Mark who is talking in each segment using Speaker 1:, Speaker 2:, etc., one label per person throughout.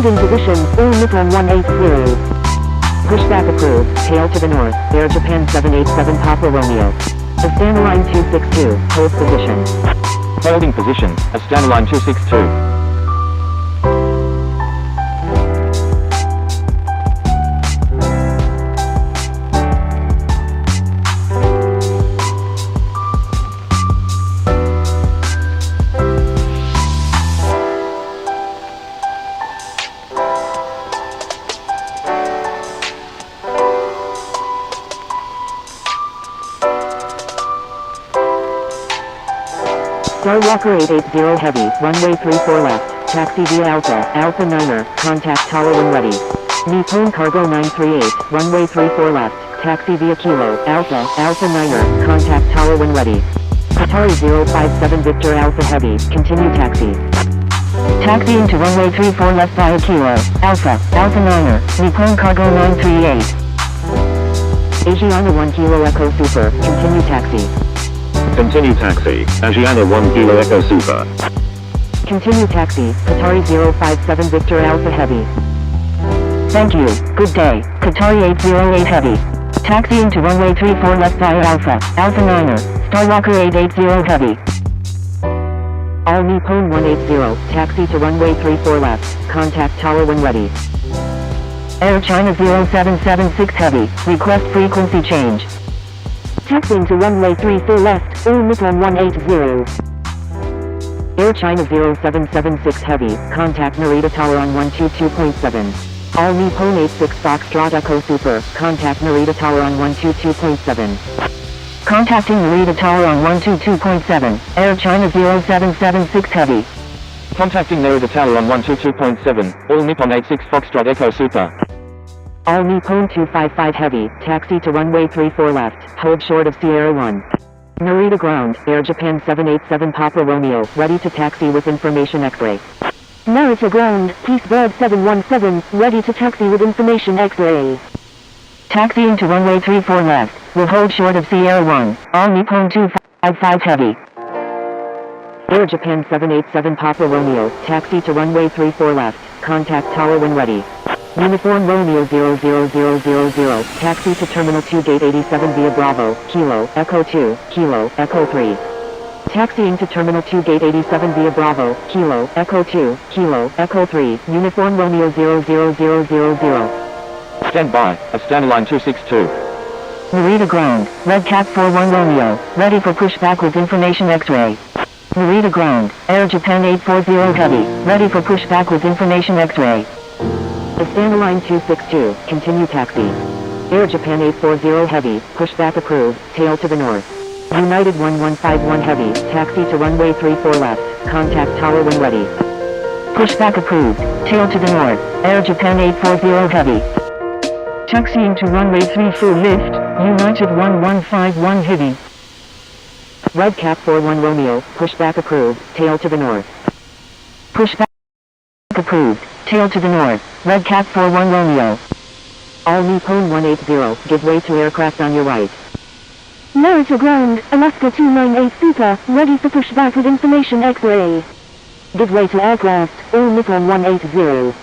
Speaker 1: Holding position, all Nippon 180. Pushback approved, tail to the north, Air Japan 787 Papa Romeo. Astana line 262, hold position.
Speaker 2: Holding position, Astana line 262.
Speaker 1: Skywalker 880 Heavy, runway 34 left, taxi via Alpha 9er, contact tower when ready. Nippon Cargo 938, runway 34 left, taxi via Kilo, Alpha 9er, contact tower when ready. Qatari 057 Victor Alpha Heavy, continue taxi. Taxiing to runway 34 left via Kilo, Alpha 9er, Nippon Cargo 938. Asiana 1 Kilo Echo Super, continue taxi.
Speaker 2: Continue taxi, Asiana 1 Kilo Echo Super.
Speaker 1: Continue taxi, Qatari 057 Victor Alpha Heavy. Thank you, good day, Qatari 808 Heavy. Taxiing to runway 34 left via Alpha 9er, Skywalker 880 Heavy. All Nippon 180, taxi to runway 34 left, contact tower when ready. Air China 0776 Heavy, request frequency change. Taxiing to runway 34 left, all Nippon 180. Air China 0776 Heavy, contact Narita Tower on 122.7. All Nippon 86 Foxtrot Echo Super, contact Narita Tower on 122.7. Contacting Narita Tower on 122.7, Air China 0776 Heavy.
Speaker 2: Contacting Narita Tower on 122.7, all Nippon 86 Foxtrot Echo Super.
Speaker 1: All Nippon 255 Heavy, taxi to runway 34 left, hold short of Sierra 1. Narita ground, Air Japan 787 Papa Romeo, ready to taxi with information X-ray. Narita ground, Peace Bird 717, ready to taxi with information X-ray. Taxiing to runway 34 left, will hold short of Sierra 1, all Nippon 255 Heavy. Air Japan 787 Papa Romeo, taxi to runway 34 left, contact tower when ready. Uniform Romeo 00000, taxi to Terminal 2 Gate 87 via Bravo, Kilo, Echo 2, Kilo, Echo 3. Taxiing to Terminal 2 Gate 87 via Bravo, Kilo, Echo 2, Kilo, Echo 3, Uniform Romeo 00000.
Speaker 2: Stand by, Astana line 262.
Speaker 1: Narita ground, Red Cat 41 Romeo, ready for pushback with information X-ray. Narita ground, Air Japan 840 Heavy, ready for pushback with information X-ray. Astana line 262, continue taxi. Air Japan 840 Heavy, pushback approved, tail to the north. United 1151 Heavy, taxi to runway 34 left, contact tower when ready. Pushback approved, tail to the north, Air Japan 840 Heavy. Taxiing to runway 34 left, United 1151 Heavy. Red Cap 41 Romeo, pushback approved, tail to the north. Pushback approved, tail to the north, Red Cat 41 Romeo. All Nippon 180, give way to aircraft on your right. Narita ground, Alaska 298 Super, ready for pushback with information X-ray. Give way to aircraft, all Nippon 180.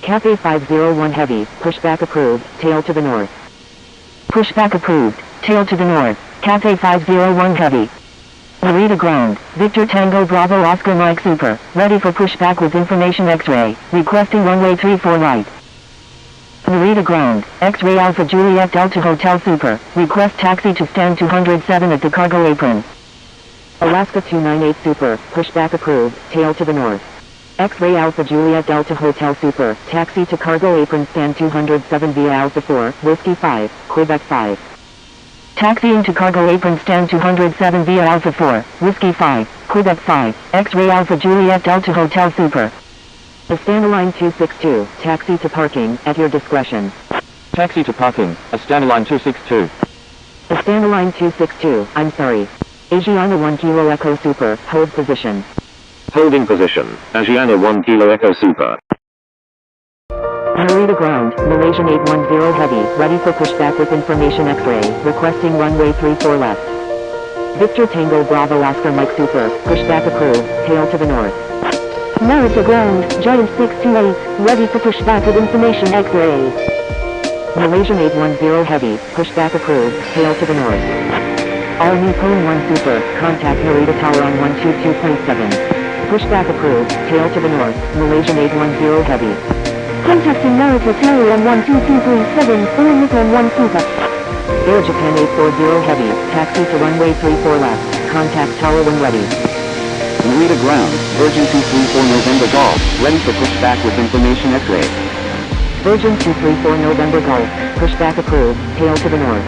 Speaker 1: Cathay 501 Heavy, pushback approved, tail to the north. Pushback approved, tail to the north, Cathay 501 Heavy. Narita ground, Victor Tango Bravo Oscar Mike Super, ready for pushback with information X-ray, requesting runway 34 right. Narita ground, X-ray Alpha Juliet Delta Hotel Super, request taxi to stand 207 at the cargo apron. Alaska 298 Super, pushback approved, tail to the north. X-ray Alpha Juliet Delta Hotel Super, taxi to cargo apron stand 207 via Alpha 4, Whiskey 5, Quebec 5. Taxiing to cargo apron stand 207 via Alpha 4, Whiskey 5, Quebec 5, X-ray Alpha Juliet Delta Hotel Super. Astana line 262, taxi to parking, at your discretion.
Speaker 2: Taxi to parking, Astana line 262.
Speaker 1: Astana line 262, I'm sorry. Asiana 1 Kilo Echo Super, hold position.
Speaker 2: Holding position, Asiana 1 Kilo Echo Super.
Speaker 1: Narita ground, Malaysian 810 Heavy, ready for pushback with information X-ray, requesting runway 34 left. Victor Tango Bravo Oscar Mike Super, pushback approved, tail to the north. Narita ground, Giant 628, ready for pushback with information X-ray. Malaysian 810 heavy, pushback approved, tail to the north. All Nippon 1 super, contact Narita tower on 122.7. Pushback approved, tail to the north, Malaysian 810 heavy. Contacting Narita tower on 122.7, all Nippon 1 super. Air Japan 840 heavy, taxi to runway 34 left, contact tower when ready.
Speaker 2: Narita ground, Virgin 234 November Golf, ready for pushback with information X-ray.
Speaker 1: Virgin 234 November Golf, pushback approved, tail to the north.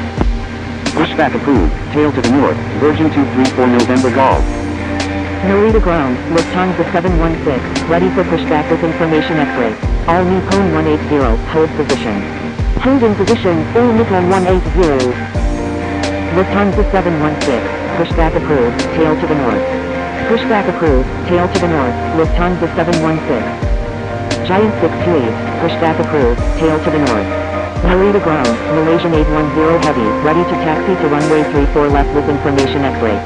Speaker 2: Pushback approved, tail to the north, Virgin 234 November Golf.
Speaker 1: Narita ground, Lufthansa 716, ready for pushback with information X-ray. All Nippon 180, hold position. Hold in position, all Nippon 180. Lufthansa 716, pushback approved, tail to the north. Pushback approved, tail to the north, Lufthansa 716. Giant 628, pushback approved, tail to the north. Narita ground, Malaysian 810 heavy, ready to taxi to runway 34 left with information X-ray.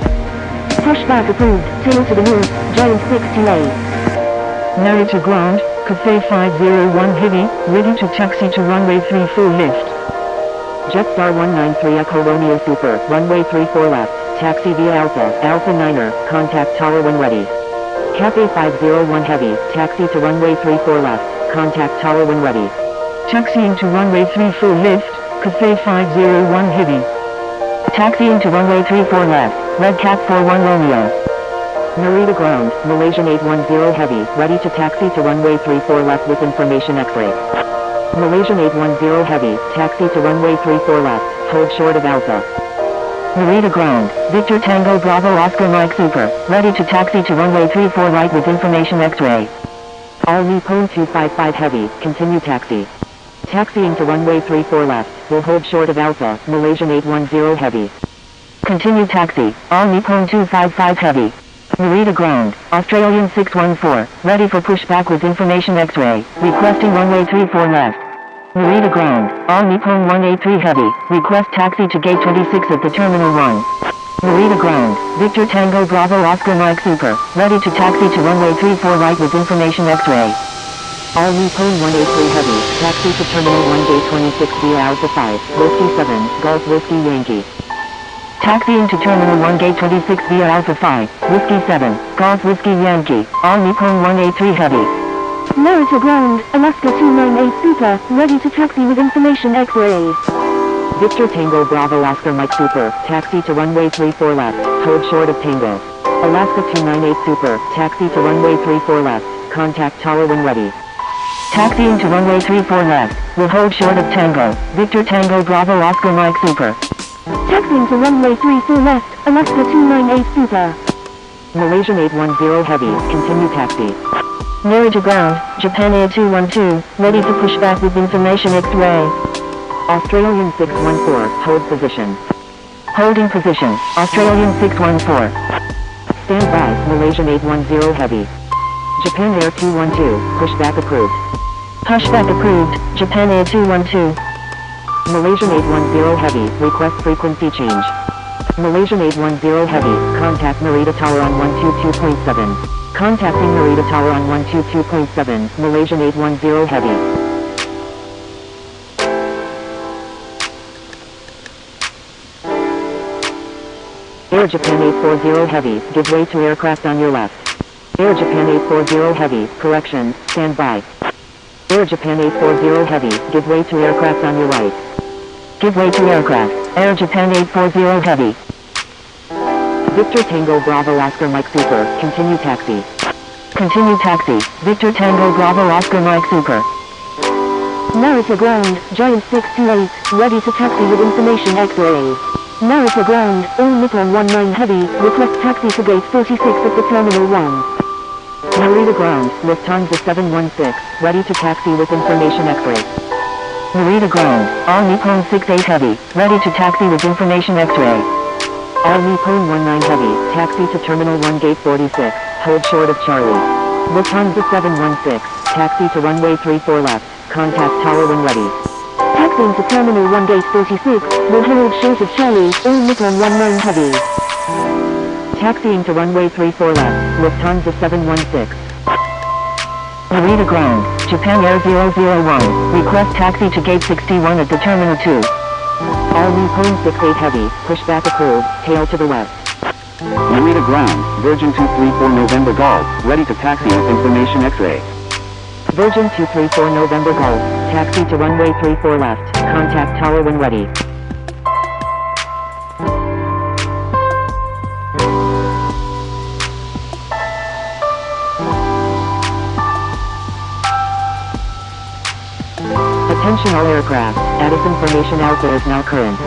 Speaker 1: Pushback approved, tail to the north, Giant 628. Narita ground, Cathay 501 heavy, ready to taxi to runway 34 left. Jetstar 193 Echo Romeo Super, runway 34 left, taxi via Alpha 9er, contact tower when ready. Cathay 501 heavy, taxi to runway 34 left, contact tower when ready. Taxiing to runway 34 left, Cathay 501 heavy. Taxiing to runway 34 left, Red Cat 41 Romeo. Narita ground, Malaysian 810 heavy, ready to taxi to runway 34 left with information X-ray. Malaysian 810 heavy, taxi to runway 34 left, hold short of Alpha. Narita ground, Victor Tango Bravo Oscar Mike Super, ready to taxi to runway 34 right with information X-ray. All Nippon 255 heavy, continue taxi. Taxiing to runway 34 left, will hold short of Alpha, Malaysian 810 heavy. Continue taxi, all Nippon 255 heavy. Narita ground, Australian 614, ready for pushback with information X-ray, requesting runway 34 left. Narita ground, all Nippon 183 heavy, request taxi to gate 26 at the Terminal 1. Narita ground, Victor Tango Bravo Oscar Mike Super, ready to taxi to runway 34 right with information X-ray. All Nippon 183 heavy, taxi to Terminal 1 gate 26 via Alpha 5, Whiskey 7, Golf Whiskey Yankee. Taxiing to Terminal 1 gate 26 via Alpha 5, Whiskey 7, Golf Whiskey Yankee, all Nippon 183 heavy. Narita ground, Alaska 298 Super, ready to taxi with information X-ray. Victor Tango Bravo Oscar Mike Super, taxi to runway 34 left, hold short of Tango. Alaska 298 Super, taxi to runway 34 left, contact tower when ready. Taxiing to runway 34 left, will hold short of Tango, Victor Tango Bravo Oscar Mike Super. Taxiing to runway 34 left, Alaska 298 Super. Malaysian 810 heavy, continue taxi. Narita ground, Japan Air 212, ready to push back with information X-ray. Australian 614, hold position. Holding position, Australian 614. Stand by, Malaysian 810 heavy. Japan Air 212, pushback approved. Pushback approved, Japan Air 212. Malaysian 810 heavy, request frequency change. Malaysian 810 heavy, contact Narita tower on 122.7. Contacting Narita tower on 122.7, Malaysian 810 heavy. Air Japan 840 heavy, give way to aircraft on your left. Air Japan 840 heavy, correction, stand by. Air Japan 840 heavy, give way to aircraft on your right. Give way to aircraft, Air Japan 840 heavy. Victor Tango Bravo Oscar Mike Super, continue taxi. Continue taxi, Victor Tango Bravo Oscar Mike Super. Narita ground, Giant 628, ready to taxi with information X-ray. Narita ground, all Nippon 19 heavy, request taxi to gate 46 at the Terminal 1. Narita ground, Lufthansa 716, ready to taxi with information X-ray. Narita ground, all Nippon 68 heavy, ready to taxi with information X-ray. All Nippon 19 heavy, taxi to Terminal 1 gate 46, hold short of Charlie. Lufthansa 716, taxi to runway 34 left, contact tower when ready. Taxiing to Terminal 1 gate 46, will hold short of Charlie, all Nippon 19 heavy. Taxiing to runway 34 left, Lufthansa 716. Narita ground, Japan Air 001, request taxi to gate 61 at the Terminal 2. All Nippon 68 Heavy, pushback approved, tail to the west.
Speaker 2: Narita ground, Virgin 234 November Golf, ready to taxi with information X-ray.
Speaker 1: Virgin 234 November Golf, taxi to runway 34 left, contact tower when ready. Attention all aircraft, status information Alpha is now current.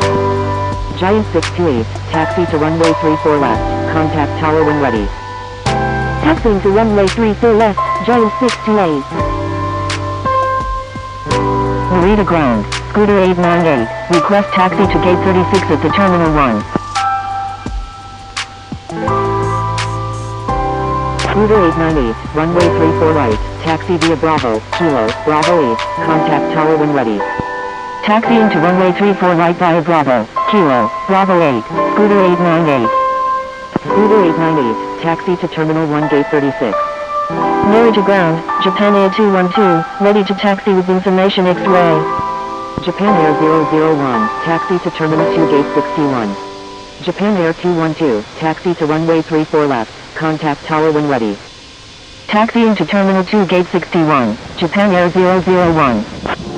Speaker 1: Giant 628, taxi to runway 34 left, contact tower when ready. Taxiing to runway 34 left, Giant 628. Narita ground, Scooter 898, request taxi to gate 36 at the Terminal 1. Scooter 898, runway 34 right, taxi via Bravo, Kilo, Bravo 8, contact tower when ready. Taxiing to runway 34 right via Bravo, Kilo, Bravo 8, Scooter 898. Scooter 898, taxi to Terminal 1 gate 36. Narita ground, Japan Air 212, ready to taxi with information X-ray. Japan Air 001, taxi to Terminal 2 gate 61. Japan Air 212, taxi to runway 34 left, contact tower when ready. Taxiing to Terminal 2 gate 61, Japan Air 001.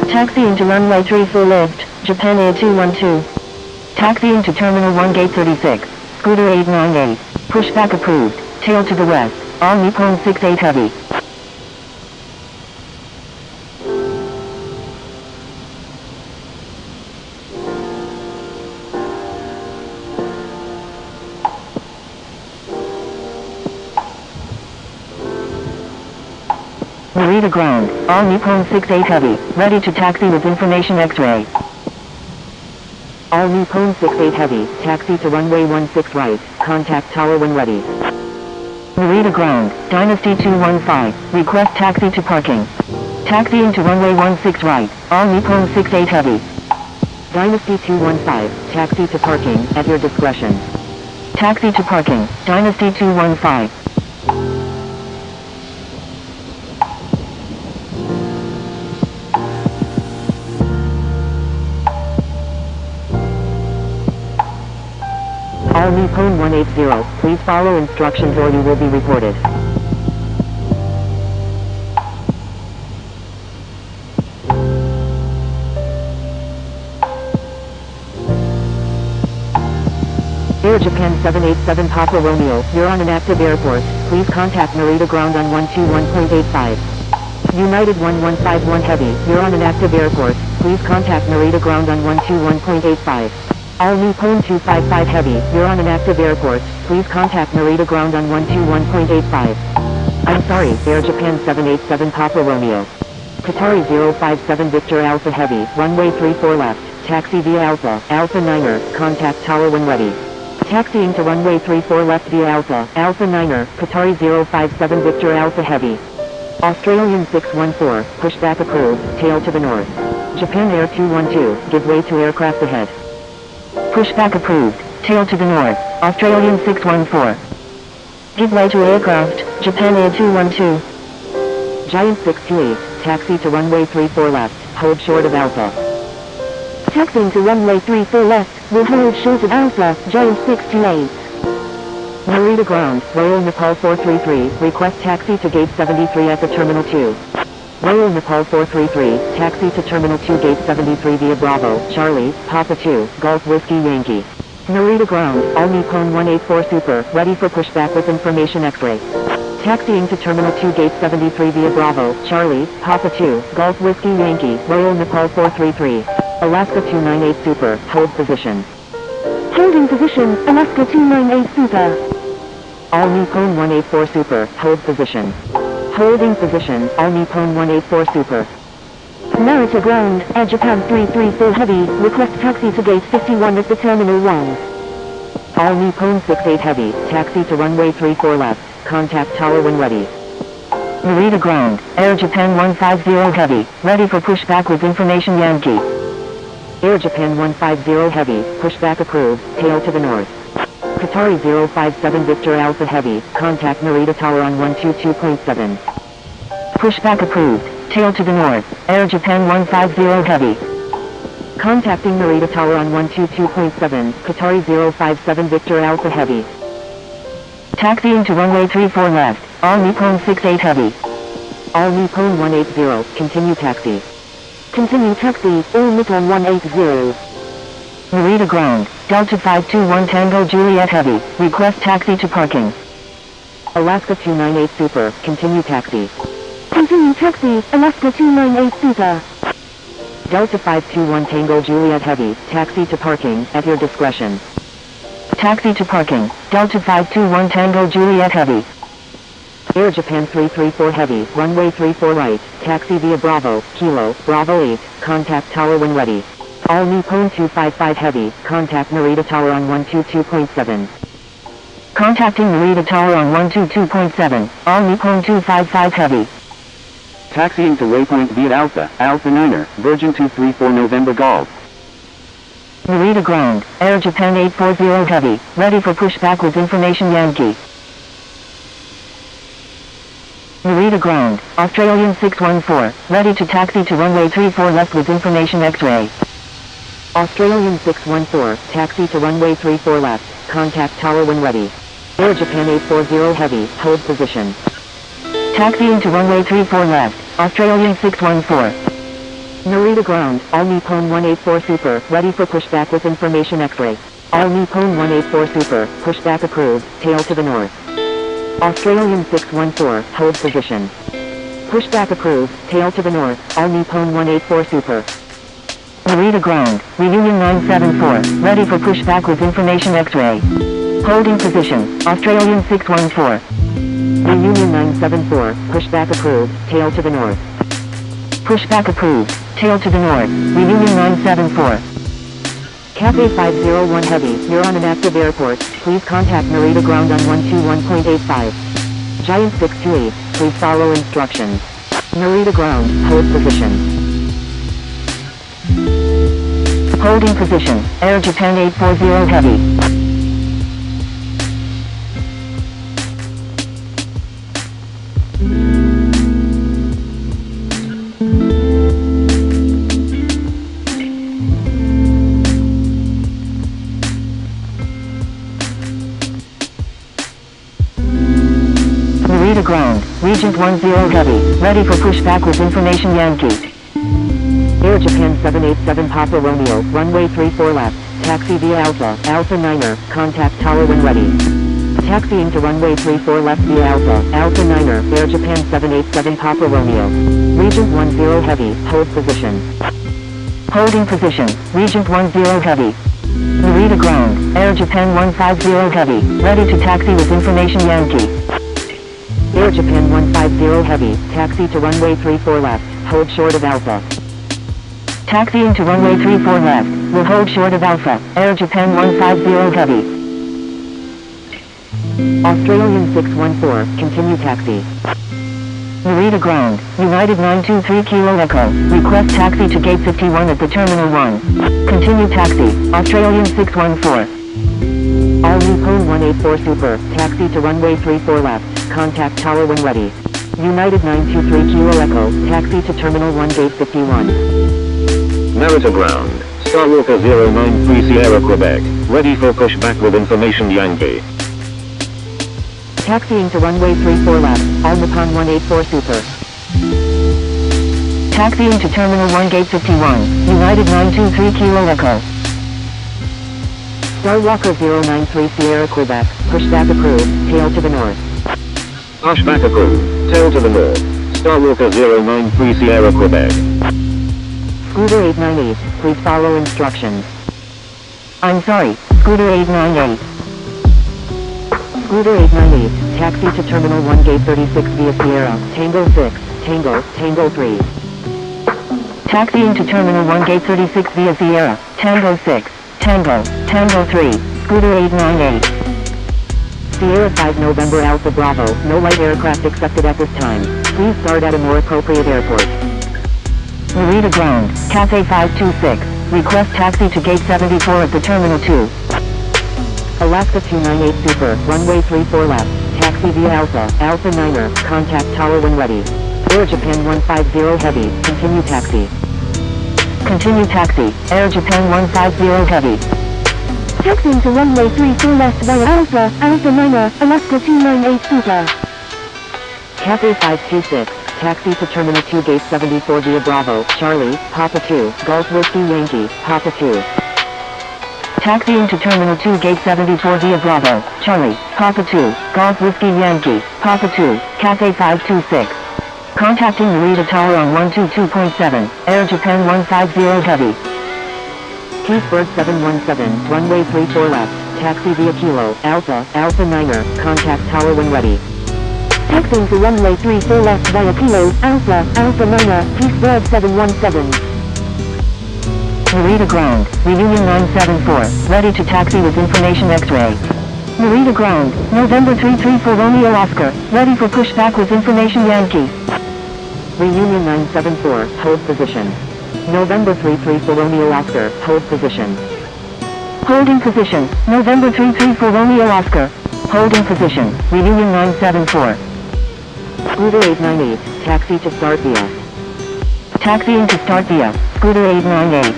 Speaker 1: Taxiing to runway 34 left, Japan Air 212. Taxiing to Terminal 1 gate 36, Scooter 898, pushback approved, tail to the west, all Nippon 68 Heavy. Narita ground, all Nippon 68 Heavy, ready to taxi with information X-ray. All Nippon 68 Heavy, taxi to runway 16 right, contact tower when ready. Narita ground, Dynasty 215, request taxi to parking. Taxiing to runway 16 right, all Nippon 68 Heavy. Dynasty 215, taxi to parking, at your discretion. Taxi to parking, Dynasty 215. All Nippon 180, please follow instructions or you will be reported. Air Japan 787 Papa Romeo, you're on an active airport, please contact Narita ground on 121.85. United 1151 Heavy, you're on an active airport, please contact Narita ground on 121.85. All Nippon 255 Heavy, you're on an active airport, please contact Narita ground on 121.85. I'm sorry, Air Japan 787 Papa Romeo. Qatari 057 Victor Alpha Heavy, runway 34 left, taxi via Alpha, Alpha 9er, contact tower when ready. Taxiing to runway 34 left via Alpha, Alpha 9er, Qatari 057 Victor Alpha Heavy. Australian 614, pushback approved, tail to the north. Japan Air 212, give way to aircraft ahead. Pushback approved, tail to the north, Australian 614. Give way to aircraft, Japan Air 212. Giant 628, taxi to runway 34 left, hold short of Alpha. Taxiing to runway 34 left, will hold short of Alpha, Giant 628. Narita ground, Royal Nepal 433, request taxi to gate 73 at the Terminal 2. Royal Nepal 433, taxi to Terminal 2 gate 73 via Bravo, Charlie, Papa 2, Golf Whiskey Yankee. Narita ground, all Nippon 184 Super, ready for pushback with information X-ray. Taxiing to Terminal 2 gate 73 via Bravo, Charlie, Papa 2, Golf Whiskey Yankee, Royal Nepal 433. Alaska 298 Super, hold position. Holding position, Alaska 298 Super. All Nippon 184 Super, hold position. Holding position, all Nippon 184 Super. Narita ground, Air Japan 334 Heavy, request taxi to gate 51 at the Terminal 1. All Nippon 68 Heavy, taxi to runway 34 left, contact tower when ready. Narita ground, Air Japan 150 Heavy, ready for pushback with information Yankee. Air Japan 150 Heavy, pushback approved, tail to the north. Qatari 057 Victor Alpha Heavy, contact Narita Tower on 122.7. Pushback approved. Tail to the north. Air Japan 150 Heavy. Contacting Narita Tower on 122.7, Qatari 057 Victor Alpha Heavy. Taxiing to runway 34 left, All Nippon 68 Heavy. All Nippon 180, continue taxi. Continue taxi, All Nippon 180. Narita ground, Delta 521 Tango Juliet Heavy, request taxi to parking. Alaska 298 Super, continue taxi. Continue taxi, Alaska 298 Super. Delta 521 Tango Juliet Heavy, taxi to parking, at your discretion. Taxi to parking, Delta 521 Tango Juliet Heavy. Air Japan 334 Heavy, runway 34 right, taxi via Bravo, Kilo, Bravo 8, contact tower when ready. All Nippon 255 Heavy, contact Narita Tower on 122.7. Contacting Narita Tower on 122.7, All Nippon 255 Heavy.
Speaker 2: Taxiing to waypoint Viet Alpha, Alpha Niner, Virgin 234 November Golf.
Speaker 1: Narita ground, Air Japan 840 Heavy, ready for pushback with information Yankee. Narita ground, Australian 614, ready to taxi to runway 34 left with information X-ray. Australian 614, taxi to runway 34 left, contact tower when ready. Air Japan 840 Heavy, hold position. Taxiing to runway 34 left, Australian 614. Narita ground, All Nippon 184 Super, ready for pushback with information X-ray. All Nippon 184 Super, pushback approved, tail to the north. Australian 614, hold position. Pushback approved, tail to the north, All Nippon 184 Super. Narita ground, Reunion 974, ready for pushback with information X-ray. Holding position, Australian 614. Reunion 974, pushback approved, tail to the north. Pushback approved, tail to the north, Reunion 974. Cathay 501 Heavy, you're on an active airport, please contact Narita ground on 121.85. Giant 628, please follow instructions. Narita ground, hold position. Holding position, Air Japan 840 Heavy. Narita ground, Regent 10 Heavy, ready for pushback with information Yankee. Air Japan 787 Papa Romeo, runway 34 left, taxi via Alpha, Alpha Niner, contact tower when ready. Taxiing to runway 34 left via Alpha, Alpha Niner, Air Japan 787 Papa Romeo. Regent 10 Heavy, hold position. Holding position, Regent 10 Heavy. Narita ground, Air Japan 150 Heavy, ready to taxi with information Yankee. Air Japan 150 Heavy, taxi to runway 34 left, hold short of Alpha. Taxiing to runway 34 left, will hold short of Alpha, Air Japan 150 Heavy. Australian 614, continue taxi. Narita ground, United 923 Kilo Echo, request taxi to gate 51 at the Terminal 1. Continue taxi, Australian 614. All Nippon 184 Super, taxi to runway 34 left, contact tower when ready. United 923 Kilo Echo, taxi to Terminal 1 gate 51.
Speaker 3: Narita ground, Skywalker 093 Sierra Quebec, ready for pushback with information Yankee.
Speaker 1: Taxiing to runway 34 left, All Nippon 184 Super. Taxiing to Terminal 1 gate 51, United 923 Kilo Echo. Skywalker 093 Sierra Quebec, pushback approved, tail to the north.
Speaker 3: Pushback approved, tail to the north, Skywalker 093 Sierra Quebec.
Speaker 1: Scooter 898, please follow instructions. I'm sorry, Scooter 898. Scooter 898, taxi to Terminal 1 gate 36 via Sierra, Tango 6, Tango 3. Taxiing to Terminal 1 gate 36 via Sierra, Tango 6, Tango 3, Scooter 898. Sierra 5 November Alpha Bravo, no light aircraft accepted at this time. Please start at a more appropriate airport. Narita ground, Cathay 526, request taxi to gate 74 at the Terminal 2. Alaska 298 Super, runway 34 left, taxi via Alpha, Alpha Niner, contact tower when ready. Air Japan 150 Heavy, continue taxi. Continue taxi, Air Japan 150 Heavy.
Speaker 4: Taxiing to runway 34 left via Alpha, Alpha Minor, Alaska 298 Super.
Speaker 1: Cathay 526, taxi to Terminal 2 Gate 74 via Bravo, Charlie, Papa 2, Golf Whiskey Yankee, Papa 2. Taxiing to Terminal 2 Gate 74 via Bravo, Charlie, Papa 2, Golf Whiskey Yankee, Papa 2, Cathay 526. Contacting Narita Tower on 122.7, Air Japan 150 Heavy. Keithburg 717, runway 34 left, taxi via Kilo, Alpha, Alpha Niner, contact tower when ready.
Speaker 4: Taxiing to runway 34 left via Kilo, Alpha, Alpha Minor, Keithburg 717.
Speaker 1: Narita Ground, Reunion 974, ready to taxi with information X-ray. Narita Ground, November 334 Romeo Oscar, ready for pushback with information Yankee. Reunion 974, hold position. November 334 Romeo Oscar, hold position. Holding position, November 334 Romeo Oscar. Holding position, Reunion 974. Scooter 898, taxi to start via. Taxiing to start via, Scooter 898.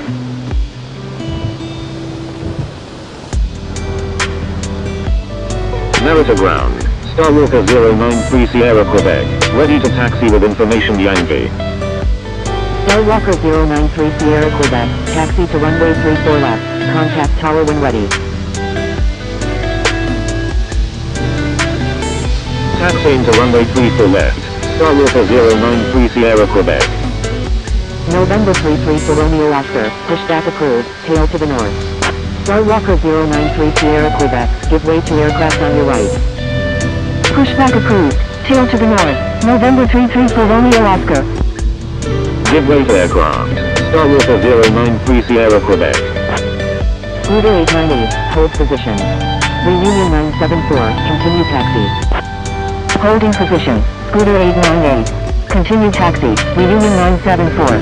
Speaker 3: Narita Ground, Starwalker 093 Sierra Quebec, ready to taxi with information Yankee.
Speaker 1: Starwalker 093 Sierra Quebec, taxi to runway 34 left, contact tower when ready.
Speaker 3: Taxiing to runway 34 left, Starwalker 093 Sierra Quebec.
Speaker 1: November 334 Romeo Oscar, pushback approved, tail to the north. Starwalker 093 Sierra Quebec, give way to aircraft on your right. Pushback approved, tail to the north, November 334 Romeo Oscar.
Speaker 3: Give way to aircraft, Starwalker 093 Sierra Quebec.
Speaker 1: Scooter 898, hold position. Reunion 974, continue taxi. Holding position, Scooter 898. Continue taxi, Reunion 974.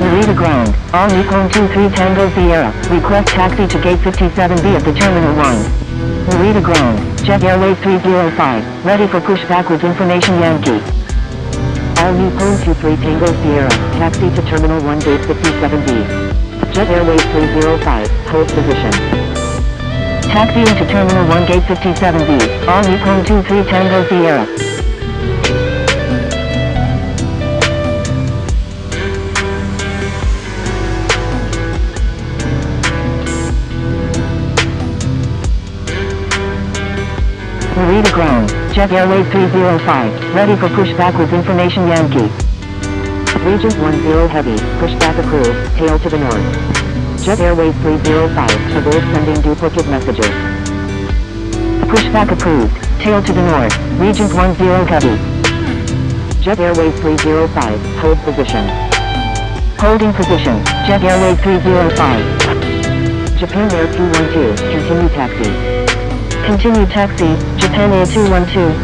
Speaker 1: Narita Ground, all Nippon 23 Tango Sierra, request taxi to gate 57B at the Terminal 1. Narita Ground, Jet Airways 305, ready for pushback with information Yankee. All Nippon 23 Tango Sierra, taxi to Terminal 1 gate 57B. Jet Airways 305, hold position. Taxiing to Terminal 1 gate 57B, all Nippon 23 Tango Sierra. Narita Ground, Jet Airways 305, ready for pushback with information Yankee. Regent 10 Heavy, pushback approved, tail to the north. Jet Airways 305, avoid sending duplicate messages. Pushback approved, tail to the north, Regent 10 Heavy. Jet Airways 305, hold position. Holding position, Jet Airways 305. Japan Air 212, continue taxi. Continue taxi, Japan Air 212.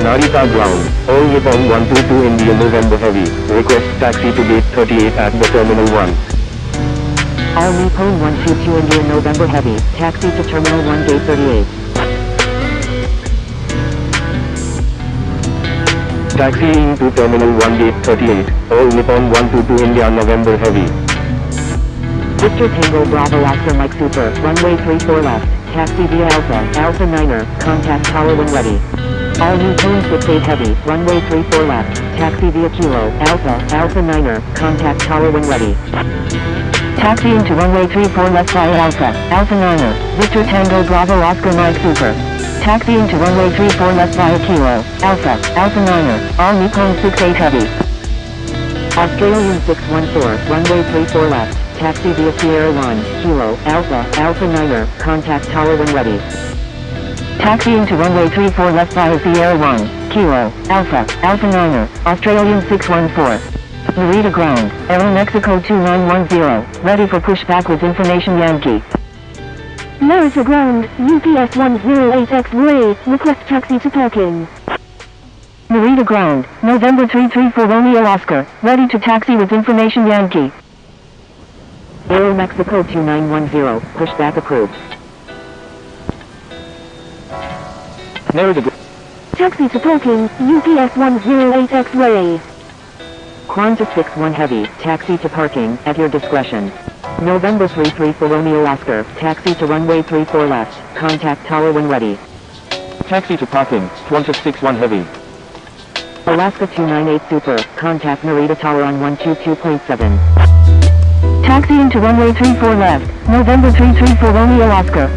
Speaker 3: Narita Ground, all Nippon 122 India November Heavy, request taxi to gate 38 at the Terminal 1.
Speaker 1: All Nippon 122 India November Heavy, taxi to Terminal 1 gate 38.
Speaker 3: Taxiing to Terminal 1 gate 38, all Nippon 122 India November Heavy.
Speaker 1: Victor Tango Bravo Oscar Mike Super, runway 34 left, taxi via Alpha, Alpha Niner, contact tower when ready. All Nippon 68 Heavy, runway 34 left, taxi via Kilo, Alpha, Alpha Niner, contact tower when ready. Taxiing to runway 34 left via Alpha, Alpha Niner, Victor Tango Bravo Oscar Mike Super. Taxiing to runway 34 left via Kilo, Alpha, Alpha Niner, all Nippon 68 Heavy. Australian 614, runway 34 left, taxi via Sierra 1, Kilo, Alpha, Alpha Niner, contact tower when ready. Taxiing to runway 34 left via Sierra 1, Kilo, Alpha, Alpha Niner, Australian 614. Narita Ground, Aeromexico 2910, ready for pushback with information Yankee.
Speaker 4: Narita ground, UPS 108 X-ray, request taxi to parking.
Speaker 1: Narita ground, November 334 Romeo Oscar, ready to taxi with information Yankee.
Speaker 2: Aero Mexico 2910, pushback approved.
Speaker 3: Narita
Speaker 4: Taxi to parking, UPS 108 X-ray.
Speaker 2: Qantas 61 Heavy, taxi to parking, at your discretion. November 334 Romeo Oscar, taxi to runway 34 left, contact tower when ready.
Speaker 3: Taxi to parking, Qantas 61 Heavy.
Speaker 2: Alaska 298 Super, contact Narita tower on 122.7.
Speaker 1: Taxi into runway 34 left, November 334 Romeo Oscar.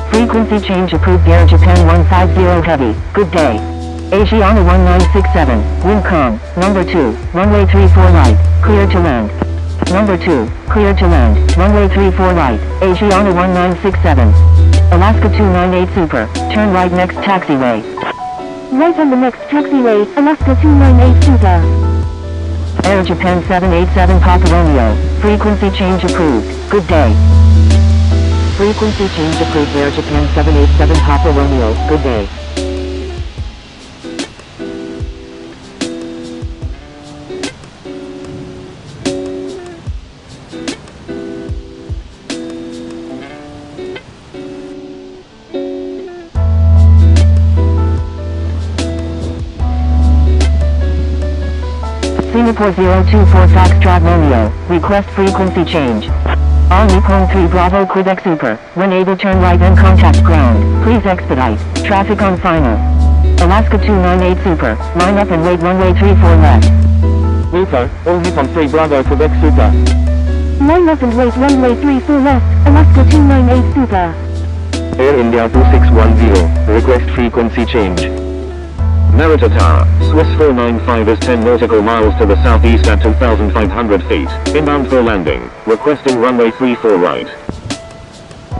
Speaker 1: Frequency change approved Air Japan 150 Heavy, good day. Asiana 1967, wind calm, number 2, runway 34 right, clear to land. Number 2, clear to land, runway 34 right, Asiana 1967. Alaska 298 Super, turn right next taxiway.
Speaker 4: Right on the next taxiway, Alaska 298 Super.
Speaker 1: Air Japan 787 Papa Romeo, frequency change approved, good day.
Speaker 2: Frequency change approved Air Japan 787 Papa Romeo, good day.
Speaker 1: Singapore 024 Foxtrot Romeo, request frequency change. All Nippon 3 Bravo Quebec Super, when able turn right and contact ground, please expedite, traffic on final. Alaska 298 Super, line up and wait runway 34 left.
Speaker 3: Wilco, all Nippon 3 Bravo Quebec Super.
Speaker 4: Line up and wait runway 34 left, Alaska 298 Super.
Speaker 3: Air India 2610, request frequency change. Narita Tower, Swiss 495 is 10 nautical miles to the southeast at 2,500 feet, inbound for landing, requesting runway 34 right.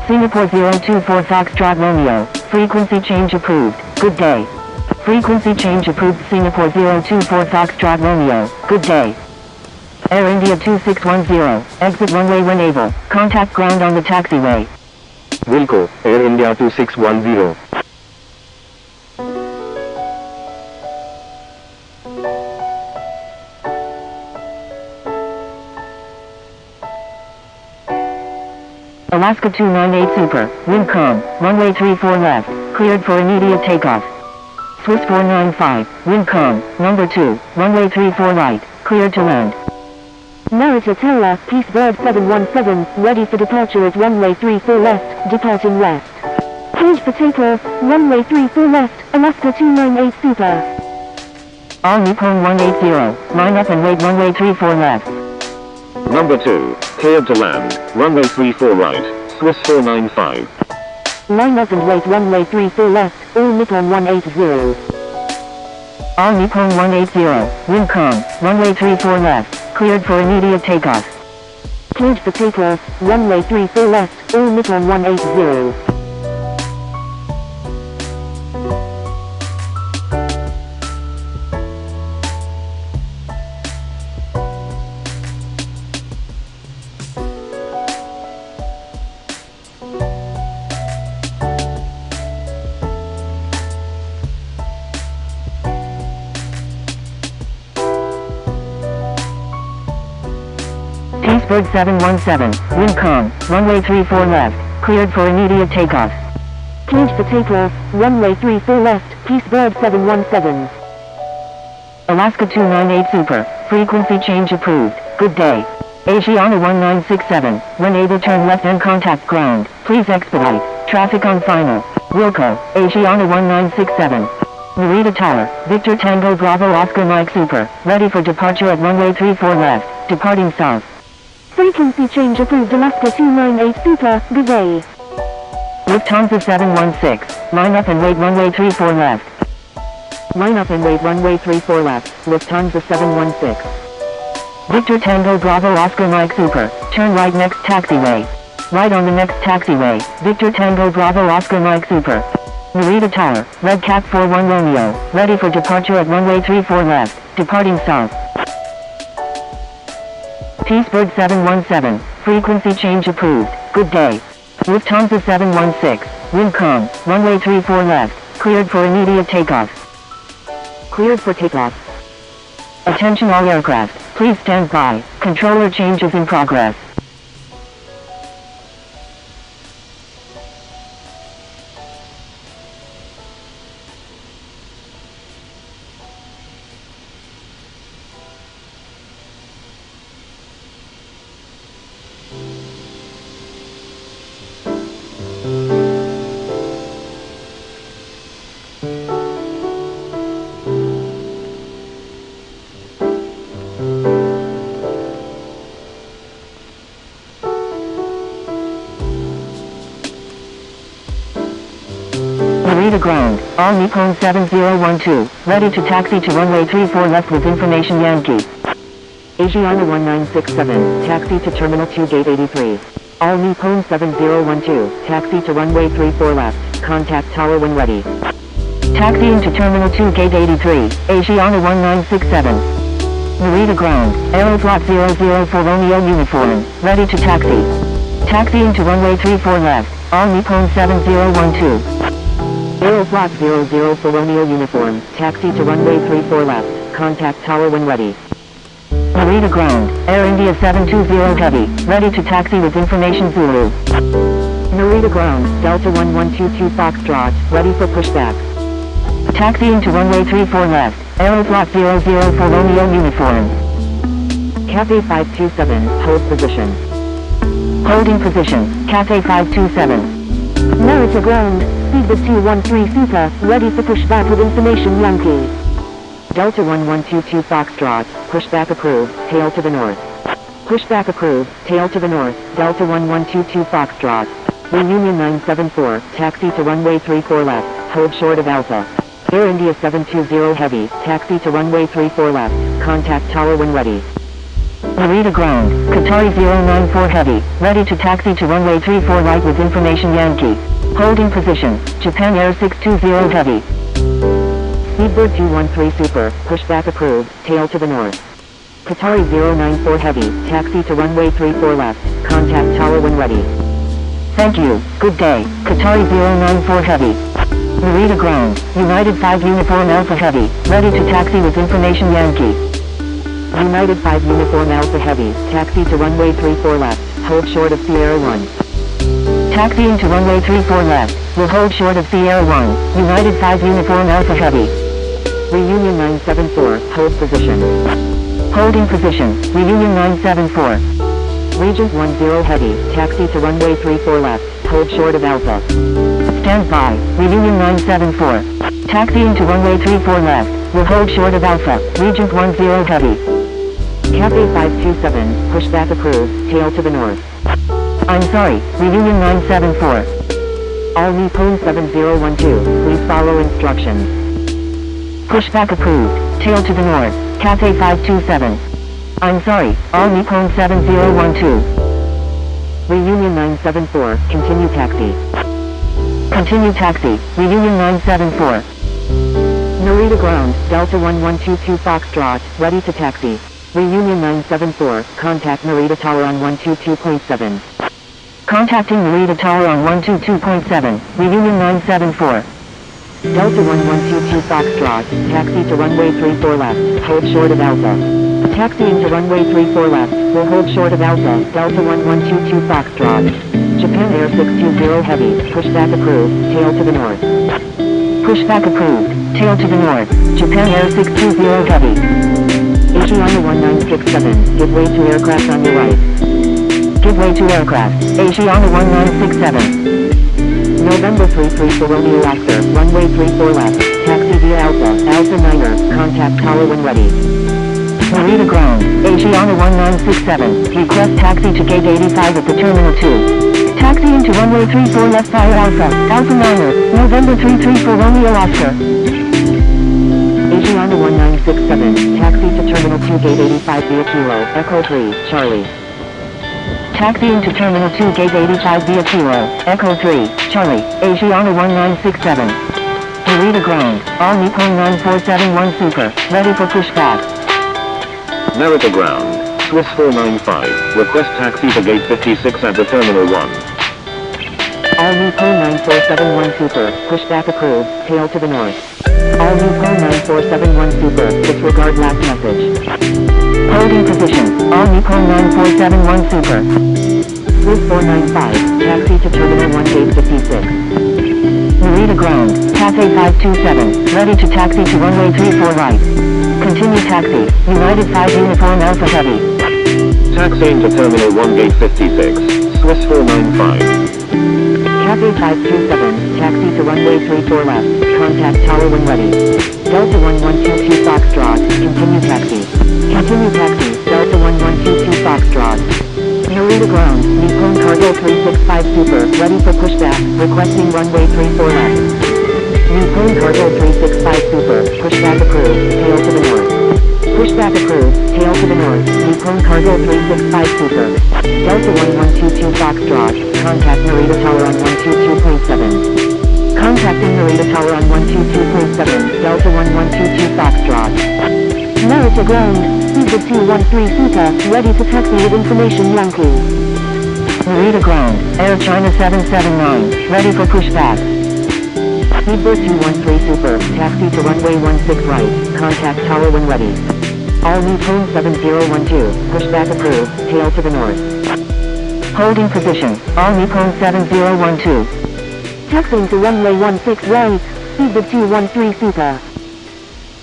Speaker 1: Singapore 024 Foxtrot Romeo, frequency change approved, good day. Frequency change approved Singapore 024 Foxtrot Romeo, good day. Air India 2610, exit runway when able, contact ground on the taxiway.
Speaker 3: Wilco, Air India 2610.
Speaker 1: Alaska 298 Super, wind calm, runway 34 left, cleared for immediate takeoff. Swiss 495, wind calm, number 2, runway 34 right, cleared to land.
Speaker 4: Narita Tower, Peace Bird 717, ready for departure at runway 34 left, departing west. Cleared for takeoff, runway 34 left, Alaska 298 Super.
Speaker 1: All Nippon 180, line up and wait runway 34 left.
Speaker 3: Number 2, cleared to land, runway 34 right, Swiss 495.
Speaker 4: Line up and wait runway 34 left, all Nippon 180.
Speaker 1: All Nippon 180, wind calm, runway 34 left, cleared for immediate takeoff.
Speaker 4: Cleared for takeoff, runway 34 left, all Nippon 180.
Speaker 1: Peacebird 717, wind calm, runway 34 left, cleared for immediate takeoff.
Speaker 4: Cleared for takeoff, runway 34 left, Peacebird 717.
Speaker 1: Alaska 298 Super, frequency change approved, good day. Asiana 1967, when able turn left and contact ground, please expedite, traffic on final. Wilco, Asiana 1967. Narita Tower, Victor Tango Bravo Oscar Mike Super, ready for departure at runway 34 left, departing south.
Speaker 4: Frequency change approved Alaska 298 Super, good day.
Speaker 1: Lufthansa 716, line up and wait runway 34 left.
Speaker 2: Line up and wait runway 34 left, Lufthansa 716.
Speaker 1: Victor Tango Bravo Oscar Mike Super, turn right next taxiway. Right on the next taxiway, Victor Tango Bravo Oscar Mike Super. Narita Tower, Red Cat 41 Romeo, ready for departure at runway 34 left, departing south. Peacebird 717, frequency change approved, good day. Lufthansa 716, wind calm, runway 34 left, cleared for immediate takeoff.
Speaker 2: Cleared for takeoff.
Speaker 1: Attention all aircraft, please stand by, controller change is in progress. Narita ground, all Nippon 7012, ready to taxi to runway 34 left with information Yankee.
Speaker 2: Asiana 1967, taxi to Terminal 2 Gate 83. All Nippon 7012, taxi to runway 34 left, contact tower when ready.
Speaker 1: Taxiing to Terminal 2 Gate 83, Asiana 1967. Narita ground, Aeroflot 00 for Romeo uniform, ready to taxi. Taxiing to runway 34 left, all Nippon 7012.
Speaker 2: Aeroflot 00 for Romeo uniform, taxi to runway 34 left, contact tower when ready.
Speaker 1: Narita ground, Air India 720 heavy, ready to taxi with information Zulu.
Speaker 2: Narita ground, Delta 1122 Foxtrot, ready for pushback.
Speaker 1: Taxiing to runway 34 left, Aeroflot 00 for Romeo uniform.
Speaker 2: Cathay 527, hold position.
Speaker 1: Holding position, Cathay 527.
Speaker 4: Narita ground, Speedbus 213 Super, ready for pushback with information Yankee.
Speaker 2: Delta 1122 Foxtrot, pushback approved, tail to the north. Pushback approved, tail to the north, Delta 1122 Foxtrot. Reunion 974, taxi to runway 34 left, hold short of Alpha. Air India 720 heavy, taxi to runway 34 left, contact tower when ready.
Speaker 1: Narita ground, Qatari 094 heavy, ready to taxi to runway 34 right with information Yankee. Holding position, Japan Air 620 heavy.
Speaker 2: Speedbird 213 Super, pushback approved, tail to the north. Qatari 094 heavy, taxi to runway 34 left, contact tower when ready.
Speaker 1: Thank you, good day, Qatari 094 heavy. Narita ground, United 5 uniform Alpha heavy, ready to taxi with information Yankee.
Speaker 2: United 5 uniform Alpha heavy, taxi to runway 34 left, hold short of Sierra 1.
Speaker 1: Taxiing to runway 34 left, will hold short of Sierra 1, United 5 uniform Alpha heavy.
Speaker 2: Reunion 974, hold position.
Speaker 1: Holding position, Reunion 974.
Speaker 2: Regent 10 heavy, taxi to runway 34 left, hold short of Alpha.
Speaker 1: Stand by, Reunion 974. Taxiing to runway 34 left, will hold short of Alpha, Regent 10 heavy.
Speaker 2: Cathay 527, pushback approved, tail to the north.
Speaker 1: I'm sorry, Reunion 974.
Speaker 2: All Nippon 7012, please follow instructions.
Speaker 1: Pushback approved, tail to the north, Cathay 527. I'm sorry, all Nippon 7012.
Speaker 2: Reunion 974, continue taxi.
Speaker 1: Continue taxi, Reunion 974.
Speaker 2: Narita ground, Delta 1122 Foxtrot, ready to taxi. Reunion 974, contact Narita Tower on 122.7.
Speaker 1: Contacting Narita Tower on 122.7, Reunion 974.
Speaker 2: Delta 1122 Foxtrot, taxi to runway 34 left, hold short of Alpha. Taxiing to runway 34 left, will hold short of Alpha, Delta 1122 Foxtrot. Japan Air 620 heavy, pushback approved, tail to the north.
Speaker 1: Pushback approved, tail to the north, Japan Air 620 heavy.
Speaker 2: Asiana 1967, give way to aircraft on your right.
Speaker 1: Give way to aircraft, Asiana 1967.
Speaker 2: November 33 for Romeo Oscar, runway 34 left, taxi via Alpha, Alpha Niner, contact tower when ready.
Speaker 1: Narita ground, Asiana 1967, request taxi to gate 85 at the Terminal 2. Taxiing to runway 34 left via Alpha, Alpha Niner, November 33 for Romeo Oscar.
Speaker 2: Asiana 1967, taxi to Terminal 2 gate 85 via Kilo, Echo 3, Charlie.
Speaker 1: Taxiing to Terminal 2 Gate 85 via Kilo, Echo 3, Charlie, Asiana 1967. Narita ground, all Nippon 9471 Super, ready for pushback.
Speaker 3: Narita ground, Swiss 495, request taxi to gate 56 at the Terminal 1.
Speaker 2: All new Cone 9471 Super, pushback approved, tail to the north. All new Cone 9471 Super, disregard last message.
Speaker 1: Holding position. All Nippon 9471 Super.
Speaker 2: Swiss 495, taxi to Terminal 1 Gate 56.
Speaker 1: Narita ground. Cathay 527. Ready to taxi to runway 34 right. Continue taxi. United 5 Uniform Alpha Heavy.
Speaker 3: Taxiing to Terminal 1 Gate 56. Swiss 495.
Speaker 2: Cathay 527, taxi to runway 34 left, contact tower when ready. Delta 1122 Foxtrot, continue taxi. Continue taxi, Delta 1122 Foxtrot. Narita ground, Nippon Cargo 365 Super, ready for pushback, requesting runway 34 left. Nippon Cargo 365 Super, pushback approved, tail to the north. Pushback approved, tail to the north, Nippon Cargo 365 Super. Delta 1122 Foxtrot, contact Narita Tower on 122.7. Contacting Narita Tower on 122.7, Delta 1122 Foxtrot.
Speaker 4: Narita ground, Speedbird 213 Super, ready to taxi with information Yankee.
Speaker 1: Narita ground. Air China 779. Ready for pushback.
Speaker 2: Speedbird 213 Super, taxi to runway 16 right, contact tower when ready. All new Cone 7012, pushback approved, tail to the north.
Speaker 1: Holding position. All Nippon 7012.
Speaker 4: Taxiing to runway 16 right, Speedbird 213 Super.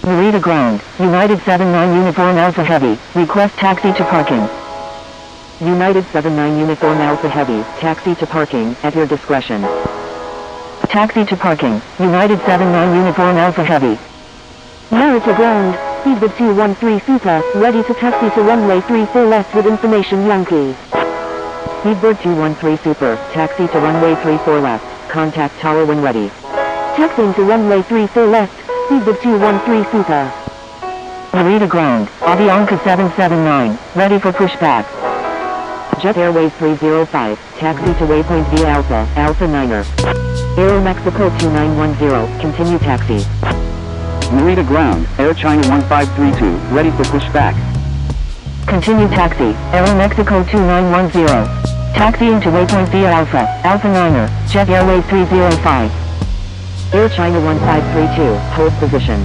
Speaker 1: Narita ground. United 79 Uniform Alpha Heavy. Request taxi to parking.
Speaker 2: United 79 Uniform Alpha Heavy, taxi to parking, at your discretion.
Speaker 1: Taxi to parking. United 79 Uniform Alpha Heavy.
Speaker 4: Narita ground, Speedbird 213 Super, ready to taxi to runway 34 left with information Yankee.
Speaker 2: Speedbird 213 Super, taxi to runway 34 left, contact tower when ready.
Speaker 4: Taxiing to runway 34 left, Speedbird 213 Super.
Speaker 1: Narita ground. Avianca 779. Ready for pushback.
Speaker 2: Jet Airways 305, taxi to waypoint via Alpha, Alpha 9er. Aero Mexico 2910, continue taxi.
Speaker 5: Narita ground, Air China 1532, ready for pushback.
Speaker 1: Continue taxi. Aero Mexico 2910. Taxiing to waypoint via Alpha, Alpha 9er. Jet Airways 305.
Speaker 2: Air China 1532, hold position.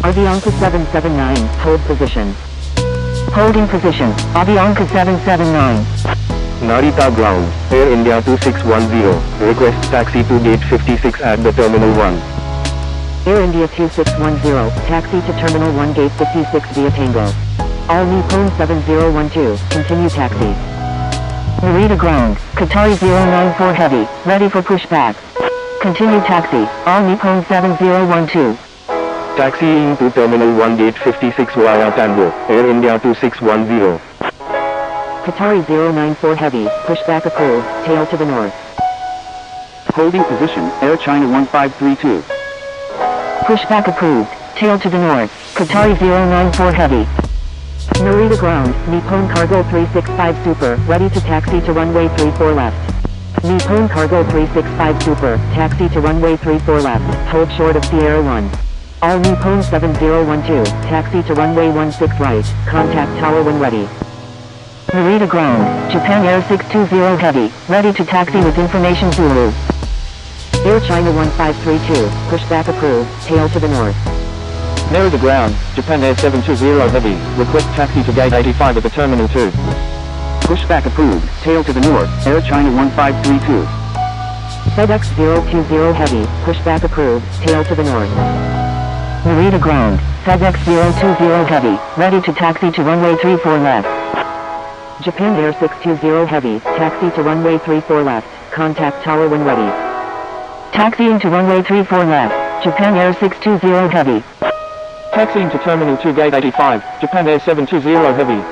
Speaker 2: Avianca 779, hold position.
Speaker 1: Holding position. Avianca 779.
Speaker 3: Narita ground. Air India 2610. Request taxi to Gate 56 at the Terminal 1.
Speaker 2: Air India 2610, taxi to Terminal 1 Gate 56 via Tango. All new Cone 7012, continue taxi.
Speaker 1: Narita ground. Qatari 094 Heavy. Ready for pushback. Continue taxi. All Nippon 7012.
Speaker 3: Taxiing to Terminal 1 Gate 56 via Tango. Air India 2610.
Speaker 2: Qatari 094 Heavy, pushback approved, tail to the north.
Speaker 5: Holding position, Air China 1532.
Speaker 1: Pushback approved. Tail to the north. Qatari 094 Heavy.
Speaker 2: Narita ground, Nippon Cargo 365 Super, ready to taxi to runway 34 left. Nippon Cargo 365 Super, taxi to runway 34 left, hold short of Sierra 1. All Nippon 7012, taxi to runway 16 right, contact tower when ready.
Speaker 1: Narita ground. Japan Air 620 Heavy. Ready to taxi with information Zulu.
Speaker 2: Air China 1532, pushback approved, tail to the north.
Speaker 5: Narita ground, Japan Air 720 Heavy, request taxi to Gate 85 at the Terminal 2. Pushback approved, tail to the north, Air China 1532.
Speaker 2: FedEx 020 Heavy, pushback approved, tail to the north.
Speaker 1: Narita ground. FedEx 020 Heavy. Ready to taxi to runway 34 left.
Speaker 2: Japan Air 620 Heavy, taxi to runway 34 left, contact tower when ready.
Speaker 1: Taxiing to runway 34 left. Japan Air 620 Heavy.
Speaker 5: Taxiing to Terminal 2 Gate 85, Japan Air 720 Heavy.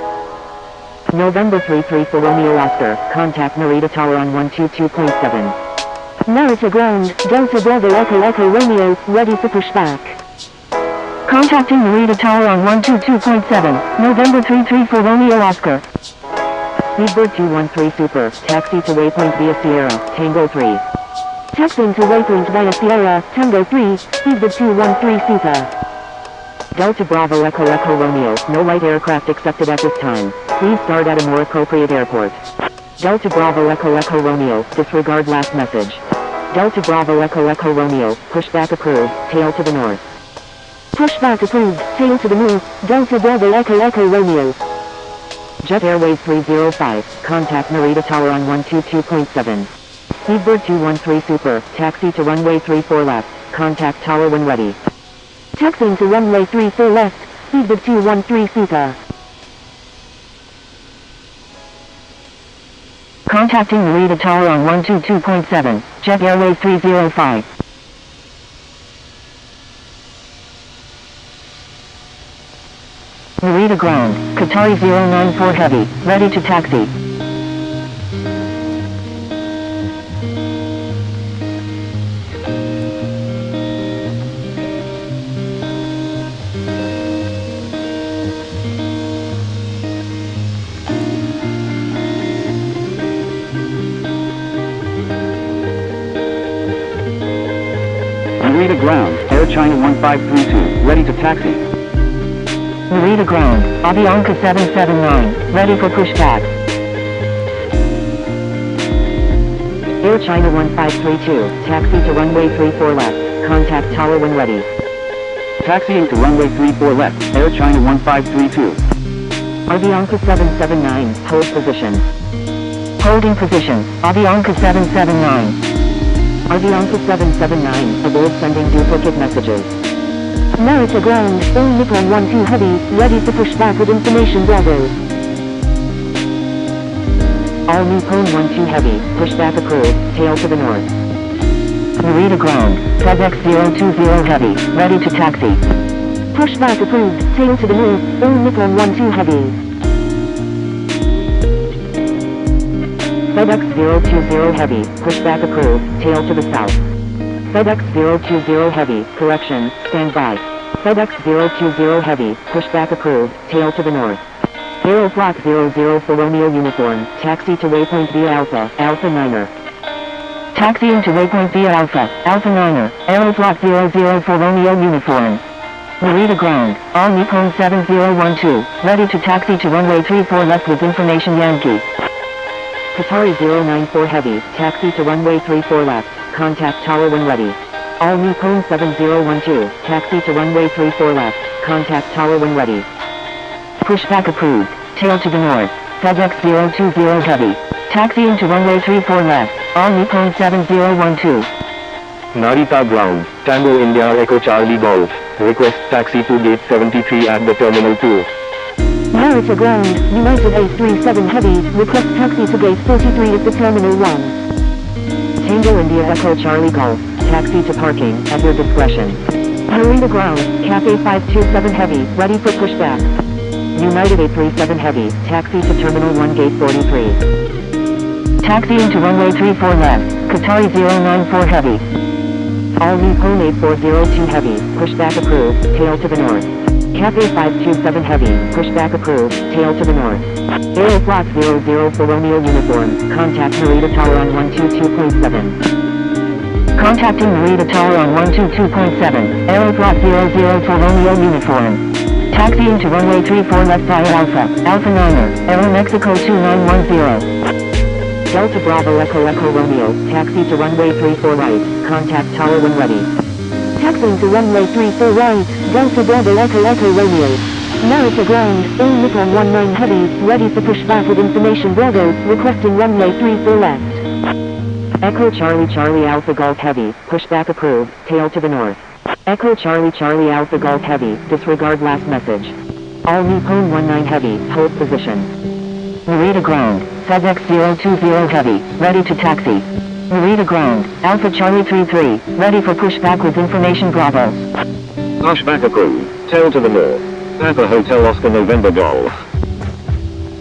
Speaker 2: November 33 for Romeo Oscar, contact Narita Tower on 122.7.
Speaker 4: Narita ground, Delta Bravo Echo Echo Romeo, ready for pushback.
Speaker 1: Contacting Narita Tower on 122.7. November 33 for Romeo Oscar.
Speaker 2: Speedbird 213 Super, taxi to waypoint via Sierra, Tango 3.
Speaker 4: Taxiing to waypoint via Sierra, Tango 3, Speedbird 213 Super.
Speaker 2: Delta Bravo Echo Echo Romeo, no light aircraft accepted at this time. Please start at a more appropriate airport. Delta Bravo Echo Echo Romeo, disregard last message. Delta Bravo Echo Echo Romeo, pushback approved, tail to the north.
Speaker 4: Pushback approved, tail to the north, Delta Bravo Echo Echo Romeo.
Speaker 2: Jet Airways 305, contact Narita Tower on 122.7. Speedbird 213 Super, taxi to runway 34 left, contact Tower when ready.
Speaker 4: Taxiing to runway 34 left, Speedbird 213 Super.
Speaker 1: Contacting Narita Tower on 122.7, Jet Airways 305. Narita ground, Qatari 094 Heavy, ready to taxi.
Speaker 5: Narita ground, Air China 1532, ready to taxi.
Speaker 1: Narita ground, Avianca 779, ready for pushback.
Speaker 2: Air China 1532, taxi to runway 34 left, contact Tower when ready.
Speaker 5: Taxiing to runway 34 left, Air China 1532.
Speaker 2: Avianca 779, hold position.
Speaker 1: Holding position, Avianca 779.
Speaker 2: Avianca 779, avoid sending duplicate messages.
Speaker 4: Narita ground, all Nippon 12 Heavy, ready to push back with information Bravo.
Speaker 2: All Nippon 12 Heavy, pushback approved, tail to the north.
Speaker 1: Narita ground, FedEx 020 Heavy, ready to taxi.
Speaker 4: Pushback approved, tail to the north, all Nippon 12 Heavy.
Speaker 2: FedEx 020 Heavy, pushback approved, tail to the south. FedEx 020 Heavy, correction, stand by. FedEx 020 Heavy, pushback approved, tail to the north. Aeroflot 00 for Romeo uniform, taxi to waypoint via Alpha, Alpha Niner.
Speaker 1: Taxiing to waypoint via Alpha, Alpha Niner, Aeroflot 00 for Romeo uniform. Narita ground, all Nippon 7012, ready to taxi to runway 34 left with information Yankee.
Speaker 2: Qatari 094 Heavy, taxi to runway 34 left, contact Tower when ready. All Nippon 7012, taxi to runway 34 left, contact Tower when ready.
Speaker 1: Pushback approved, tail to the north, FedEx 020 Heavy. Taxiing to runway 34 left, all Nippon 7012.
Speaker 3: Narita ground, Tango India Echo Charlie Golf, request taxi to gate 73 at the terminal 2.
Speaker 4: Narita ground, United 837 Heavy, request taxi to gate 43 at the terminal 1.
Speaker 2: Tango India Echo Charlie Golf, taxi to parking, at your discretion.
Speaker 4: Narita ground,
Speaker 2: Cafe 527 Heavy, ready for pushback. United 837 Heavy, taxi to terminal 1 gate 43.
Speaker 1: Taxiing to runway 34 left, Qatari 094 Heavy.
Speaker 2: All Nippon 8402 Heavy, pushback approved, tail to the north. Cafe 527 Heavy, pushback approved, tail to the north. Aeroflot 00 for Romeo uniform, contact Narita Tower on 122.7.
Speaker 1: Contacting Narita Tower on 122.7, Aeroflot 00 for Romeo uniform. Taxiing to runway 34 left via Alpha, Alpha Niner, Aeromexico 2910.
Speaker 2: Delta Bravo Echo Echo Romeo, taxi to runway 34 right, contact Tower when ready.
Speaker 4: Taxiing to runway 34 right, Delta Bravo Echo Echo Romeo. Narita ground, all Nippon 19 Heavy, ready for pushback with information Bravo, requesting runway 34 left.
Speaker 2: Echo Charlie Charlie Alpha Golf Heavy, pushback approved, tail to the north. Echo Charlie Charlie Alpha Golf Heavy, disregard last message. All Nippon 19 Heavy, hold position.
Speaker 1: Narita ground, FedEx 020 Heavy, ready to taxi. Narita ground, Alpha Charlie 33, ready for pushback with information Bravo.
Speaker 3: Pushback approved, tail to the north. Papa Hotel Oscar November Golf.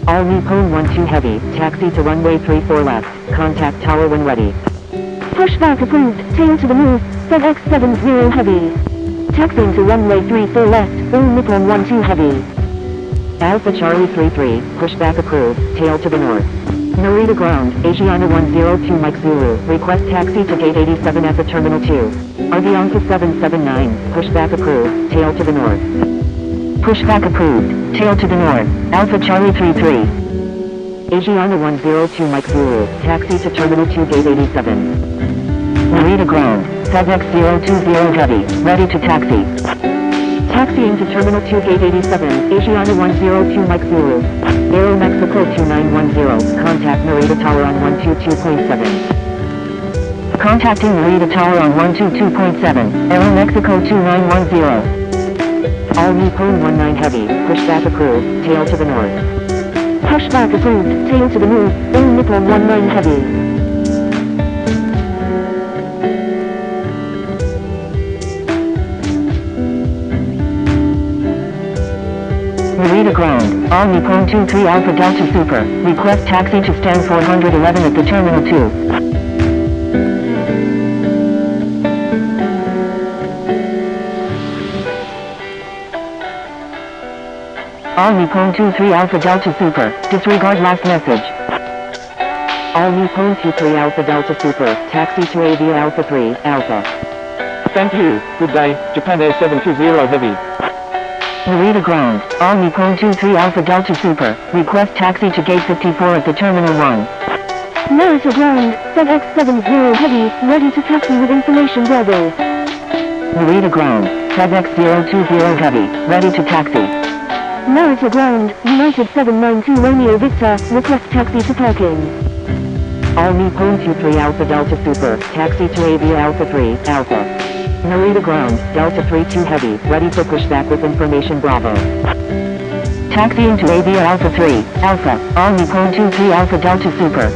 Speaker 2: All Nippon 12 Heavy, taxi to runway 34 left, contact Tower when ready.
Speaker 4: Pushback approved, tail to the north, FedEx 70 Heavy. Taxiing to runway 34 left, all Nippon 12 Heavy.
Speaker 2: Alpha Charlie 33, pushback approved, tail to the north. Narita ground, Asiana 102 Mike Zulu, request taxi to gate 87 at the terminal 2. Avianca 779, pushback approved, tail to the north.
Speaker 1: Pushback approved, tail to the north, Alpha Charlie 33.
Speaker 2: Asiana 102 Mike Zulu, taxi to terminal 2 gate 87.
Speaker 1: Narita ground, FedEx 020 heavy, ready to taxi.
Speaker 2: Taxiing to Terminal 2 Gate 87, Asiana 102 Mike Zulu. Aero Mexico 2910, contact Narita Tower on 122.7.
Speaker 1: Contacting Narita Tower on 122.7, Aero Mexico 2910.
Speaker 2: All Nippon 19 heavy, pushback approved, tail to the north.
Speaker 4: Pushback approved, tail to the north, all Nippon 19 heavy.
Speaker 1: Narita ground, all Nippon 23 Alpha Delta Super, request taxi to stand 411 at the Terminal 2. All Nippon 23 Alpha Delta Super, disregard last message.
Speaker 2: All Nippon 23 Alpha Delta Super, taxi to Avia Alpha 3, Alpha.
Speaker 5: Thank you. Good day, Japan Air 720 Heavy.
Speaker 1: Narita ground, all Nippon 23 Alpha Delta Super, request taxi to Gate 54 at the Terminal 1.
Speaker 4: Narita ground, FedEx 70 heavy, ready to taxi with information Bravo.
Speaker 1: Narita ground, FedEx 020 heavy, ready to taxi.
Speaker 4: Narita ground, United 792 Romeo Victor, request taxi to parking.
Speaker 2: All Nippon 23 Alpha Delta Super, taxi to Avia Alpha 3, Alpha. Narita ground, Delta 32 heavy, ready for pushback with information Bravo.
Speaker 1: Taxiing to Avia Alpha 3, Alpha, all Nippon 23 Alpha Delta Super.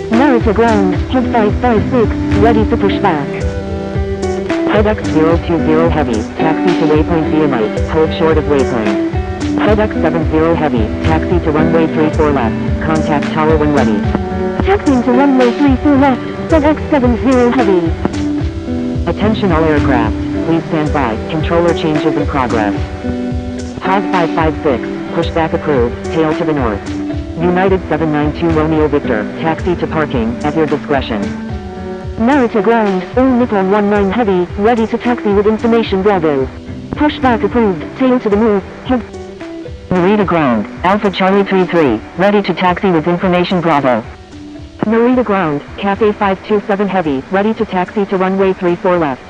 Speaker 4: Narita ground, head 556, ready for pushback.
Speaker 2: FedEx 020 heavy, taxi to waypoint via night, hold short of waypoint. FedEx 70 heavy, taxi to runway 34 left, contact tower when ready.
Speaker 4: Taxiing to runway 34 left, FedEx 70 heavy.
Speaker 2: Attention all aircraft, please stand by, controller changes in progress. HOG 556, pushback approved, tail to the north. United 792 Romeo Victor, taxi to parking, at your discretion.
Speaker 4: Narita ground, all Nippon 19 heavy, ready to taxi with information Bravo. Pushback approved, tail to the north, head.
Speaker 1: Narita ground, Alpha Charlie 33, ready to taxi with information Bravo.
Speaker 2: Narita ground, Cafe 527 heavy, ready to taxi to runway 34 left.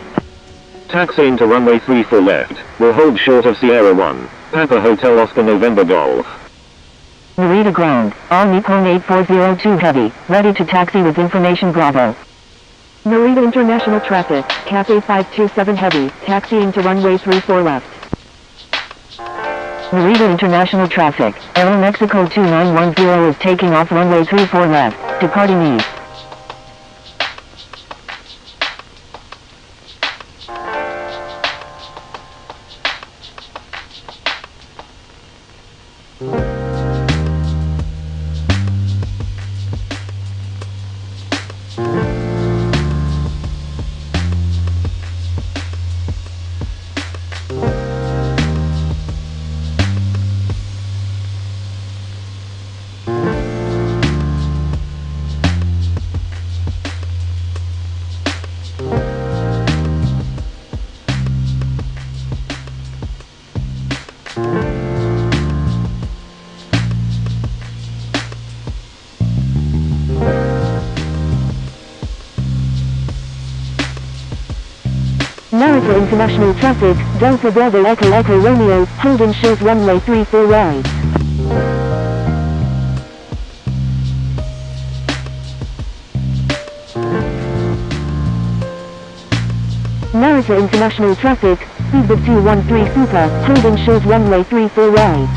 Speaker 3: Taxiing to runway 34 left, will hold short of Sierra 1, Papa Hotel Oscar November Golf.
Speaker 1: Narita ground, all Nippon 8402 heavy, ready to taxi with information Bravo.
Speaker 2: Narita international traffic, Cafe 527 heavy, taxiing to runway 34 left.
Speaker 1: Narita international traffic, Aero Mexico 2910 is taking off runway 34 left, departing east.
Speaker 4: Narita international traffic, Delta Bravo Echo Echo Romeo, holding short runway 34 right. Narita international traffic, Speedbird 213 Super, holding short runway 34 right.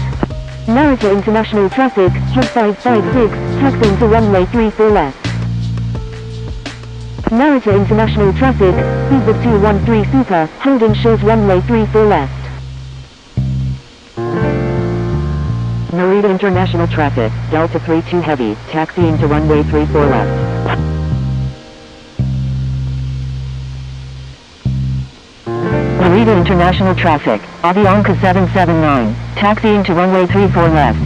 Speaker 4: Narita international traffic, head 556, taxiing to runway 34 left. Narita international traffic, Speedbird 213 Super, holding short runway 34 left.
Speaker 2: Narita international traffic, Delta 32 heavy, taxiing to runway 34 left.
Speaker 1: Narita international traffic, Avianca 779, taxiing to runway 34 left.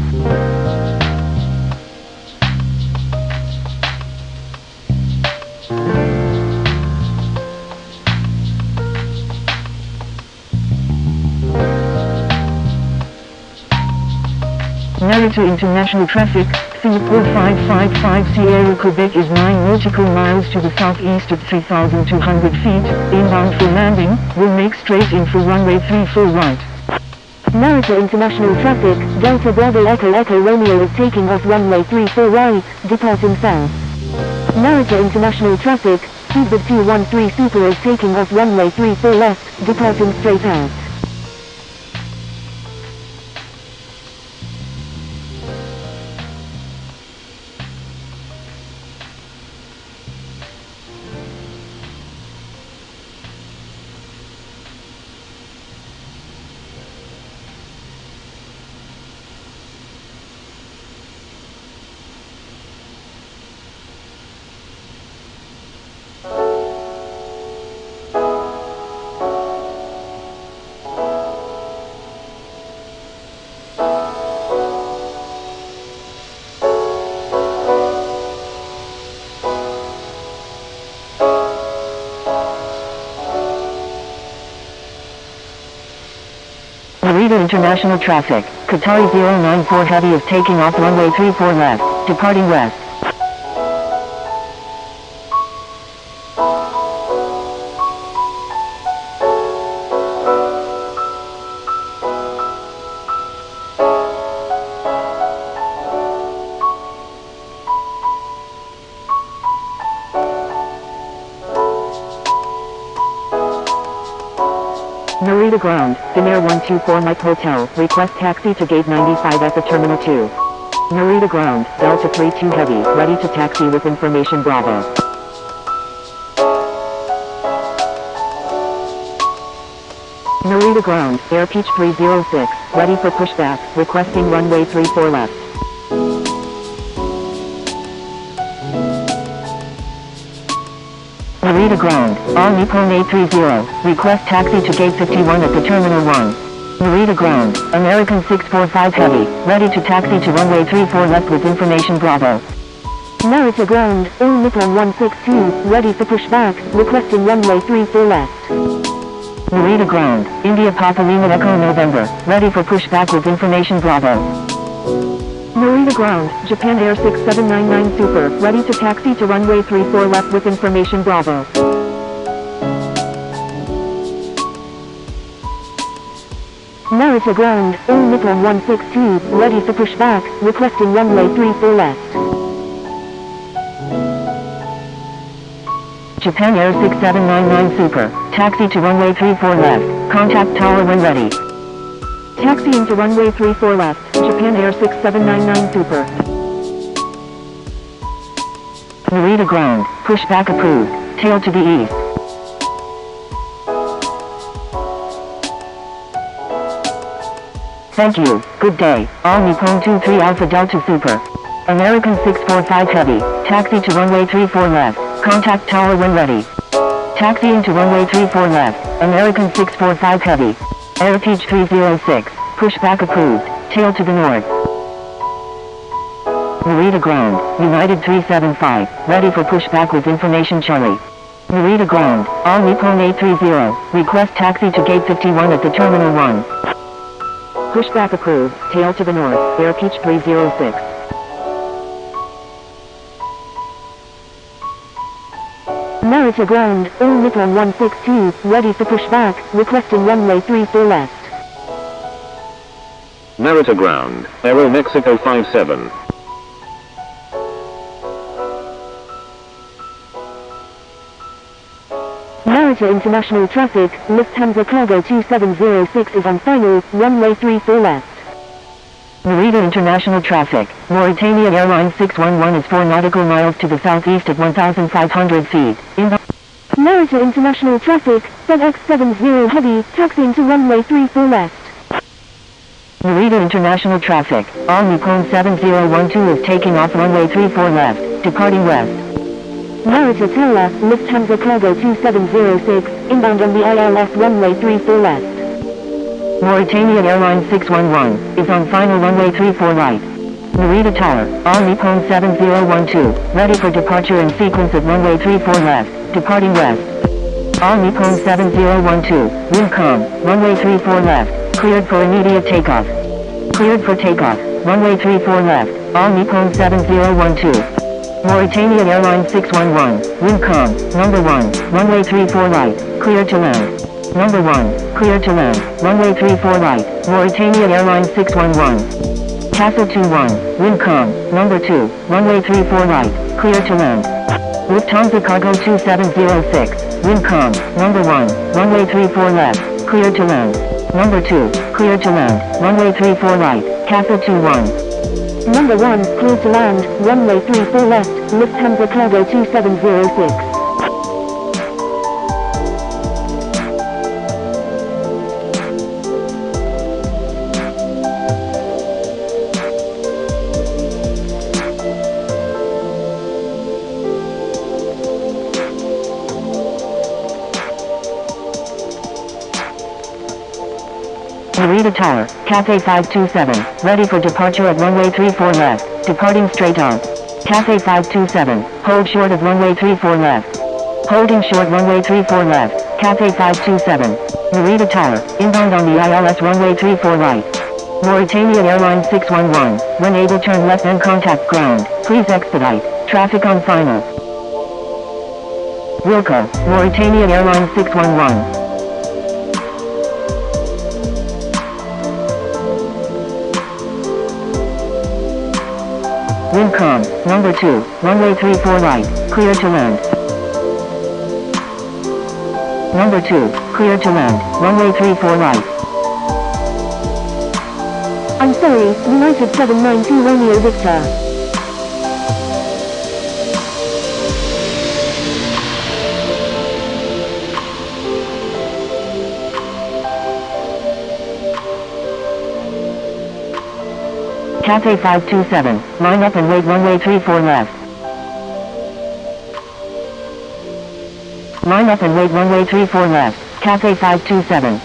Speaker 1: Narita international traffic, feet or 555 Sierra Quebec is 9 nautical miles to the southeast at 3,200 feet, inbound for landing, will make straight in for runway 34 right.
Speaker 4: Narita International Traffic, Delta Bravo Echo Echo Romeo is taking off runway 34 right, departing south. Narita International Traffic, Speedbird 213 Super is taking off runway 34 left, departing straight out.
Speaker 1: Narita International Traffic, Qatari 094 Heavy is taking off runway 34 left, departing west. Narita Ground, Finnair 124 Mike Hotel, request taxi to gate 95 at the Terminal 2. Narita Ground, Delta 32 Heavy, ready to taxi with information Bravo. Narita Ground, Air Peach 306, ready for pushback, requesting runway 34 left. Narita Ground, All Nippon A30, request taxi to gate 51 at the Terminal 1. Narita Ground, American 645 Heavy, ready to taxi to runway 34 left with information Bravo.
Speaker 4: Narita Ground, All Nippon 162, ready for pushback, requesting runway 34 left.
Speaker 1: Narita Ground, India Papa Lima Echo November, ready for pushback with information Bravo. Narita Ground, Japan Air 6799 Super, ready to taxi to runway 34 left with information Bravo.
Speaker 4: Narita Ground, All Nippon 162, ready for pushback, requesting runway 34 left.
Speaker 1: Japan Air 6799 Super, taxi to runway 34 left, contact tower when ready.
Speaker 4: Taxiing to runway 34 left, Japan Air 6799 Super.
Speaker 1: Narita Ground, pushback approved, tail to the east. Thank you, good day, All Nippon 23 Alpha Delta Super. American 645 Heavy, taxi to runway 34 left, contact tower when ready. Taxiing to runway 34 left, American 645 Heavy. Air Peach 306, pushback approved, tail to the north. Narita Ground, United 375, ready for pushback with information Charlie. Narita Ground, All Nippon A30, request taxi to gate 51 at the Terminal 1.
Speaker 2: Pushback approved, tail to the north, Air Peach 306.
Speaker 4: Narita Ground, All Nippon 162, ready for pushback, requesting runway 34 left.
Speaker 3: Narita Ground, Aero Mexico 57.
Speaker 4: Narita International Traffic, Lufthansa Cargo 2706 is on final, runway 34 left.
Speaker 1: Narita International Traffic, Mauritania Airlines 611 is 4 nautical miles to the southeast at 1,500 feet.
Speaker 4: Narita International Traffic, FedEx 70 Heavy, taxiing to runway 34 left.
Speaker 1: Narita International Traffic, All Nippon 7012 is taking off runway 34 left, departing west.
Speaker 4: Narita Tower, Lufthansa Cargo 2706, inbound on the ILS runway 34 left.
Speaker 1: Mauritania Airlines 611, is on final runway 34 right. Narita Tower, All Nippon 7012, ready for departure in sequence at runway 34 left, departing west. All Nippon 7012, wind calm, runway 34 left, cleared for immediate takeoff. Cleared for takeoff, runway 34 left. All Nippon 7012. Mauritania Airlines 611, wind calm, number 1, runway 34 right, clear to land. Number 1, clear to land, runway 34 right, Mauritania Airlines 611. Castle 21, wind calm, number 2, runway 34 right, clear to land. Lufthansa Cargo 2706, wind calm, number 1, runway 34 left, clear to land. Number 2, clear to land, runway 34 right, Castle 21.
Speaker 4: Number 1, clear to land, runway 34 left, Lufthansa Cargo 2706.
Speaker 1: Narita Tower, Cathay 527, ready for departure at runway 34 left, departing straight on. Cathay 527, hold short of runway 34 left. Holding short runway 34 left, Cathay 527. Narita Tower, inbound on the ILS runway 34 right. Mauritania Airlines 611, when able turn left and contact ground, please expedite, traffic on final. Wilco, Mauritania Airlines 611. Wind calm, number 2, runway 34 right, clear to land. Number 2, clear to land, runway 34 right.
Speaker 4: I'm sorry, United 792 Romeo Victor.
Speaker 1: Cathay 527, line up and wait runway 34 left. Line up and wait runway 34 left, Cathay 527.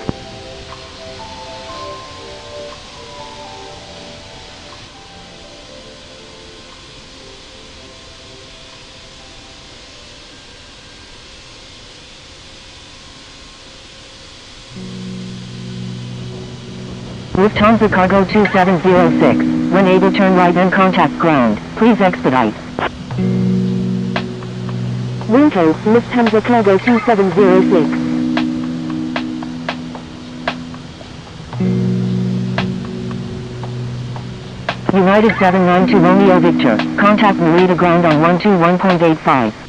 Speaker 1: Lufthansa Cargo 2706, when able turn right and contact ground, please expedite.
Speaker 4: Wilco, Lufthansa Cargo 2706.
Speaker 1: United 792 Romeo Victor, contact Narita ground on 121.85.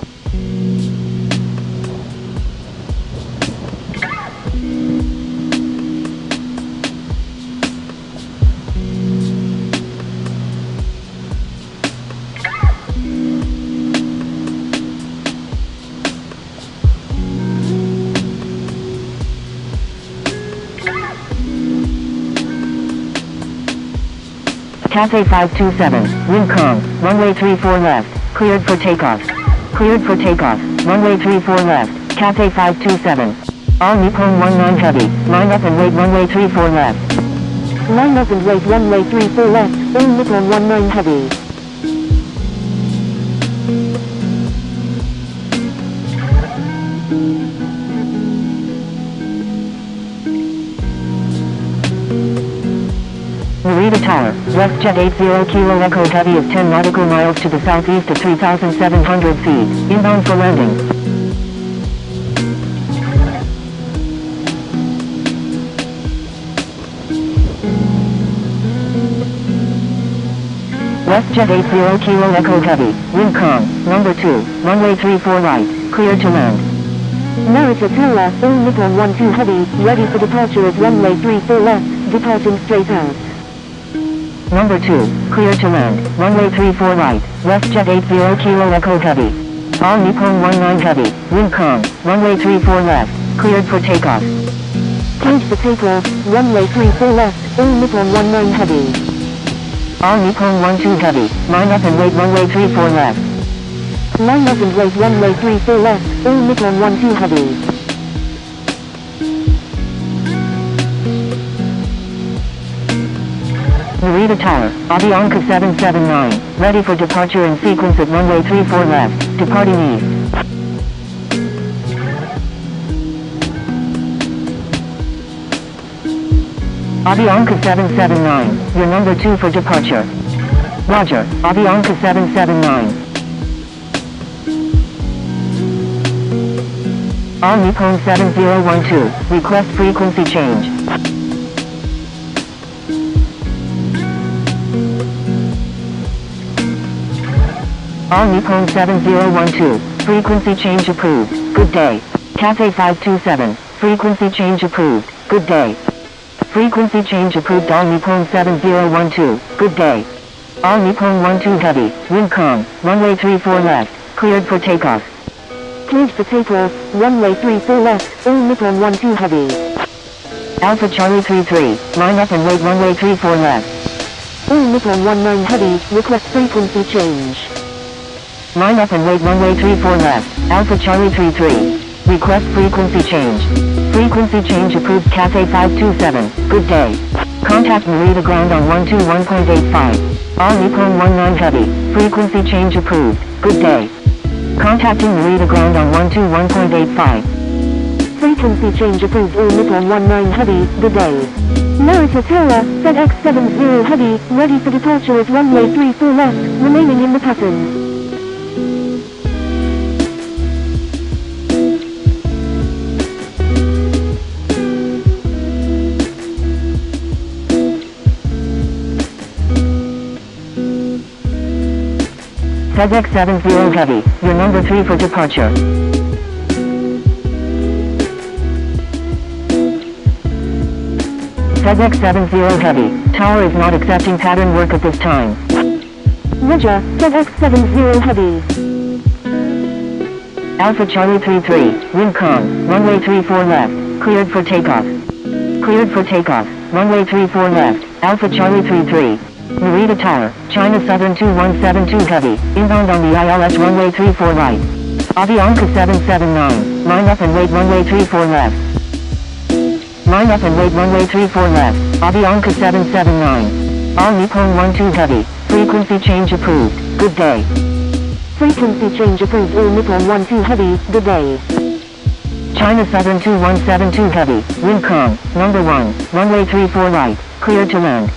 Speaker 1: Cathay 527, wind calm, runway 34 left, cleared for takeoff. Cleared for takeoff, runway 34 left, Cathay 527. All Nippon 19 Heavy, line up and wait runway 34 left.
Speaker 4: Line up and wait runway 34 left, all Nippon 19 Heavy.
Speaker 1: Narita Tower, WestJet 80 Kilo Echo Heavy is 10 nautical miles to the southeast at 3,700 feet, inbound for landing. WestJet 80 Kilo Echo Heavy, wind calm, number 2, runway 34 right, clear to land.
Speaker 4: Narita Tower, all Nippon 12 Heavy, ready for departure at runway 34 left, departing straight out.
Speaker 1: Number 2, clear to land, runway 34 right, WestJet 80 Kilo Echo Heavy. All Nippon 19 Heavy, wind calm, runway 34 left, cleared for takeoff.
Speaker 4: Cleared for takeoff, runway 34 left, all Nippon 19 Heavy.
Speaker 1: All Nippon 12 Heavy, line up and wait runway 34 left.
Speaker 4: Line up and wait runway 34 left, all Nippon 12 Heavy.
Speaker 1: Narita Tower, Avianca 779, ready for departure in sequence at runway 34 left, departing east. Avianca 779, your number 2 for departure. Roger, Avianca 779. All Nippon 7012, request frequency change. All Nippon 7012, frequency change approved, good day. Cathay 527, frequency change approved, good day. Frequency change approved. All Nippon 7012, good day. All Nippon 12 heavy, wind calm, runway 34 left, cleared for takeoff.
Speaker 4: Cleared for takeoff, runway 34 left, all Nippon 12 heavy.
Speaker 1: Alpha Charlie 33, line up and wait runway 34 left.
Speaker 4: All Nippon 19 heavy, request frequency change.
Speaker 1: Line up and wait runway 34 left, Alpha Charlie 33. Request frequency change. Frequency change approved. Cathay 527, good day. Contact Narita ground on 121.85. All Nippon 19 heavy, frequency change approved, good day. Contacting Narita ground on 121.85.
Speaker 4: Frequency change approved. All Nippon 19 heavy, good day. Narita Tower, FedEx 70 heavy, ready for departure as runway 34 left, remaining in the pattern.
Speaker 1: FedEx 70 heavy, your number 3 for departure. FedEx 70 heavy, tower is not accepting pattern work at this time.
Speaker 4: Roger, FedEx 70 heavy.
Speaker 1: Alpha Charlie 33, wind calm, runway 34 left, cleared for takeoff. Cleared for takeoff, runway 34 left, Alpha Charlie 33. Narita Tower, China Southern 2172 heavy, inbound on the ILS runway 34 right. Avianca 779, line up and wait runway 34 left. Line up and wait runway 34 left, Avianca 779. All Nippon 12 heavy, frequency change approved, good day.
Speaker 4: Frequency change approved. All Nippon 12 heavy, good day.
Speaker 1: China Southern 2172 heavy, wind calm, number 1, runway 34 right, clear to land.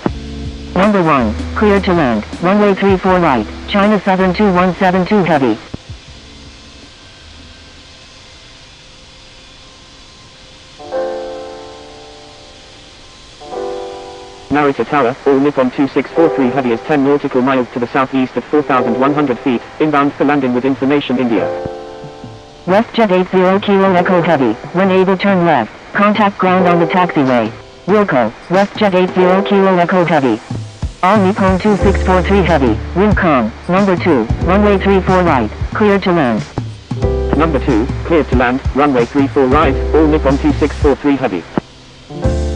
Speaker 1: Number 1, clear to land, runway 34 right, China Southern 2172 heavy.
Speaker 5: Narita Tower, all Nippon 2643 heavy is 10 nautical miles to the southeast at 4,100 feet, inbound for landing with information India.
Speaker 1: WestJet 80 Kilo Echo heavy, when able turn left, contact ground on the taxiway. Wilco, WestJet 80 Kilo Echo heavy. All Nippon 2643 heavy, wind calm, number 2, runway 34 right, clear to land.
Speaker 5: Number 2, cleared to land, runway 34 right, all Nippon 2643 heavy.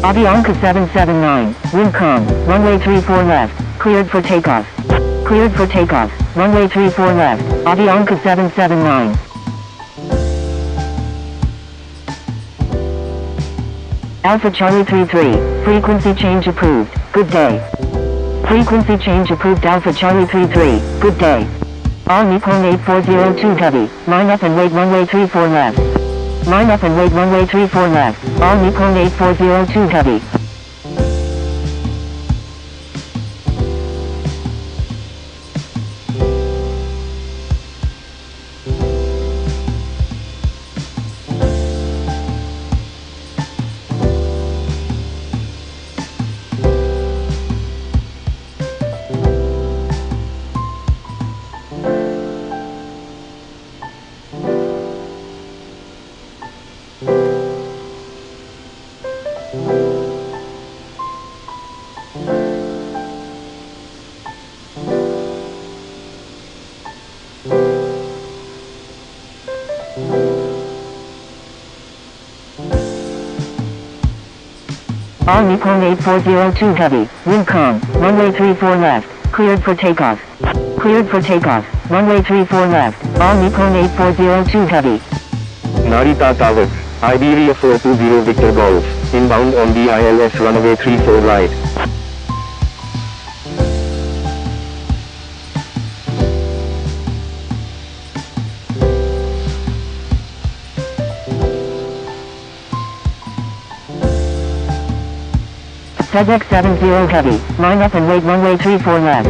Speaker 1: Avianca 779, wind calm, runway 34 left, cleared for takeoff. Cleared for takeoff, runway 34 left, Avianca 779. Alpha Charlie 33, frequency change approved, good day. Frequency change approved. Alpha Charlie 33, good day. All Nippon 8402 heavy, line up and wait runway 34 left. Line up and wait runway 34 left, all Nippon 8402 heavy. All Nippon 8402 heavy, wind calm, runway 34 left, cleared for takeoff. Cleared for takeoff, runway 34 left, all Nippon 8402 heavy.
Speaker 3: Narita Tower, Iberia 420 Victor Golf, inbound on the ILS runway 34 right.
Speaker 1: FedEx 70 heavy, line up and wait runway 34 left.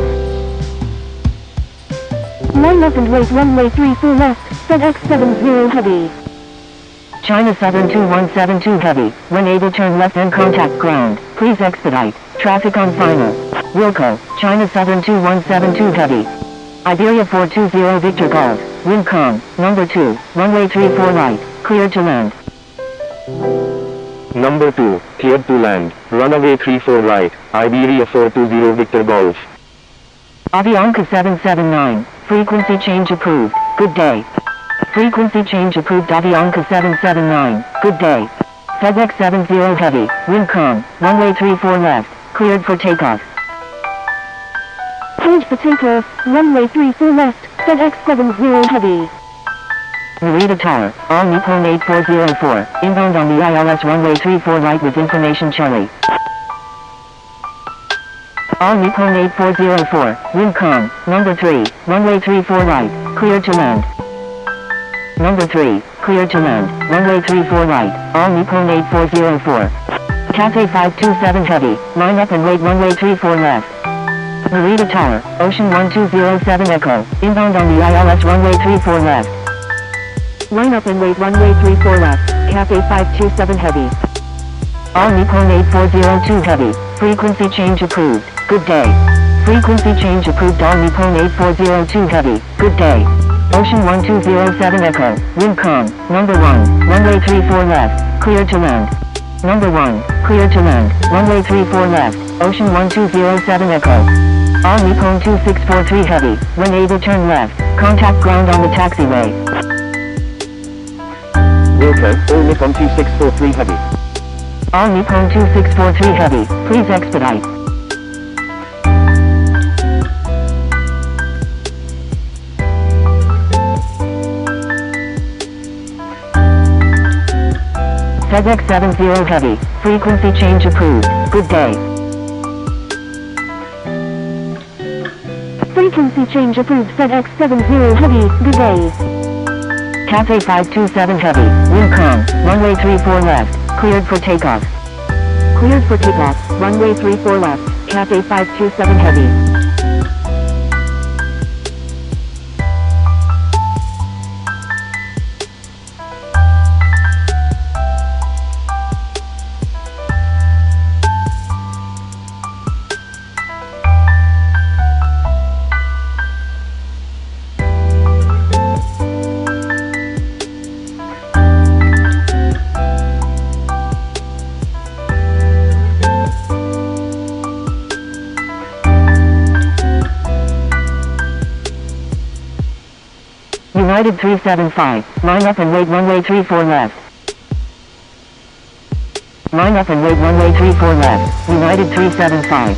Speaker 4: Line up and wait runway 34 left, FedEx 70 Heavy.
Speaker 1: China Southern 2172 Heavy, when able turn left and contact ground, please expedite, traffic on final. Wilco, China Southern 2172 Heavy. Iberia 420 Victor Golf, wind calm, number 2, runway 34 right, cleared to land.
Speaker 3: Number 2, cleared to land, runway 34 right, Iberia 420 Victor Golf.
Speaker 1: Avianca 779, frequency change approved, good day. Frequency change approved Avianca 779, good day. FedEx 70 Heavy, wind calm, runway 34 left, cleared for takeoff.
Speaker 4: Cleared for takeoff, runway 34 left, FedEx 70 Heavy.
Speaker 1: Narita Tower, all Nippon 8404, inbound on the ILS runway 34 right with information Charlie. All Nippon 8404, wind calm, number 3, runway 34 right, cleared to land. Number 3, cleared to land, runway 34 right, all Nippon 8404. Cathay 527 Heavy, line up and wait runway 34 left. Narita Tower, Ocean 1207 Echo, inbound on the ILS runway 34 left.
Speaker 2: Line up and wait runway 34 left, Cathay 527 Heavy.
Speaker 1: All Nippon 8402 Heavy, frequency change approved, good day. Frequency change approved all Nippon 8402 Heavy, good day. Ocean 1207 Echo, wind calm, number 1, runway 34 left, cleared to land. Number 1, cleared to land, runway 34 left, Ocean 1207 Echo. All Nippon 2643 Heavy, when able turn left, contact ground on the taxiway.
Speaker 5: Wilco, all Nippon 2643 Heavy.
Speaker 1: All Nippon 2643 Heavy, please expedite. FedEx 70 Heavy, frequency change approved, good day.
Speaker 4: Frequency change approved FedEx 70 Heavy, good day.
Speaker 1: Cathay 527 Heavy, wind calm, runway 34 left, cleared for takeoff.
Speaker 2: Cleared for takeoff, runway 34 left, Cathay 527 Heavy.
Speaker 1: United 375, line up and wait runway 34 left. Line up and wait runway 34 left, United 375.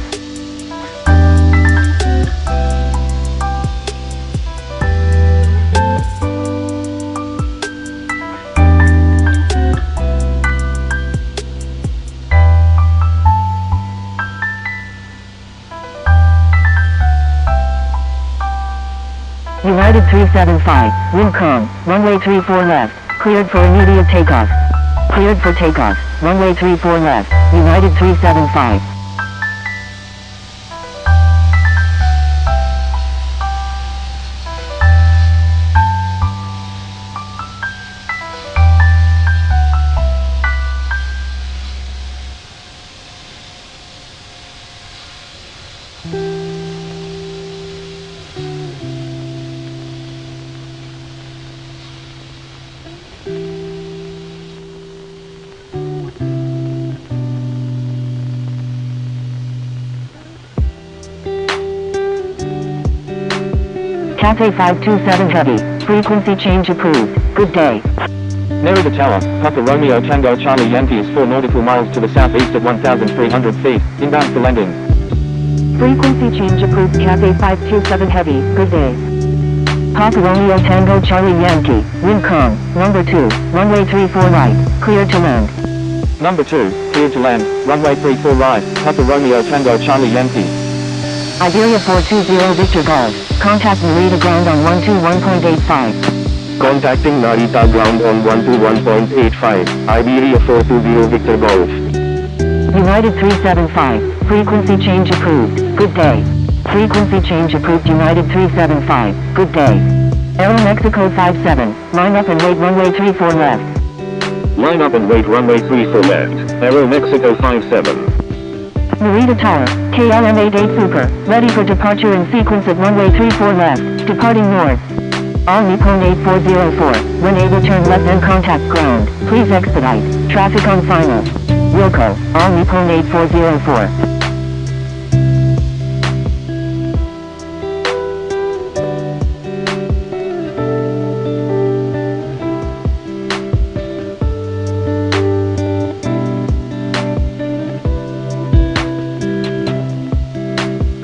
Speaker 1: United 375, wind calm, runway 34 left, cleared for immediate takeoff. Cleared for takeoff, runway 34 left, United 375. Cathay 527 Heavy, frequency change approved, good day.
Speaker 5: Narita Tower, Papa Romeo Tango Charlie Yankee is 4 nautical miles to the southeast at 1,300 feet, inbound for landing.
Speaker 2: Frequency change approved Cathay 527 Heavy, good day.
Speaker 1: Papa Romeo Tango Charlie Yankee, wind calm, number 2, runway 34 right, clear to land.
Speaker 5: Number 2, cleared to land, runway 34 right, Papa Romeo Tango Charlie Yankee.
Speaker 1: Iberia 420 Victor Golf, contact Narita ground on 121.85.
Speaker 3: Contacting Narita ground on 121.85, Iberia 420 Victor Golf.
Speaker 1: United 375, frequency change approved, good day. Frequency change approved United 375. Good day. Aeromexico 57. Line up and wait runway 34 left.
Speaker 3: Line up and wait runway 34 left. Aeromexico 57.
Speaker 1: Narita Tower, KLM 88 Super, ready for departure in sequence at runway 34 left, departing north. All Nippon 8404, when able turn left and contact ground, please expedite, traffic on final. Wilco, all Nippon 8404.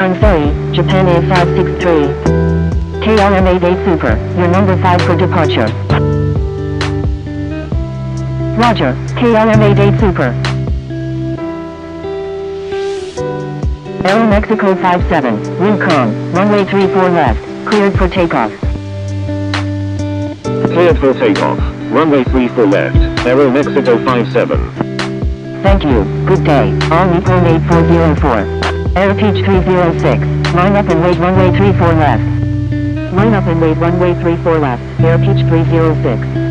Speaker 1: I'm sorry, Japan A563. KLM 88 Super, you're number 5 for departure. Roger, KLM 88 Super. Aeromexico 57, wind calm, runway 34 left, cleared for takeoff.
Speaker 3: Cleared for takeoff. Runway 34 left. Aeromexico 57.
Speaker 1: Thank you, good day, all Nippon 8404. Air Peach 306, line up and wait runway 34 left.
Speaker 2: Line up and wait runway 34 left, Air Peach 306.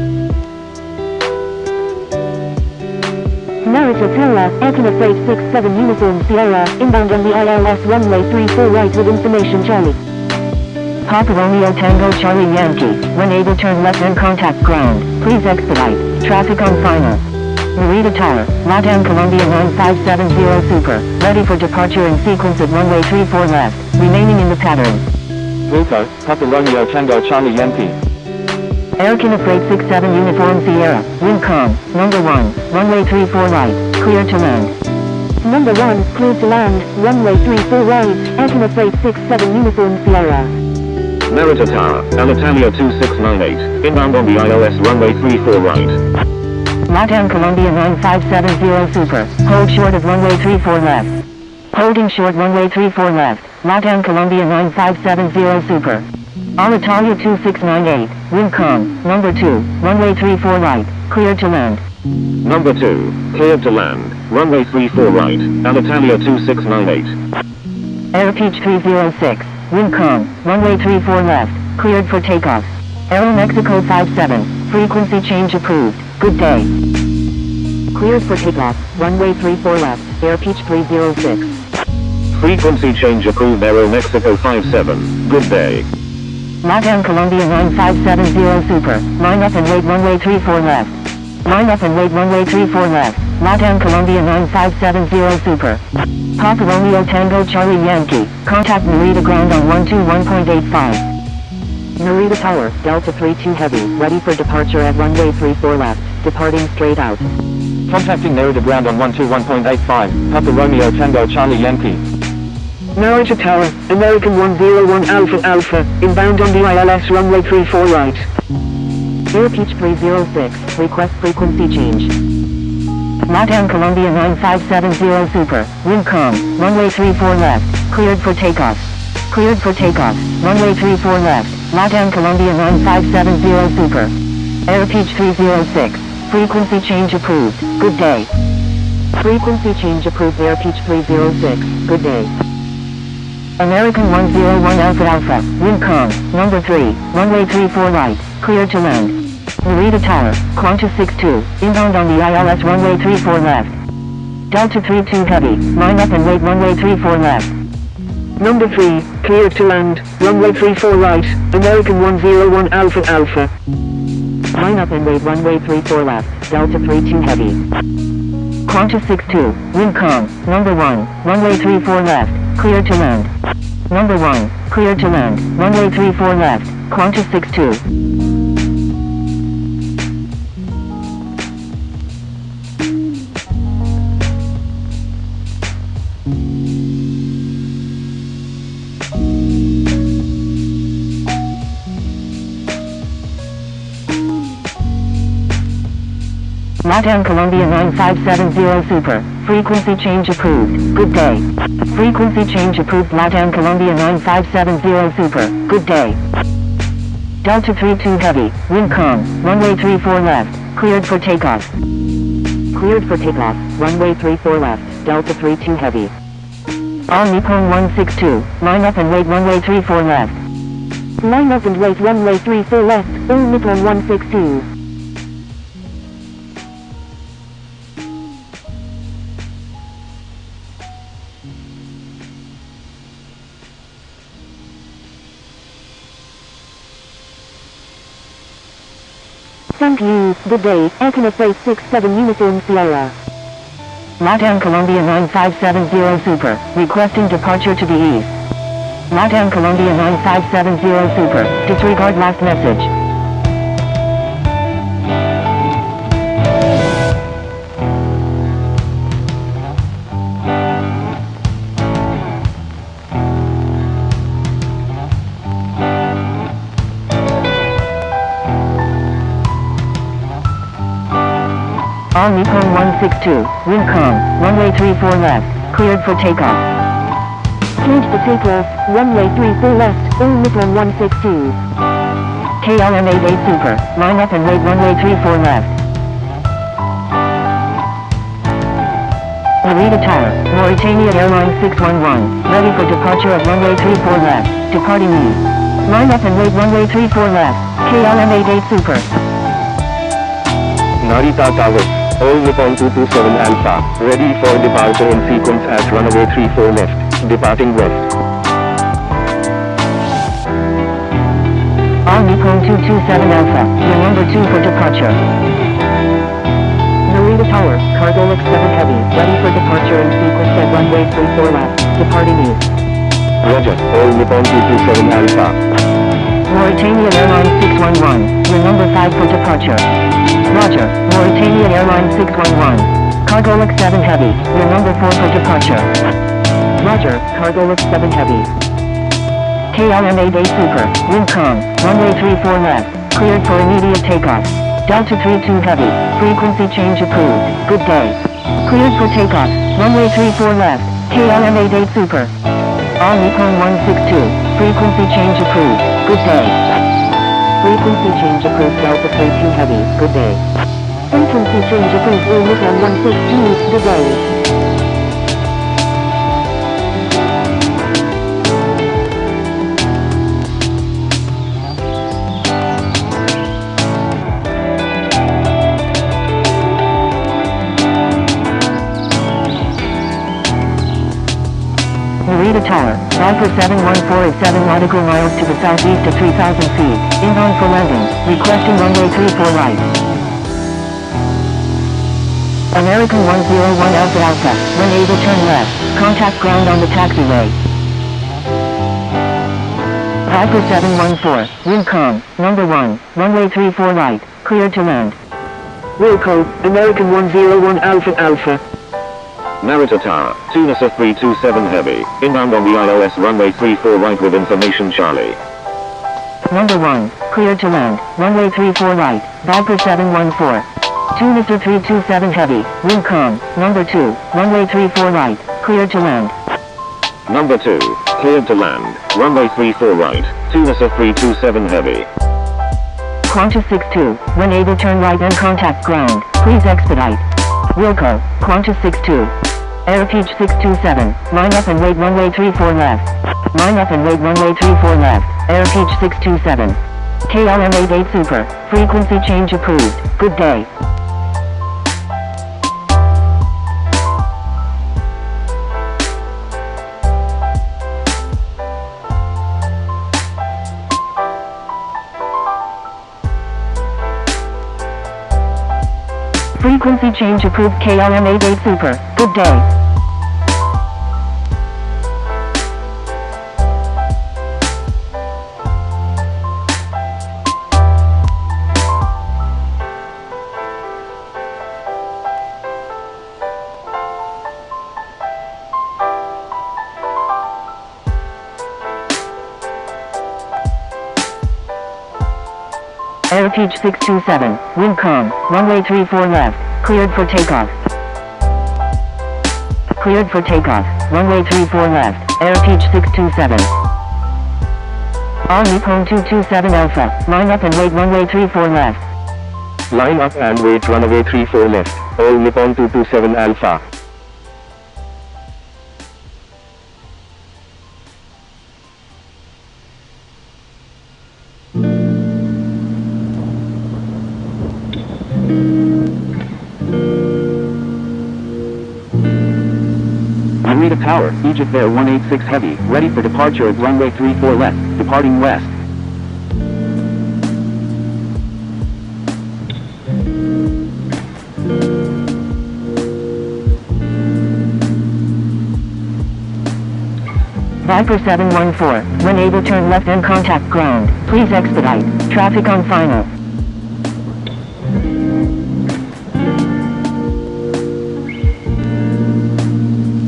Speaker 4: Narita Tower, Equina Freight 67 Uniform Sierra, inbound on the ILS runway 34 right with information Charlie.
Speaker 1: Papa Romeo Tango Charlie Yankee, when able turn left and contact ground, please expedite, traffic on final. Narita Tower, LATAM Columbia 9570 Super, ready for departure in sequence at runway 34 left, remaining in the pattern.
Speaker 5: Wilco, Papa Romeo Tango Charlie Yankee.
Speaker 1: Airkina Freight 67 Uniform Sierra, wind calm, number 1, runway 34 right, clear to land.
Speaker 4: Number 1, clear to land, runway 34 right, Equina Freight 67 Uniform Sierra.
Speaker 3: Narita Tower, Alitalia 2698, inbound on the ILS runway 34 right.
Speaker 1: LATAM Columbia 9570 Super, hold short of runway 34 left. Holding short runway 34 left, LATAM Columbia 9570 Super. Alitalia 2698, wind calm, number 2, runway 34 right, clear to land.
Speaker 3: Number 2, cleared to land, runway 34 right, Alitalia 2698.
Speaker 1: Air Peach 306, wind calm, runway 34 left, cleared for takeoff. Aeromexico 57, frequency change approved, good day.
Speaker 2: Cleared for takeoff, runway 34 left, Air Peach 306.
Speaker 3: Frequency change approved Aeromexico 57, good day.
Speaker 1: LATAM Columbia 9570 Super, line up and wait runway 34 left. Line up and wait runway 34 left, LATAM Columbia 9570 Super. Papa Romeo Tango Charlie Yankee, contact Narita ground on 121.85.
Speaker 2: Narita Tower, Delta 32 Heavy, ready for departure at runway 34 left, departing straight out.
Speaker 5: Contacting Narita ground on 121.85, Papa Romeo Tango Charlie Yankee.
Speaker 1: Narita Tower, American 101 Alpha Alpha, inbound on the ILS runway 34 right.
Speaker 2: Air Peach 306, request frequency change.
Speaker 1: LATAM Columbia 9570 Super, wind calm, runway 34 left, cleared for takeoff. Cleared for takeoff, runway 34 left, LATAM Columbia 9570 Super. Air Peach 306, frequency change approved, good day.
Speaker 2: Frequency change approved Air Peach 306, good day.
Speaker 1: American 101 Alpha Alpha, wind calm, number 3, runway 34 right, cleared to land. Narita Tower, Qantas 62, inbound on the ILS runway 34 left. Delta 32 Heavy, line up and wait runway 34 left. Number 3, cleared to land, runway 34 right, American 101 Alpha Alpha.
Speaker 2: Line up and wait runway 34 left, Delta 32 Heavy.
Speaker 1: Qantas 62, wind calm, number 1, runway 34 left, cleared to land. Number 1, cleared to land, runway 34 left, Qantas 62. LATAM Columbia 9570 Super, frequency change approved, good day. Frequency change approved LATAM Columbia 9570 Super, good day. Delta 32 Heavy, wind calm, runway 34 left, cleared for takeoff.
Speaker 2: Cleared for takeoff, runway 34 left, Delta 32 Heavy.
Speaker 1: All Nippon 162, line up and wait runway 34 left.
Speaker 4: Line up and wait runway 34 left, all Nippon 162. Thank you, good day, Econo Face 67 Uniform Sierra.
Speaker 1: LATAM Colombia 9570 Super, requesting departure to the east. LATAM Colombia 9570 Super, disregard last message. All Nippon 162, wind calm, runway 34 left, cleared for takeoff.
Speaker 4: Cleared for takeoff, runway 34 left, all Nippon 162.
Speaker 1: KLM 88 Super, line up and wait runway 34 left. Narita Tower, Mauritania Airlines 611, ready for departure of runway 34 left, departing east. Line up and wait runway 34 left, KLM 88 Super.
Speaker 3: Narita Tower, all Nippon 227 Alpha, ready for departure in sequence at runway 34 left, departing west.
Speaker 1: All Nippon 227 Alpha, your number 2 for departure.
Speaker 2: Narita Tower, cargo looks 7 heavy, ready for departure in sequence at runway 34 left, departing east.
Speaker 3: Roger, all Nippon 227 Alpha.
Speaker 1: Mauritania Airlines 611, your number 5 for departure. Roger, Mauritania Airlines 611. Cargo looks 7 heavy, your number 4 for departure.
Speaker 2: Roger, cargo looks 7 heavy.
Speaker 1: KLM 88 Super, wind calm, runway 34 left, cleared for immediate takeoff. Delta 32 heavy, frequency change approved, good day. Cleared for takeoff, runway 34 left, KLM 88 Super. All Nippon 162, frequency change approved, good day.
Speaker 2: Frequency change approved Delta 32 heavy, good day.
Speaker 4: Frequency change approved, all Nippon 162, good day.
Speaker 1: Narita Tower, Alpha 714 at 7 nautical miles to the southeast at 3,000 feet, inbound for landing, requesting runway 34 right. American 101 Alpha Alpha, when able turn left, contact ground on the taxiway. Alpha 714, wind calm, number 1, runway 34 right, cleared to land.
Speaker 2: Wilco, American 101 Alpha Alpha.
Speaker 3: Narita Tower, Tunisa 327 Heavy, inbound on the ILS runway 34 right with information Charlie.
Speaker 1: Number 1, cleared to land, runway 34 right, Viper 714. Tunisa 327 Heavy, wind calm, number 2, runway 34 right, cleared to land.
Speaker 3: Number 2, cleared to land, runway 34 right, Tunisa 327 Heavy.
Speaker 1: Qantas 62, when able turn right and contact ground, please expedite. Wilco, Qantas 62. Airpeach 627, line up and wait runway 34 left. Line up and wait runway 34 left, Airpeach 627. KLM 88 Super, frequency change approved, good day. Frequency change approved KLM 88 Super, good day. Airpeach 627, wind calm, runway 34 left, cleared for takeoff. Cleared for takeoff, runway 34 left, Airpeach 627. All Nippon 227 Alpha, line up and wait runway 34 left.
Speaker 3: Line up and wait runway 34 left, all Nippon 227 Alpha.
Speaker 5: Narita Tower, Egypt Air 186 Heavy, ready for departure at runway 34 left, departing west.
Speaker 1: Viper 714, when able turn left and contact ground, please expedite, traffic on final.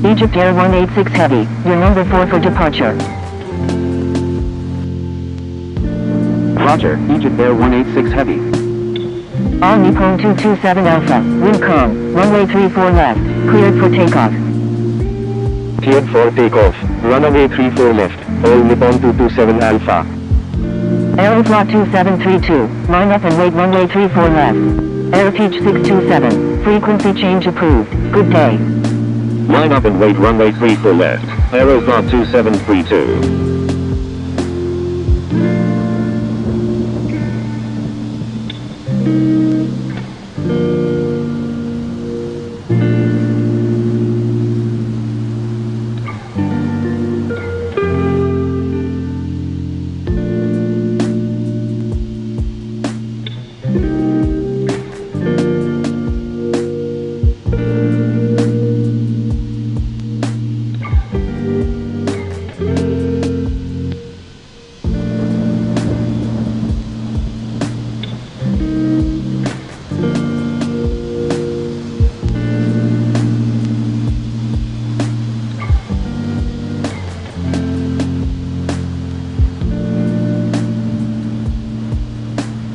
Speaker 1: Egypt Air 186 Heavy, you're number 4 for departure.
Speaker 5: Roger, Egypt Air 186 Heavy.
Speaker 1: All Nippon 227 Alpha, wind calm, runway 34 left, cleared for takeoff.
Speaker 3: Cleared for takeoff, runway 34 left, all Nippon 227 Alpha.
Speaker 1: Aeroflot 2732, line up and wait runway 34 left. Airpeach 627, frequency change approved, good day.
Speaker 3: Line up and wait runway 34 left, Aeroflot 2732.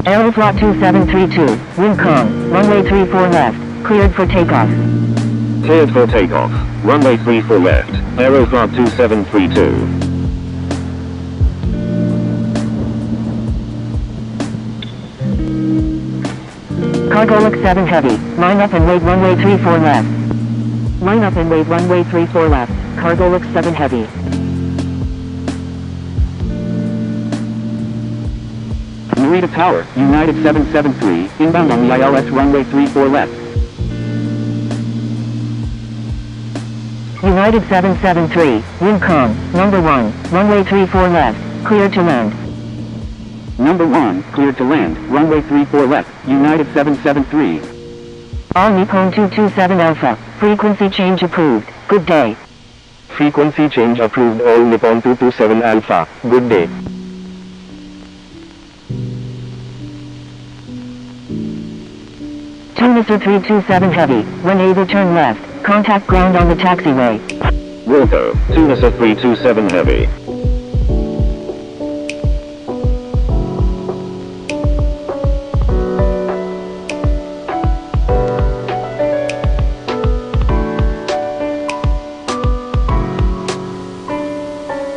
Speaker 1: Aeroflot 2732, wind calm, runway 34 left, cleared for takeoff.
Speaker 3: Cleared for takeoff, runway 34 left, Aeroflot 2732.
Speaker 1: Cargolix 7 Heavy, line up and wait runway 34 left.
Speaker 2: Line up and wait runway 34 left, Cargolix 7 Heavy.
Speaker 5: Narita Tower, United 773, inbound on the ILS runway 34 left.
Speaker 1: United 773, wind calm, number 1, runway 34 left, cleared to land.
Speaker 5: Number 1, cleared to land, runway 34 left, United 773.
Speaker 1: All Nippon 227 Alpha, frequency change approved, good day.
Speaker 3: Frequency change approved, all Nippon 227 Alpha, good day.
Speaker 1: Mr. 327 Heavy, when able turn left, contact ground on the taxiway.
Speaker 3: Wilco, Tunisa 327 Heavy.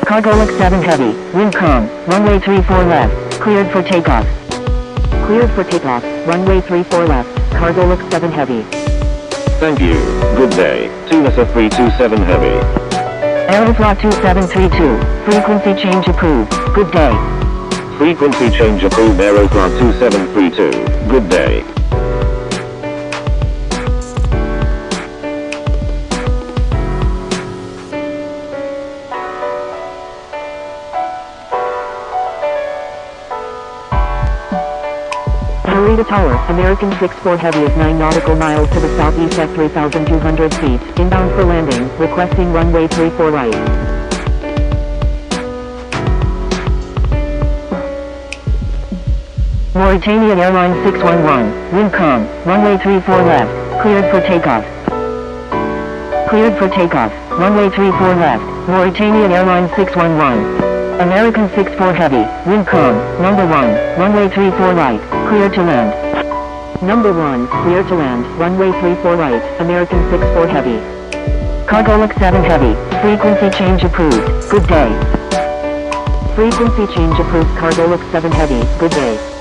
Speaker 1: Cargolix 7 Heavy, wind calm, runway 34 left, cleared for takeoff.
Speaker 2: Cleared for takeoff, runway 34 left, Cargolix 7 Heavy.
Speaker 3: Thank you, good day, Tunisa 327 Heavy.
Speaker 1: Aeroflot 2732, frequency change approved, good day.
Speaker 3: Frequency change approved, Aeroflot 2732, good day.
Speaker 2: Narita Tower, American 64 Heavy is 9 nautical miles to the southeast at 3,200 feet, inbound for landing, requesting runway 34 right.
Speaker 1: Mauritania Airlines 611, wind calm, runway 34 left, cleared for takeoff. Cleared for takeoff, runway 34 left, Mauritania Airlines 611. American 64 Heavy, wind calm, number 1, runway 34 right, clear to land.
Speaker 2: Number 1, clear to land, runway 34 right, American 64 Heavy.
Speaker 1: Cargolix 7 Heavy, frequency change approved, good day.
Speaker 2: Frequency change approved, Cargolix 7 Heavy, good day.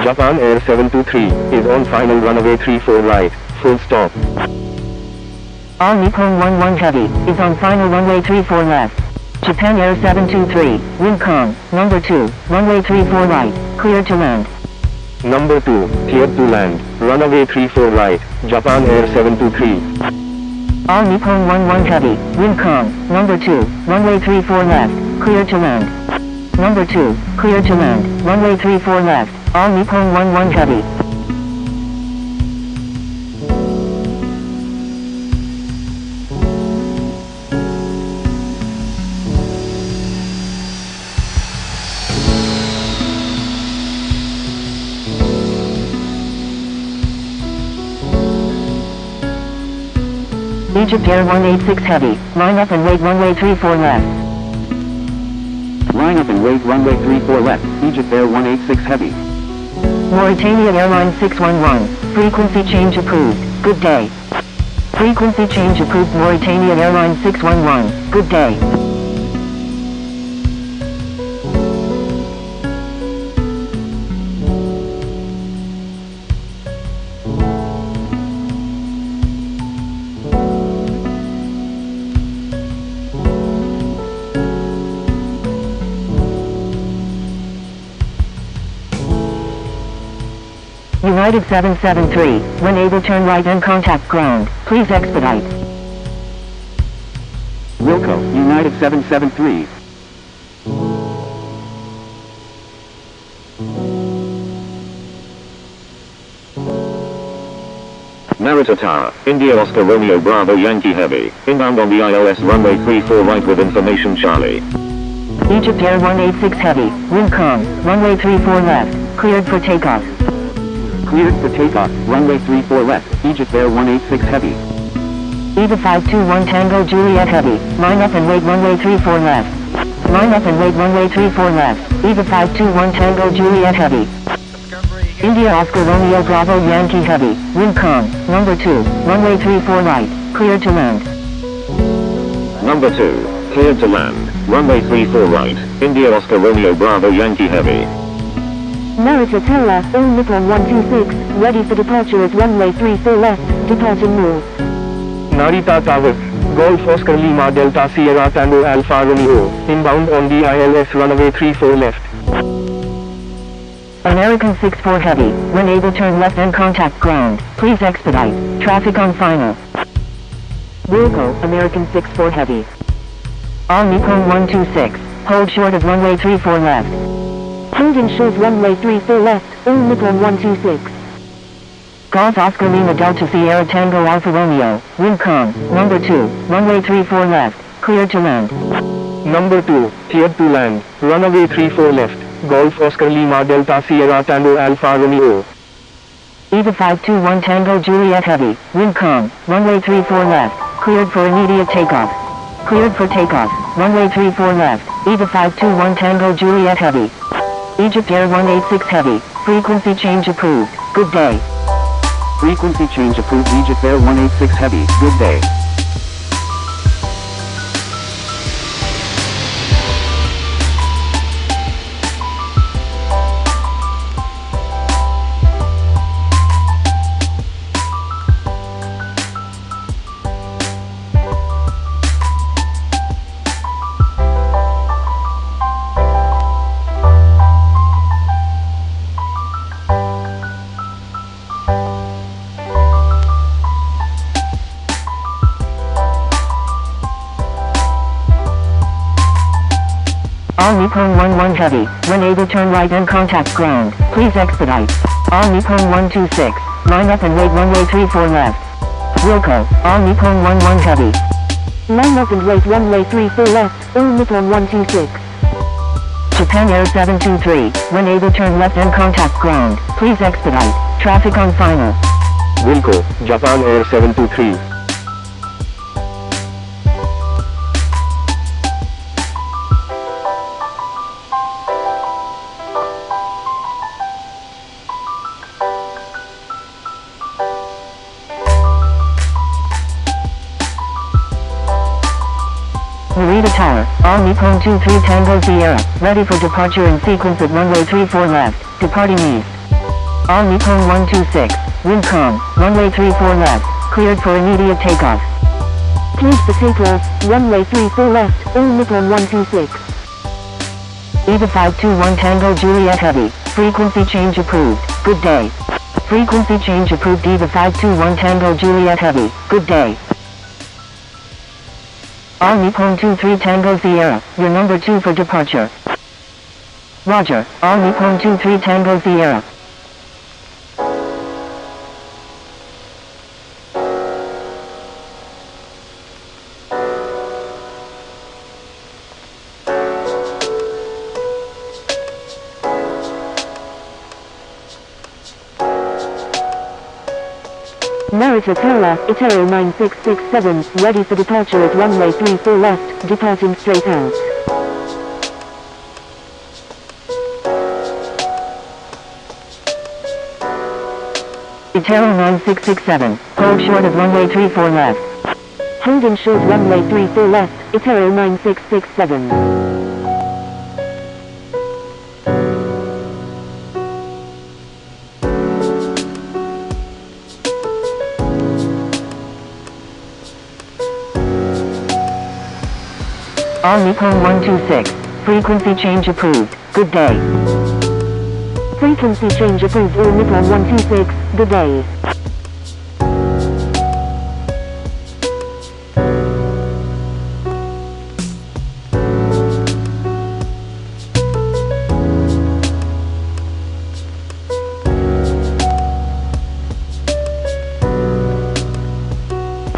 Speaker 3: Japan Air 723 is on final runway 34 right, full stop.
Speaker 1: All Nippon 11 Heavy is on final runway 34 left. Japan Air 723, wind calm, number 2, runway 34 right, clear to land.
Speaker 3: Number 2, cleared to land, runway 34 right, Japan Air 723.
Speaker 1: All Nippon 11 Heavy, wind calm, number 2, runway 34 left, clear to land. Number 2, clear to land, runway 34 left, all Nippon 11 Heavy. Egypt Air 186 Heavy, line up and wait runway 34 left.
Speaker 5: Line up and wait runway 34 left, Egypt Air 186 Heavy.
Speaker 1: Mauritania Airlines 611, frequency change approved, good day. Frequency change approved Mauritania Airlines 611, good day. United 773, when able turn right and contact ground, please expedite.
Speaker 5: Wilco, United 773.
Speaker 3: Narita Tower, India Oscar Romeo Bravo Yankee Heavy, inbound on the ILS runway 34 right with information Charlie.
Speaker 1: Egypt Air 186 Heavy, wind calm, runway 34 left, cleared for takeoff.
Speaker 5: Cleared for takeoff, runway 34 left, Egypt Air 186 Heavy.
Speaker 1: EVA 521 Tango Juliet Heavy, line up and wait runway 34 left. Line up and wait runway 34 left, EVA 521 Tango Juliet Heavy. India Oscar Romeo Bravo Yankee Heavy, wind calm, number 2, runway 34 right, clear to land.
Speaker 3: Number 2, cleared to land, runway 34 right, India Oscar Romeo Bravo Yankee Heavy.
Speaker 4: Narita Tower, all Nippon 126, ready for departure as runway 34 left, departing north.
Speaker 3: Narita Tower, Golf Oscar Lima Delta Sierra Tango Alpha Romeo, inbound on the ILS runway 34 left.
Speaker 1: American 64 Heavy, when able turn left and contact ground, please expedite, traffic on final.
Speaker 2: Wilco, American 64 Heavy.
Speaker 1: All Nippon 126, hold short of runway 34 left.
Speaker 4: Holding short runway 34 left, all Nippon 126.
Speaker 1: Golf Oscar Lima Delta Sierra Tango Alpha Romeo, wind calm, number 2, runway 34 left, clear to land.
Speaker 3: Number 2, cleared to land, runway 34 left, Golf Oscar Lima Delta Sierra Tango Alpha Romeo.
Speaker 1: EVA 521 Tango Juliet Heavy, wind calm, runway 34 left, cleared for immediate takeoff. Cleared for takeoff, runway 34 left, EVA 521 Tango Juliet Heavy. Egypt Air 186 Heavy, frequency change approved, good day.
Speaker 5: Frequency change approved, Egypt Air 186 Heavy, good day.
Speaker 1: All Nippon 11 Heavy, when able turn right and contact ground, please expedite. All Nippon 126, line up and wait runway 34 left. Wilco, all Nippon 11 Heavy.
Speaker 4: Line up and wait runway 34 left, all Nippon 126.
Speaker 1: Japan Air 723, when able turn left and contact ground, please expedite, traffic on final.
Speaker 3: Wilco, Japan Air 723.
Speaker 1: Narita Tower, all Nippon 23 Tango Sierra, ready for departure in sequence at runway 34 left, departing east. All Nippon 126, wind calm, runway 34 left, cleared for immediate takeoff.
Speaker 4: Cleared for takeoff, runway 34 left, all Nippon 126.
Speaker 1: EVA 521 Tango Juliet Heavy, frequency change approved, good day. Frequency change approved EVA 521 Tango Juliet Heavy, good day. All Nippon 23 Tango Sierra, your number 2 for departure. Roger, all Nippon 23 Tango Sierra.
Speaker 4: Narita Tower, Itero 9667, ready for departure at runway 34 left, departing straight out.
Speaker 1: Itero 9667, hold short of runway 34 left.
Speaker 4: Holding short runway 34 left, Itero 9667.
Speaker 1: All Nippon 126, frequency change approved, good day.
Speaker 4: Frequency change approved, all Nippon 126, good day.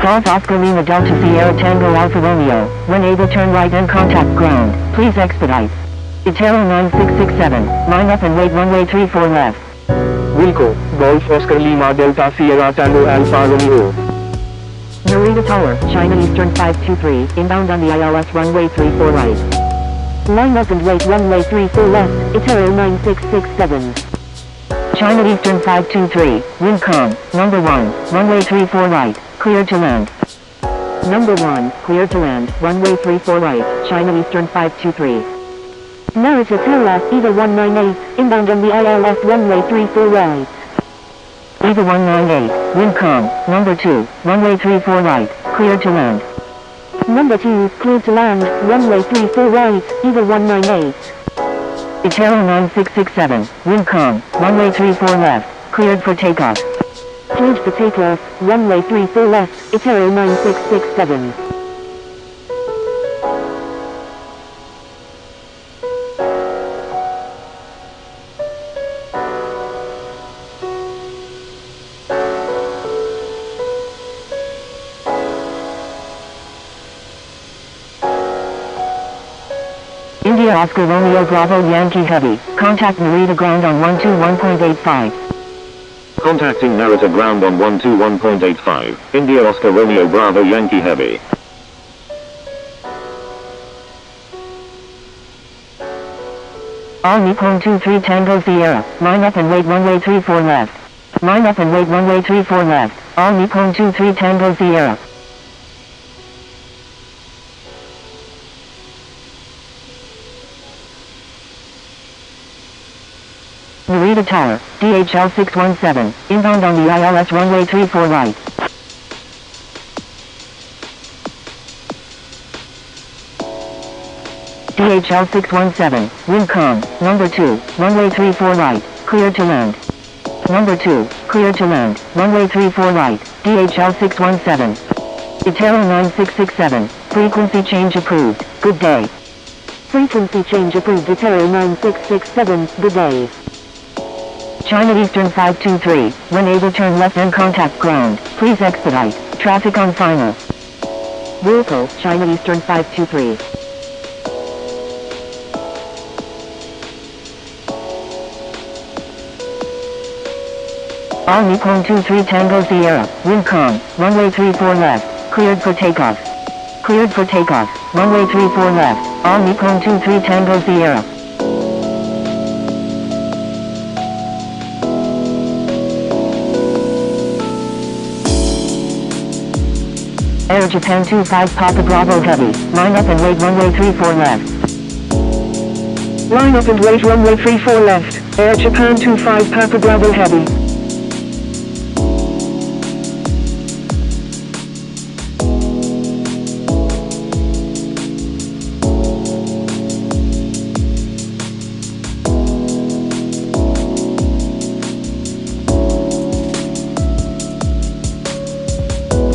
Speaker 1: Golf Oscar Lima Delta Sierra Tango Alfa Romeo, when able turn right and contact ground, please expedite. Itero 9667, line up and wait runway 34 left.
Speaker 5: Wilco, Golf Oscar Lima Delta Sierra Tango Alfa Romeo.
Speaker 2: Narita Tower, China Eastern 523, inbound on the ILS runway 34 right.
Speaker 4: Line up and wait runway 34 left, Itero 9667.
Speaker 1: China Eastern 523, wind calm, number 1, runway 34 right, clear to land.
Speaker 2: Number 1, clear to land, runway 34 right, China Eastern 523.
Speaker 4: Narita Tower, EVA 198, inbound on the ILS runway 34 right.
Speaker 1: EVA 198, wind calm, number 2, runway 34 right, clear to land.
Speaker 4: Number 2, clear to land, runway 34 right, EVA 198.
Speaker 1: Itero 9667, wind calm, runway 34 left, cleared for takeoff.
Speaker 4: Cleared for takeoff, runway 34 left, Itero 9667.
Speaker 1: India Oscar Romeo Bravo Yankee Heavy, contact Narita ground on 121.85.
Speaker 3: Contacting Narita ground on 121.85, India Oscar Romeo Bravo Yankee Heavy.
Speaker 1: All Nippon 23 Tango Sierra, line up and wait runway 34 left. Line up and wait runway 34 left, all Nippon 23 Tango Sierra. Narita Tower, DHL 617, inbound on the ILS runway 34 right. DHL 617, wind calm, number 2, runway 34 right, clear to land. Number 2, clear to land, runway 34 right, DHL 617. Itero 9667, frequency change approved, good day.
Speaker 4: Frequency change approved, Itero 9667, good day.
Speaker 1: China Eastern 523, when able turn left and contact ground, please expedite, traffic on final.
Speaker 2: Wilco, China Eastern 523.
Speaker 1: All Nippon 23 Tango Sierra, wind calm, runway 34 left, cleared for takeoff. Cleared for takeoff, runway 34 left, all Nippon 23 Tango Sierra. Air Japan 25 Papa Bravo Heavy, line up and wait runway 34 left.
Speaker 4: Line up and wait runway 34 left.
Speaker 6: Air Japan 25 Papa Bravo Heavy.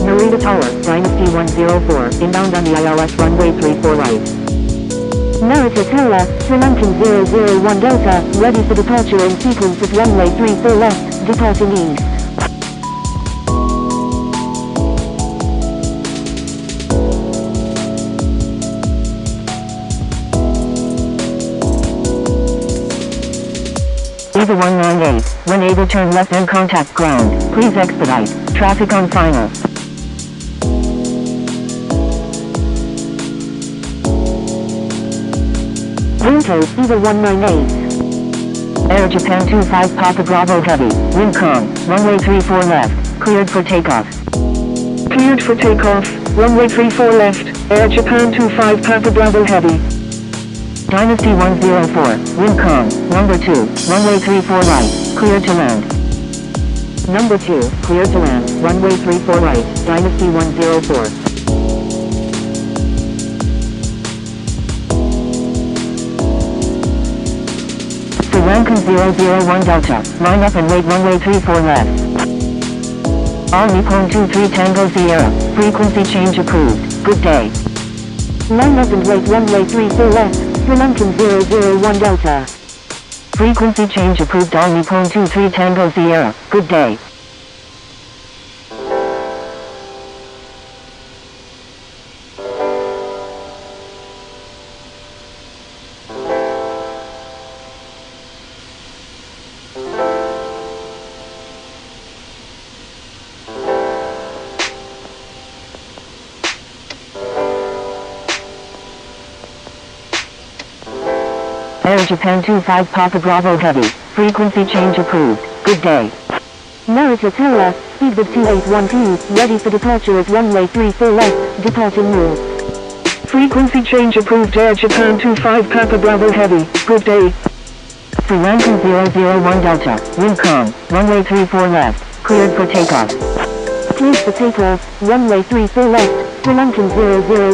Speaker 2: Narita Tower, Dynasty 104, inbound on the ILS runway 34 right.
Speaker 4: Narita Tower, Sri Lankan 001 Delta, ready for departure in sequence of runway 34 left, departing east.
Speaker 1: EVA 198, when able turn left and contact ground, please expedite, traffic on final.
Speaker 4: Wind code EVA 198.
Speaker 1: Air Japan 25 Papa Bravo Heavy, wind calm, runway 34 left, cleared for takeoff.
Speaker 6: Cleared for takeoff, runway 34 left, Air Japan 25 Papa Bravo Heavy.
Speaker 1: Dynasty 104, wind calm, number 2, runway 34 right, cleared to land.
Speaker 2: Number 2, clear to land, runway 34 right, Dynasty 104.
Speaker 1: Sri Lankan 001 Delta, line up and wait runway 34 left. All Nippon 23 Tango Sierra, frequency change approved, good day.
Speaker 4: Line up and wait runway 34 left, Sri Lankan 001 Delta.
Speaker 1: Frequency change approved all Nippon 23 Tango Sierra, good day. Air Japan 25 Papa Bravo Heavy, frequency change approved, good day.
Speaker 4: Narita Tower, speed of 2812, ready for departure at runway 34 left, departing north.
Speaker 6: Frequency change approved Air Japan 25 Papa Bravo Heavy, good day.
Speaker 1: Sri Lankan 001 Delta, wind calm, runway 34 left, cleared for takeoff.
Speaker 4: Cleared for takeoff, runway 34 left, Sri Lankan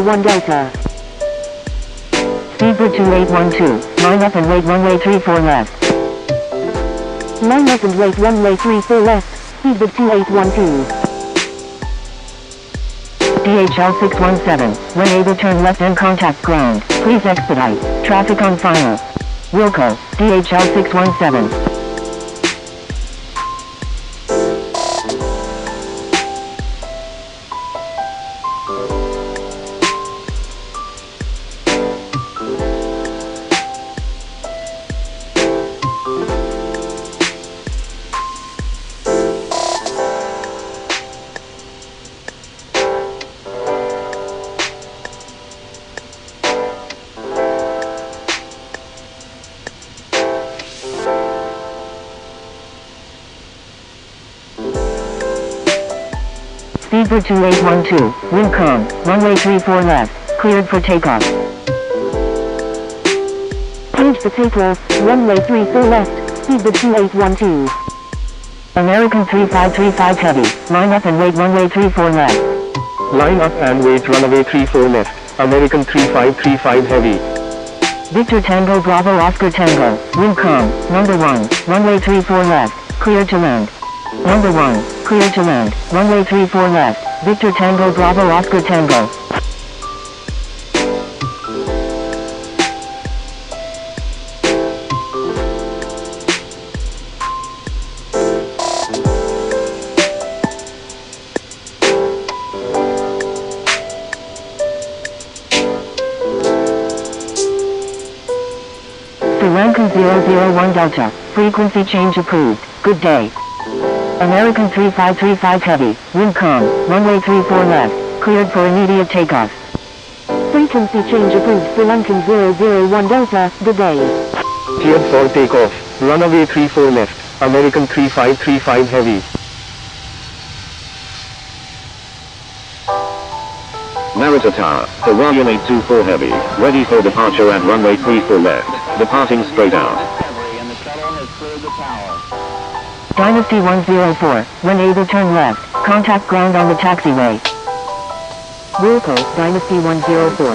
Speaker 4: 001 Delta.
Speaker 1: Speedbird 2812, line up and wait runway 34 left.
Speaker 4: Line up and wait runway 34 left, speedbird 2812.
Speaker 1: DHL 617, when able turn left and contact ground, please expedite, traffic on final. Wilco, DHL 617. Speedbird 2812, wind calm, runway 34 left, cleared for takeoff.
Speaker 4: Cleared for takeoff, runway 34 left, speedbird 2812.
Speaker 1: American 3535 Heavy, line up and wait runway 34 left.
Speaker 3: Line up and wait runway 34 left, American 3535 Heavy.
Speaker 1: Victor Tango Bravo Oscar Tango, wind calm, number 1, runway 34 left, cleared to land. Number 1, cleared to land, runway 34 left, Victor Tango Bravo Oscar Tango. Sri Lankan 001 Delta, frequency change approved, good day. American 3535 Heavy, wind calm, runway 34 left, cleared for immediate takeoff.
Speaker 4: Frequency change approved Sri Lankan 001 Delta, good day.
Speaker 3: Cleared for takeoff, runway 34 left, American 3535 Heavy. Narita Tower, Hawaiian 824 Heavy, ready for departure at runway 34 left, departing straight out.
Speaker 1: Dynasty 104, when able turn left, contact ground on the taxiway.
Speaker 2: Wilco, Dynasty 104.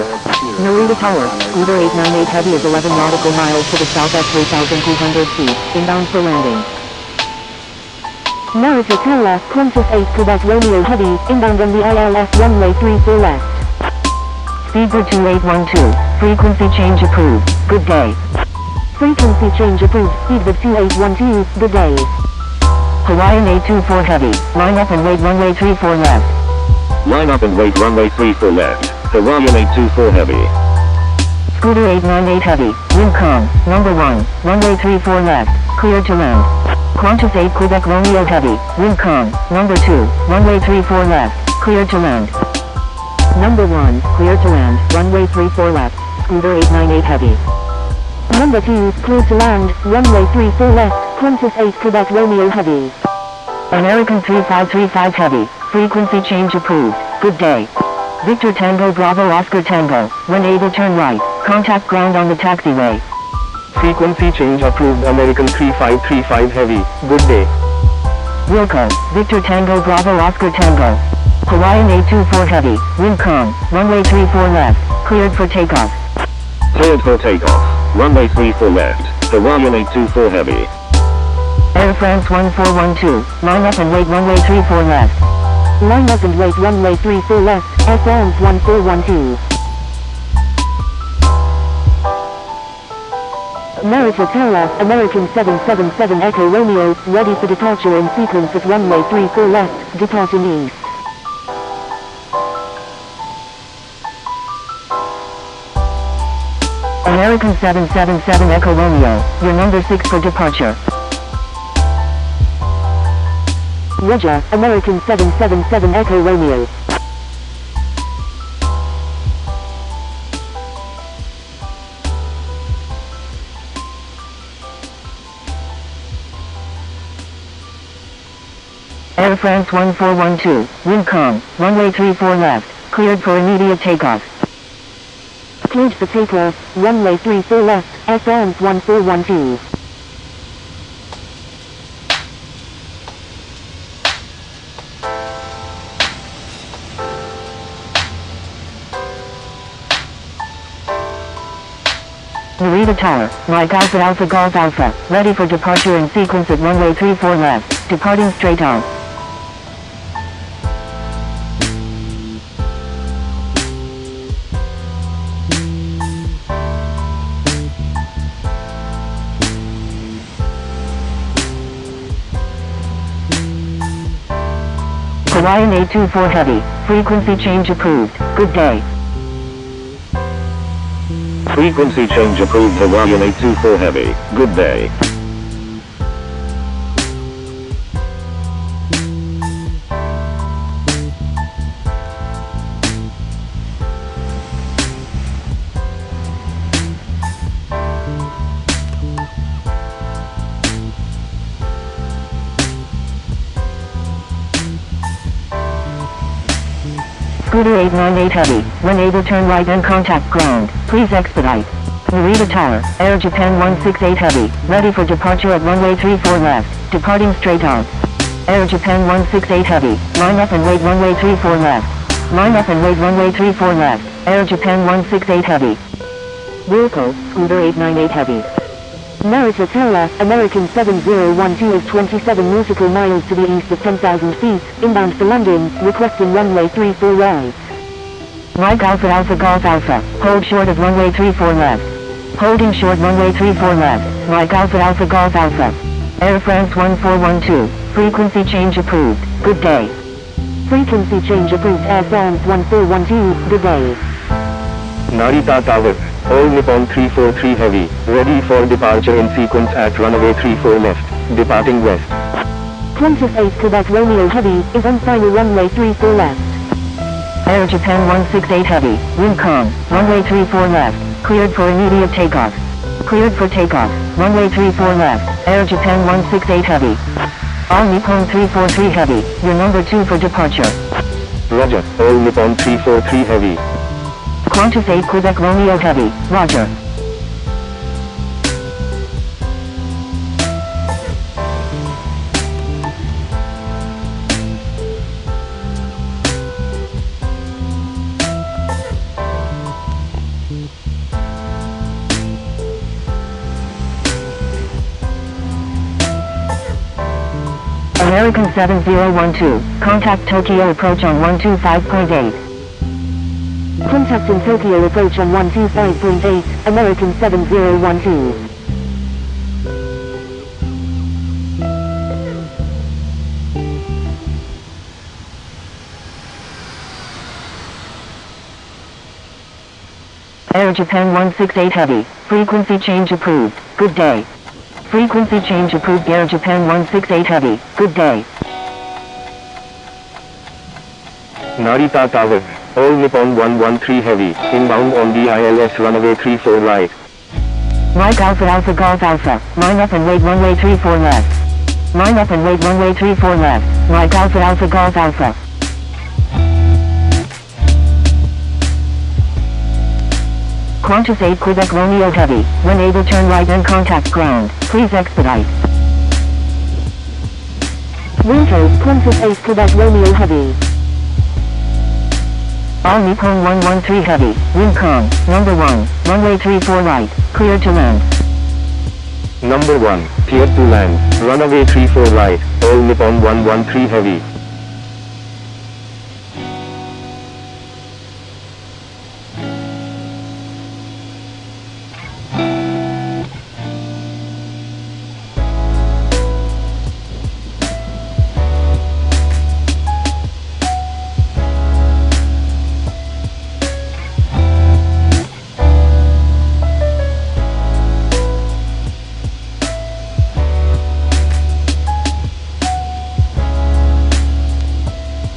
Speaker 2: Narita Tower, Scooter 898 Heavy is 11 nautical miles to the south at 3,200 feet, inbound for landing.
Speaker 4: Narita Tower, Qantas 8 Quebec Romeo Heavy, inbound on the ILS runway 34 left.
Speaker 1: Speedbird 2812, frequency change approved, good day.
Speaker 4: Frequency change approved, Speedbird 2812, good day.
Speaker 1: Hawaiian 824 Heavy, line up and wait runway 34 left.
Speaker 3: Line up and wait runway 34 left. Hawaiian 824 Heavy.
Speaker 1: Scooter 898 Heavy, wind calm, number 1, runway 34 left, clear to land. Qantas 8 Quebec Romeo Heavy, wind calm, number 2, runway 34 left, clear to land.
Speaker 2: Number 1, clear to land, runway 34 left, Scooter 898 Heavy.
Speaker 4: Number 2, clear to land, runway 34 left, Qantas 8 Quebec Romeo Heavy.
Speaker 1: American 3535 Heavy, frequency change approved, good day. Victor Tango Bravo Oscar Tango, when able turn right, contact ground on the taxiway.
Speaker 5: Frequency change approved. American 3535 Heavy, good day.
Speaker 1: Wilco, Victor Tango Bravo Oscar Tango. Hawaiian 824 Heavy, wind calm, runway 34 left, cleared for takeoff.
Speaker 3: Cleared for takeoff. Runway 34 left. Hawaiian 824 Heavy.
Speaker 1: Air France 1412, line up and wait runway 34 left.
Speaker 4: Line up and wait runway 34 left, Air France 1412. Narita Tower, American 777 Echo Romeo, ready for departure in sequence at runway 34 left, departing east.
Speaker 1: American 777 Echo Romeo, your number 6 for departure.
Speaker 4: Roger, American 777 Echo Romeo.
Speaker 1: Air France 1412, wind calm, runway 34 left, cleared for immediate takeoff.
Speaker 4: Cleared for takeoff, runway 34 left, Air France 1412.
Speaker 1: Narita Tower, Mike Alpha Alpha Golf Alpha, ready for departure in sequence at runway 34 left, departing straight on. Hawaiian 824 Heavy, frequency change approved, good day.
Speaker 3: Frequency change approved. Hawaiian 824 Heavy, good day.
Speaker 1: Scooter 898 Heavy, when able turn right and contact ground, please expedite. Narita Tower, Air Japan 168 Heavy, ready for departure at runway 34 left, departing straight on. Air Japan 168 Heavy, line up and wait runway 34 left. Line up and wait runway 34 left, Air Japan 168 Heavy.
Speaker 2: Wilco, Scooter 898 Heavy.
Speaker 4: Narita Tower, American 7012 is 27 nautical miles to the east of 10,000 feet, inbound for London, requesting runway 34 right.
Speaker 1: Mike Alpha Alpha Golf Alpha, hold short of runway 34 left. Holding short runway 34 left, Mike Alpha Alpha Golf Alpha. Air France 1412, frequency change approved, good day.
Speaker 4: Frequency change approved, Air France 1412, good day.
Speaker 5: Narita Tower, All Nippon 343 Heavy, ready for departure in sequence at runway 34 left, departing west.
Speaker 4: Qantas 8 Quebec Romeo Heavy is on final runway 34 left.
Speaker 1: Air Japan 168 Heavy, wind calm, runway 34 left, cleared for immediate takeoff. Cleared for takeoff, runway 34 left, Air Japan 168 Heavy. All Nippon 343 Heavy, your number 2 for departure.
Speaker 5: Roger, All Nippon 343 Heavy.
Speaker 1: Qantas 8 Quebec Romeo Heavy, roger. American 7012, contact Tokyo approach on 125.8.
Speaker 4: Contacting Tokyo approach on 125.8, American 7012.
Speaker 1: Air Japan 168 Heavy, frequency change approved, good day. Frequency change approved Air Japan 168 Heavy, good day.
Speaker 3: Narita Tower, All Nippon 113 Heavy, inbound on the ILS runway 34 right.
Speaker 1: Mike Alpha Alpha Golf Alpha, line up and wait runway 34 left. Line up and wait runway 34 left, Mike Alpha Alpha Golf Alpha. Qantas 8 Quebec Romeo Heavy, when able turn right and contact ground, please expedite.
Speaker 4: Winter, Qantas 8 Quebec Romeo Heavy.
Speaker 1: All Nippon 113 Heavy, wind calm, number 1, runway 34 right, clear to land.
Speaker 3: Number 1, clear to land, runway 34 right, All Nippon 113 Heavy.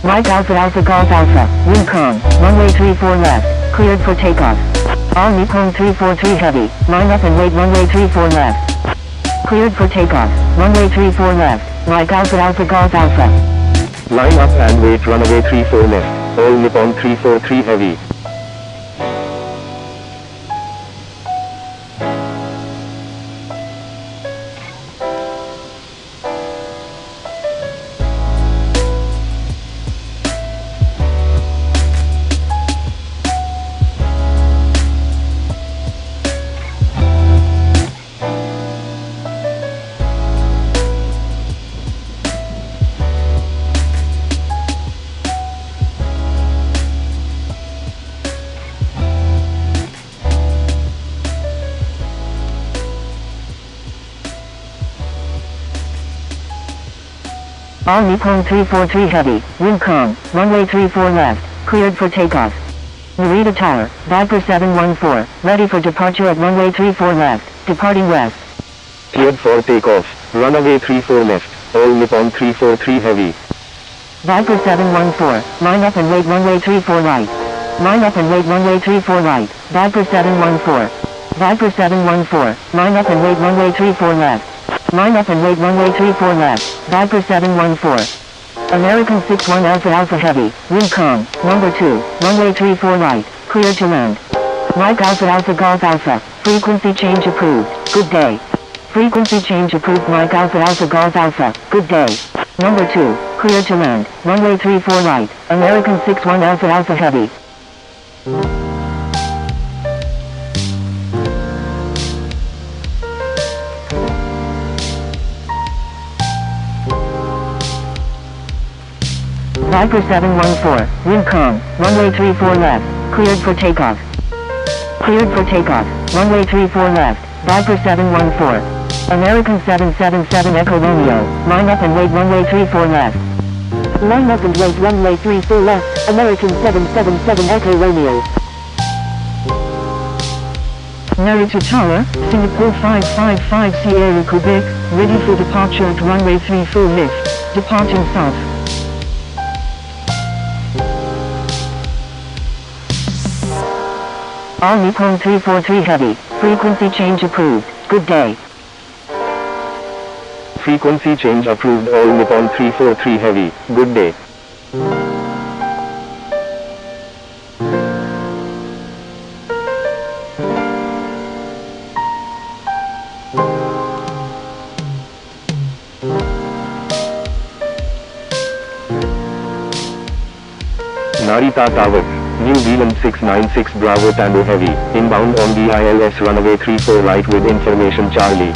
Speaker 1: Mike Alpha Alpha Golf Alpha, wind calm, runway 34 left, cleared for takeoff. All Nippon 343 Heavy, line up and wait runway 34 left. Cleared for takeoff, runway 34 left, Mike Alpha Alpha Golf Alpha.
Speaker 3: Line up and wait runway 34 left, All Nippon 343 Heavy.
Speaker 1: All Nippon 343 Heavy, wind calm, runway 34 left, cleared for takeoff. Narita Tower, Viper 714, ready for departure at runway 34 left, departing west.
Speaker 3: Cleared for takeoff, runway 34 left, All Nippon 343 Heavy.
Speaker 1: Viper 714, line up and wait runway 34 right. Line up and wait runway 34 right, Viper 714. Viper 714, line up and wait runway 34 left. Line up and wait runway 34 left, Viper 714. American 61 Alpha Alpha Heavy, wind calm, number 2, runway 34 right, clear to land. Mike Alpha Alpha Golf Alpha, frequency change approved, good day. Frequency change approved Mike Alpha Alpha Golf Alpha, good day. Number 2, clear to land, runway 34 right, American 61 Alpha Alpha Heavy. Viper 714, wind calm, runway 34 left, cleared for takeoff. Cleared for takeoff, runway 34 left, Viper 714. American 777 Echo Romeo, line up and wait runway 34 left.
Speaker 4: Line up and wait runway 34 left, American 777 Echo Romeo.
Speaker 6: Narita Tower, Singapore 555 Sierra Quebec, ready for departure at runway 34 left, departing south.
Speaker 1: All Nippon 343 Heavy, frequency change approved, good day.
Speaker 3: Frequency change approved All Nippon 343 Heavy, good day. Narita Tower, New Zealand 696 Bravo Tango Heavy, inbound on the ILS runway 34 right with information Charlie.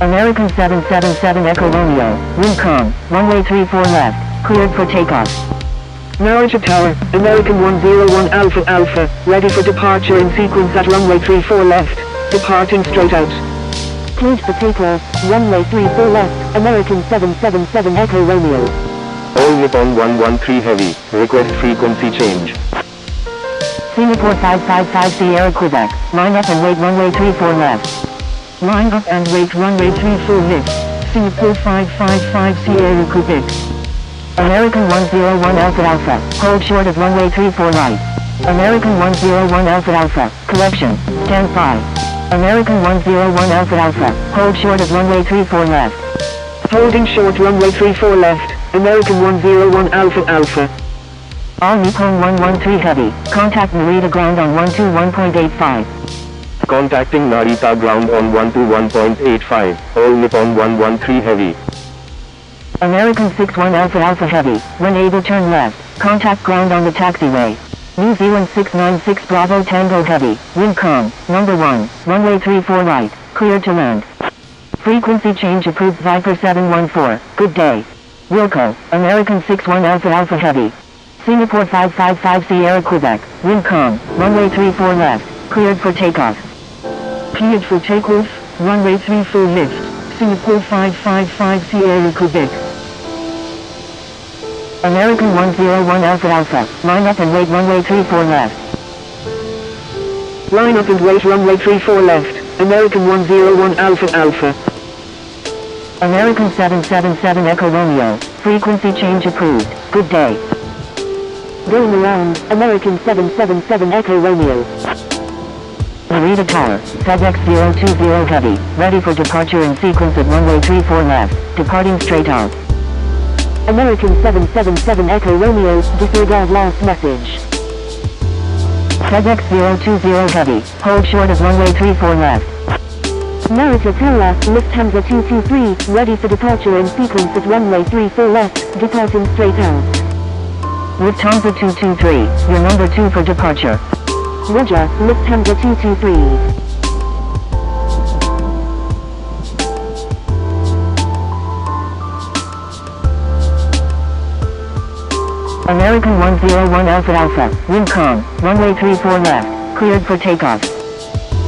Speaker 1: American 777 Echo Romeo, wind calm, runway 34 left, cleared for takeoff.
Speaker 6: Narita Tower, American 101 Alpha Alpha, ready for departure in sequence at runway 34 left, departing straight out.
Speaker 4: Cleared for takeoff, runway 34 left, American 777 Echo Romeo.
Speaker 3: All Nippon 113 Heavy, request frequency change.
Speaker 1: Singapore 555 Sierra Quebec, line up and wait runway 34 left.
Speaker 6: Line up and wait runway 34 left, Singapore 555 Sierra Quebec.
Speaker 1: American 101 Alpha Alpha, hold short of runway 34 right. American 101 Alpha Alpha, correction, stand by. American 101 Alpha Alpha, hold short of runway 34 left.
Speaker 6: Holding short runway 34 left, American 101 Alpha Alpha.
Speaker 1: All Nippon 113 Heavy, contact Narita ground on 121.85.
Speaker 3: Contacting Narita ground on 121.85, all Nippon 113 Heavy.
Speaker 1: American 61 Alpha Alpha Heavy, when able turn left, contact ground on the taxiway. New Zealand 696 Bravo Tango Heavy, wind calm, number 1, runway 34 right, cleared to land. Frequency change approved Viper 714, good day. Wilco, American 61 Alpha Alpha Heavy. Singapore 555 Sierra Quebec, wind calm, runway 34 left, cleared for takeoff.
Speaker 6: Cleared for takeoff, runway 34 left, Singapore 555 Sierra Quebec.
Speaker 1: American 101 Alpha Alpha, line up and wait runway 34 left.
Speaker 6: Line up and wait runway 34 left, American 101 Alpha Alpha.
Speaker 1: American 777 Echo Romeo, frequency change approved, good day.
Speaker 4: Going around, American 777 Echo Romeo.
Speaker 1: Narita Tower, FedEx 020 Heavy, ready for departure in sequence at runway 34 left, departing straight out.
Speaker 4: American 777 Echo Romeo, disregard last message.
Speaker 1: FedEx 020 Heavy, hold short of runway 34 left.
Speaker 4: Narita Tower, Lufthansa 223, ready for departure in sequence at runway 34 left, departing straight out.
Speaker 1: Lufthansa 223, your number 2 for departure.
Speaker 4: Roger, Lufthansa 223.
Speaker 1: American 101 Alpha Alpha, wind calm, runway 34 left, cleared for takeoff.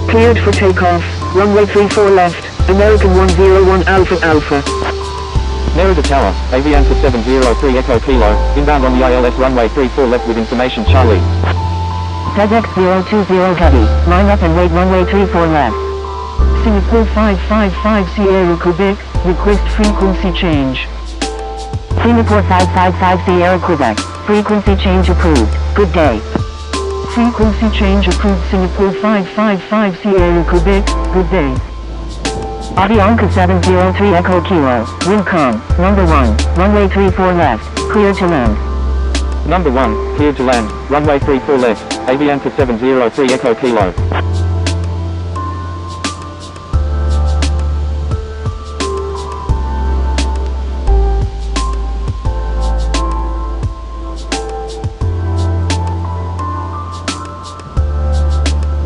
Speaker 6: Cleared for takeoff, runway 34 left, American 101 Alpha Alpha.
Speaker 5: Narita Tower, Avianca 703 Echo Kilo, inbound on the ILS runway 34 left with information Charlie.
Speaker 1: FedEx 020 Heavy, line up and wait runway 34 left.
Speaker 6: Singapore 555 Sierra Quebec, request frequency change.
Speaker 1: Singapore 555 Sierra Quebec, frequency change approved, good day.
Speaker 6: Frequency change approved Singapore 555 Sierra Quebec, good day.
Speaker 1: Avianca 703 Echo Kilo, wind calm, number 1, runway 34 left, clear to land.
Speaker 5: Number 1, cleared to land, runway 34 left, Avianca 703 Echo Kilo.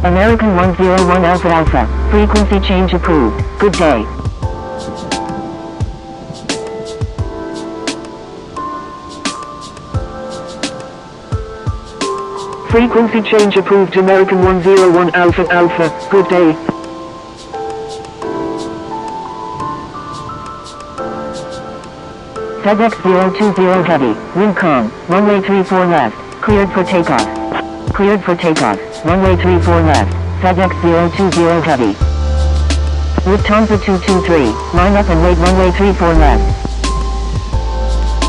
Speaker 1: American 101 Alpha Alpha, frequency change approved, good day.
Speaker 6: Frequency change approved American 101 Alpha Alpha, good day.
Speaker 1: FedEx 020 Heavy, wind calm, runway 34 left, cleared for takeoff. Cleared for takeoff, runway 34 left, FedEx 020 Heavy. Lufthansa 223, line up and wait runway 34 left.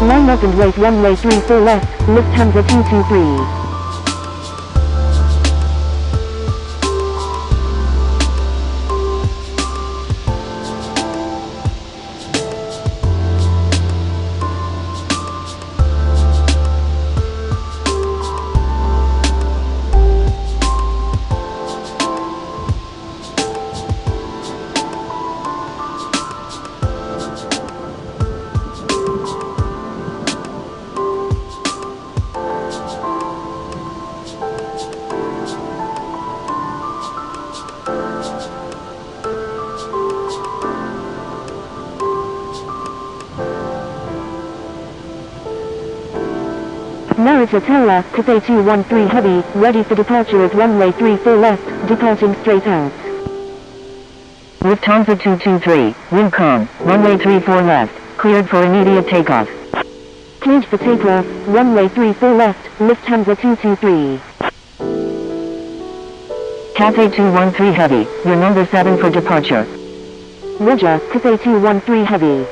Speaker 4: Line up and wait runway 34 left, Lufthansa 223. Narita Tower, Cathay 213 Heavy, ready for departure at runway 34 left, departing straight out.
Speaker 1: Lufthansa 223, wind calm, runway 34 left, cleared for immediate takeoff.
Speaker 4: Cleared for takeoff, runway 34 left, Lufthansa 223.
Speaker 1: Cathay 213 Heavy, you're number 7 for departure.
Speaker 4: Roger, Cathay 213 Heavy.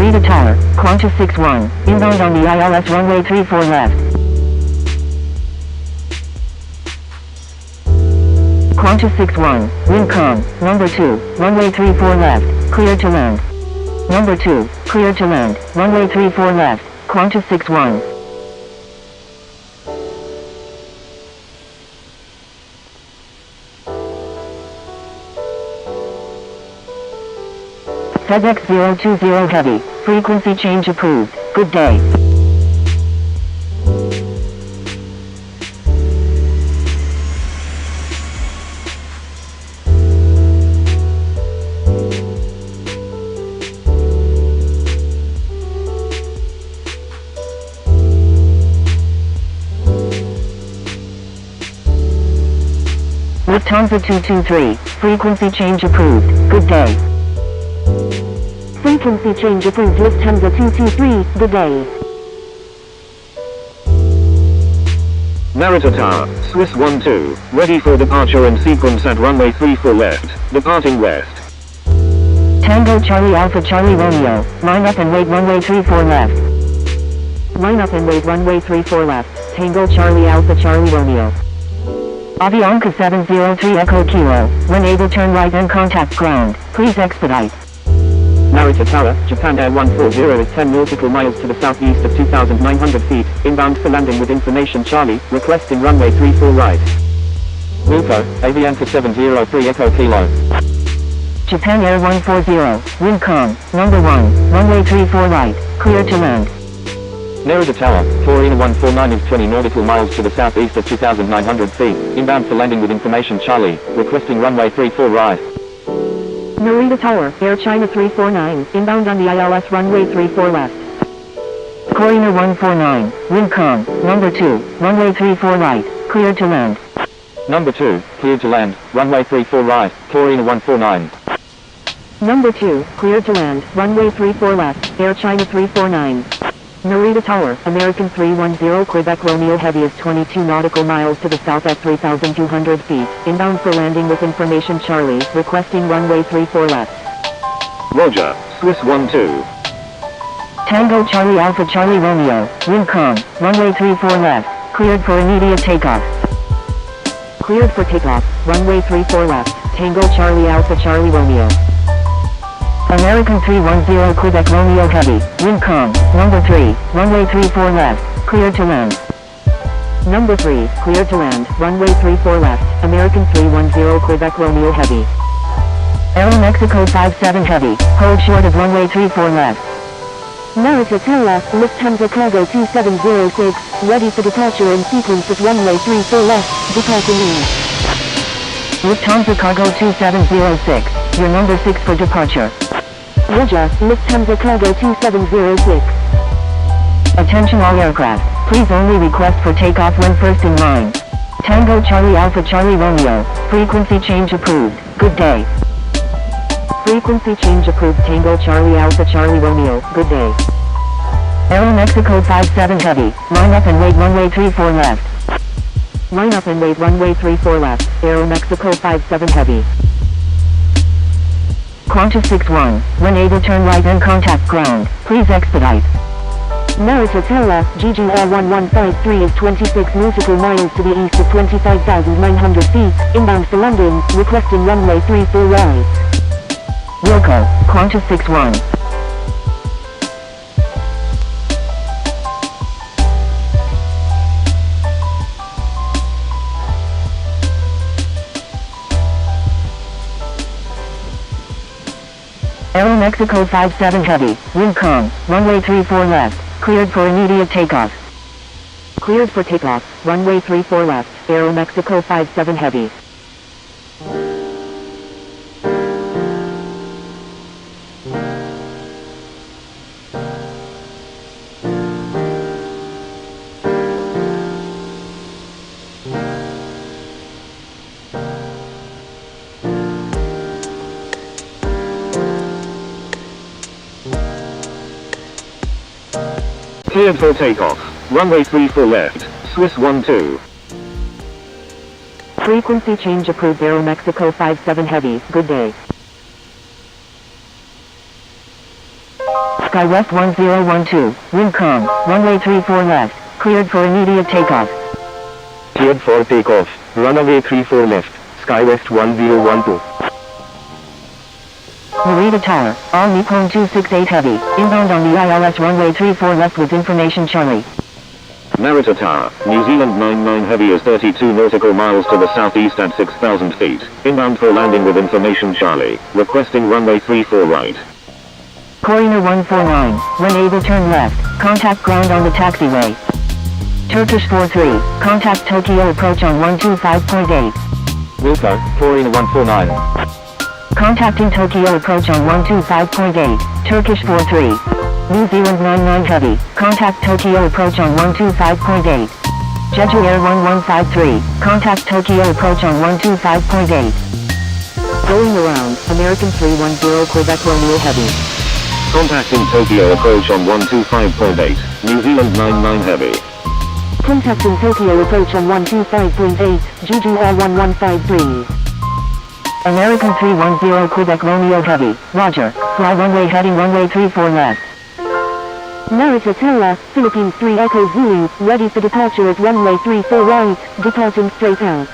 Speaker 1: Narita Tower, Qantas 61, inbound on the ILS runway 34 left. Qantas 61, wind calm, number 2, runway 34 left, clear to land. Number 2, clear to land, runway 34 left, Qantas 61. FedEx 020 Heavy, frequency change approved, good day. Lufthansa 223, frequency change approved, good day.
Speaker 4: Frequency change approved Lufthansa 223, good day.
Speaker 3: Narita Tower, Swiss 12, ready for departure and sequence at runway 34 left, departing west.
Speaker 1: Tango Charlie Alpha Charlie Romeo, line up and wait runway 34 left.
Speaker 2: Line up and wait runway 34 left, Tango Charlie Alpha Charlie Romeo.
Speaker 1: Avianca 703 Echo Kilo, when able turn right and contact ground, please expedite.
Speaker 5: Narita Tower, Japan Air 140 is 10 nautical miles to the southeast of 2,900 feet, inbound for landing with information Charlie, requesting runway 34 right. Wilco, Avianca 703 Echo Kilo.
Speaker 1: Japan Air 140, wind calm, number 1, runway 34 right, clear to land.
Speaker 5: Narita Tower, Florina 149 is 20 nautical miles to the southeast of 2,900 feet, inbound for landing with information Charlie, requesting runway 34 right.
Speaker 2: Narita Tower, Air China 349, inbound on the ILS runway 34 left.
Speaker 1: Florina 149, wind calm, number 2, runway 34 right, clear to land.
Speaker 5: Number 2, cleared to land, runway 34 right, Florina 149.
Speaker 2: Number 2, cleared to land, runway 34 left, Air China 349. Narita Tower, American 310 Quebec Romeo Heavy is 22 nautical miles to the south at 3,200 feet, inbound for landing with information Charlie, requesting runway 34 left.
Speaker 3: Roger, Swiss 12.
Speaker 1: Tango Charlie Alpha Charlie Romeo, wind calm, runway 34 left, cleared for immediate takeoff.
Speaker 2: Cleared for takeoff, runway 34 left, Tango Charlie Alpha Charlie Romeo.
Speaker 1: American 310 Quebec Romeo Heavy, wind calm, number 3, runway 34 left, clear to land.
Speaker 2: Number 3, cleared to land, runway 34 left, American 310 Quebec Romeo Heavy.
Speaker 1: Aeromexico 57 Heavy, hold short of runway 34 left.
Speaker 4: Narita Tower, Lufthansa Cargo 2706, ready for departure in sequence at runway 34 left, departing east.
Speaker 1: Lufthansa Cargo 2706, you're number 6 for departure.
Speaker 4: Roger, Lufthansa Cargo 2706.
Speaker 1: Attention all aircraft, please only request for takeoff when first in line. Tango Charlie Alpha Charlie Romeo, frequency change approved, good day.
Speaker 2: Frequency change approved Tango Charlie Alpha Charlie Romeo, good day.
Speaker 1: Aeromexico 57 Heavy, line up and wait runway 34 left.
Speaker 2: Line up and wait runway 34 left, Aeromexico 57 Heavy.
Speaker 1: Qantas 61, when able turn right and contact ground, please expedite.
Speaker 4: Narita Tower, GGR 1153 is 26 nautical miles to the east of 25,900 feet, inbound for London, requesting runway 34 right.
Speaker 1: Wilco, Qantas 61. Aeromexico 57 Heavy, wind calm, runway 34 left, cleared for immediate takeoff.
Speaker 2: Cleared for takeoff, runway 34 left, Aeromexico 57 heavy.
Speaker 3: Cleared for takeoff. Runway 34 left, Swiss 12.
Speaker 2: Frequency change approved Aeromexico 57 heavy, good day.
Speaker 1: Sky West 1012, wind calm, runway 34 left, cleared for immediate takeoff.
Speaker 3: Cleared for takeoff. Runway 34 left, Sky West 1012.
Speaker 1: Narita Tower, all Nippon 268 heavy, inbound on the ILS runway 34 left with information Charlie.
Speaker 3: Narita Tower, New Zealand 99 heavy is 32 nautical miles to the southeast at 6,000 feet, inbound for landing with information Charlie, requesting runway 34 right.
Speaker 1: Corina 149, when able turn left, contact ground on the taxiway. Turkish 43, contact Tokyo approach on 125.8.
Speaker 5: Wilco, Corina 149.
Speaker 1: Contacting Tokyo approach on 125.8, Turkish 43. New Zealand 99 heavy, contact Tokyo approach on 125.8. Jeju Air 1153, contact Tokyo approach on 125.8.
Speaker 2: Going around, American 310 Quebec Romeo heavy.
Speaker 3: Contacting Tokyo approach on 125.8, New Zealand 99 heavy.
Speaker 4: Contacting Tokyo approach on 125.8, Jeju Air 1153.
Speaker 1: American 310 Quebec Romeo heavy, roger, fly runway heading runway 34 left.
Speaker 4: Narita Tower, Philippines 3 Echo Zulu, ready for departure at runway 34 right, departing straight out.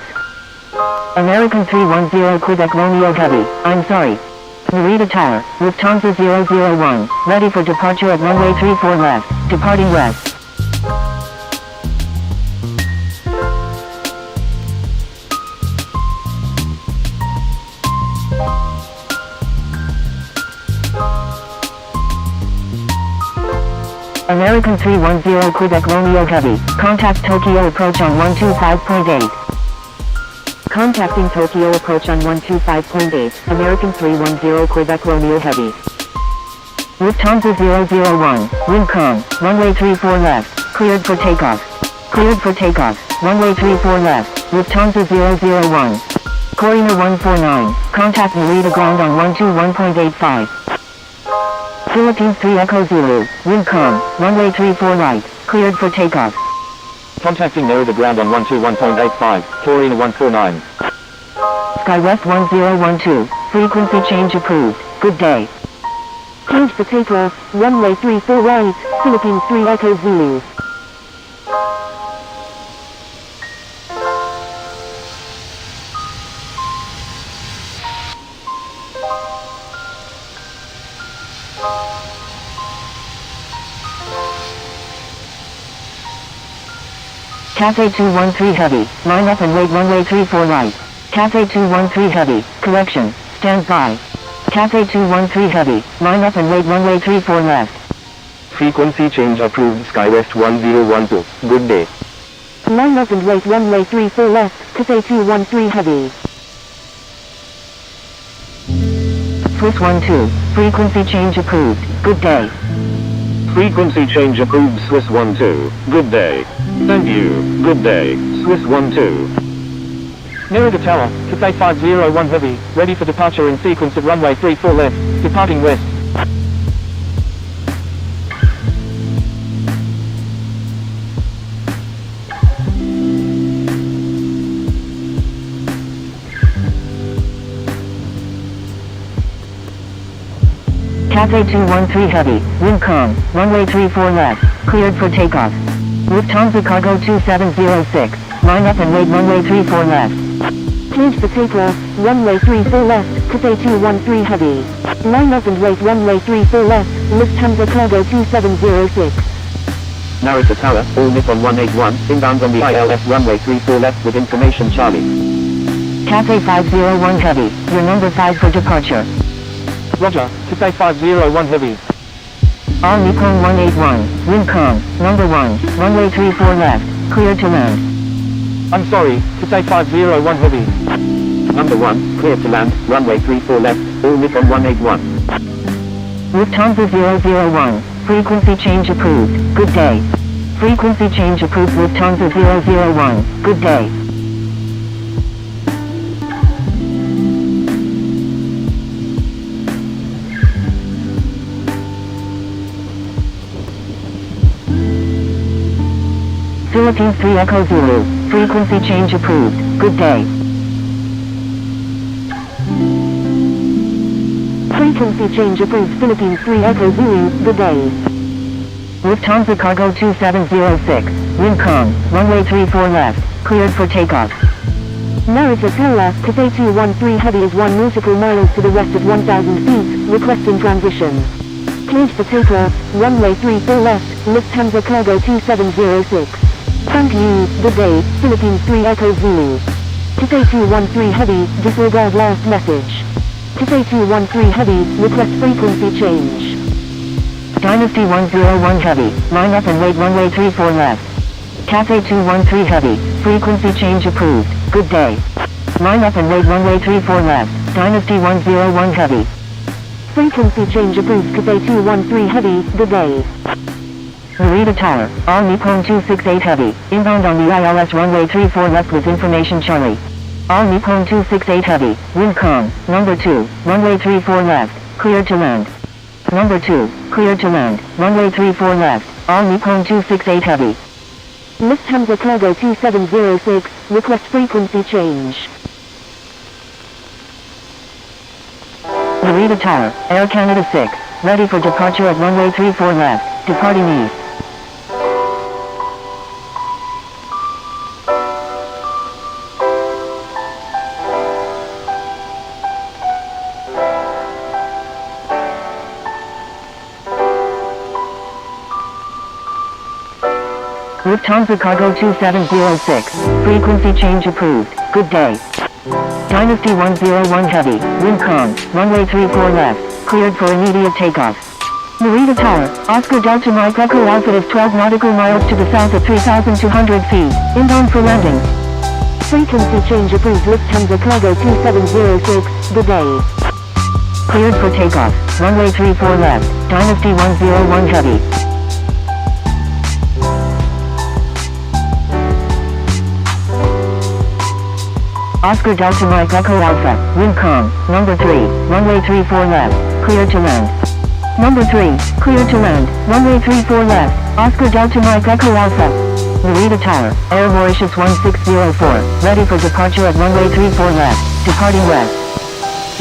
Speaker 1: American 310 Quebec Romeo heavy, I'm sorry. Narita Tower, Lufthansa 001, ready for departure at runway 34 left, departing west. American 310 Quebec Romeo heavy, contact Tokyo approach on 125.8.
Speaker 2: Contacting Tokyo approach on 125.8, American 310 Quebec Romeo heavy.
Speaker 1: Lufthansa 001, wind calm, runway 34 left, cleared for takeoff. Cleared for takeoff, runway 34 left, Lufthansa 001. Corina 149, contact Narita ground on 121.85. Philippines 3 Echo Zulu, wind calm, runway 34 right, cleared for takeoff.
Speaker 5: Contacting Narita ground on 121.85, Corina 149.
Speaker 1: Sky West 1012, frequency change approved, good day.
Speaker 4: Cleared for takeoff, runway 34 right, Philippines 3 Echo Zulu.
Speaker 1: Cathay 213 heavy, line up and wait runway 34 right. Cathay 213 heavy, correction, stand by. Cathay 213 heavy, line up and wait runway 34 left.
Speaker 3: Frequency change approved Sky West 1012, good day.
Speaker 4: Line up and wait runway 34 left, Cathay 213 heavy.
Speaker 1: Swiss 12, frequency change approved, good day.
Speaker 3: Frequency change approved Swiss 12, good day. Thank you, good day, Swiss 12.
Speaker 5: Narita Tower, Cathay 501 heavy, ready for departure in sequence at runway 34 left, departing west.
Speaker 1: Cathay 213 heavy, wind calm, runway 34 left, cleared for takeoff. Lufthansa Cargo 2706, line up and wait runway 34 left.
Speaker 4: Cleared for takeoff, runway 34 left, Cathay 213 heavy. Line up and wait runway 34 left, Lufthansa Cargo 2706.
Speaker 5: Narita Tower, all Nippon 181, inbound on the ILS runway 34 left with information Charlie.
Speaker 1: Cathay 501 heavy, your number 5 for departure.
Speaker 5: Roger, Cathay 501 heavy.
Speaker 1: All Nippon 181, wind calm, number 1, runway 34 left, clear to land.
Speaker 5: I'm sorry, Cathay 501 heavy. Number 1, clear to land, runway 34 left, all Nippon 181.
Speaker 1: Lufthansa 001, frequency change approved, good day. Frequency change approved Lufthansa 001, good day. Philippines 3 Echo Zulu, frequency change approved, good day.
Speaker 4: Frequency change approved Philippines 3 Echo Zulu, good day.
Speaker 1: Lufthansa Cargo 2706, wind calm, runway 34 left, cleared for takeoff.
Speaker 4: Narita Tower, Cathay 213 Heavy is 1 nautical miles to the west at 1,000 feet, requesting transition. Cleared for takeoff, runway 34 left, Lufthansa Cargo 2706. Thank you, good day, Philippines 3 Echo Zulu. Cathay 213 Heavy, disregard last message. Cathay 213 Heavy, request frequency change.
Speaker 1: Dynasty 101 Heavy, line up and wait runway 34 left. Cathay 213 Heavy, frequency change approved, good day. Line up and wait runway 34 left, Dynasty 101 Heavy.
Speaker 4: Frequency change approved Cathay 213 Heavy, good day.
Speaker 1: Narita Tower, all Nippon 268 Heavy, inbound on the ILS runway 34 left with information Charlie. All Nippon 268 Heavy, wind calm, number 2, runway 34 left, cleared to land. Number 2, cleared to land, runway 34 left, all Nippon 268 Heavy.
Speaker 4: Lufthansa Cargo 2706, request frequency change.
Speaker 1: Narita Tower, Air Canada 6, ready for departure at runway 34 left, departing east. Lufthansa Cargo 2706, frequency change approved, good day. Dynasty 101 Heavy, wind calm, runway 34 left, cleared for immediate takeoff. Narita Tower, Oscar Delta Mike Echo Alpha is 12 nautical miles to the south at 3,200 feet, inbound for landing.
Speaker 4: Frequency change approved Lufthansa Cargo 2706, good day.
Speaker 1: Cleared for takeoff, runway 34 left, Dynasty 101 Heavy. Oscar Delta Mike Echo Alpha, wind calm, number 3, runway 34 left, cleared to land. Number 3, cleared to land, runway 34 left, Oscar Delta Mike Echo Alpha. Narita Tower, Air Mauritius 1604, ready for departure at runway 34 left, departing west.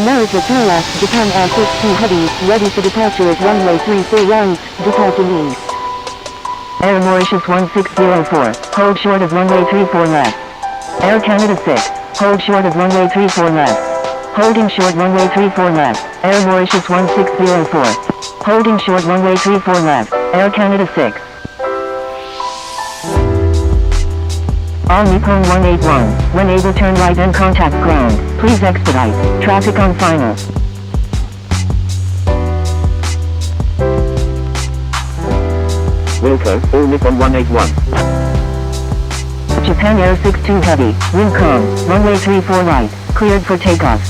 Speaker 4: Narita Tower, Japan Air 62 Heavy, ready for departure at runway 34 right, departing east.
Speaker 1: Air Mauritius 1604, hold short of runway 34 left. Air Canada 6, hold short of runway 34 left. Holding short runway 34 left, Air Mauritius 1604. Holding short runway 34 left, Air Canada 6. All Nippon 181, when able turn right and contact ground, please expedite, traffic on final.
Speaker 5: Wilco, all Nippon 181.
Speaker 1: Japan Air 62 Heavy, wind calm, runway 34 right, cleared for takeoff.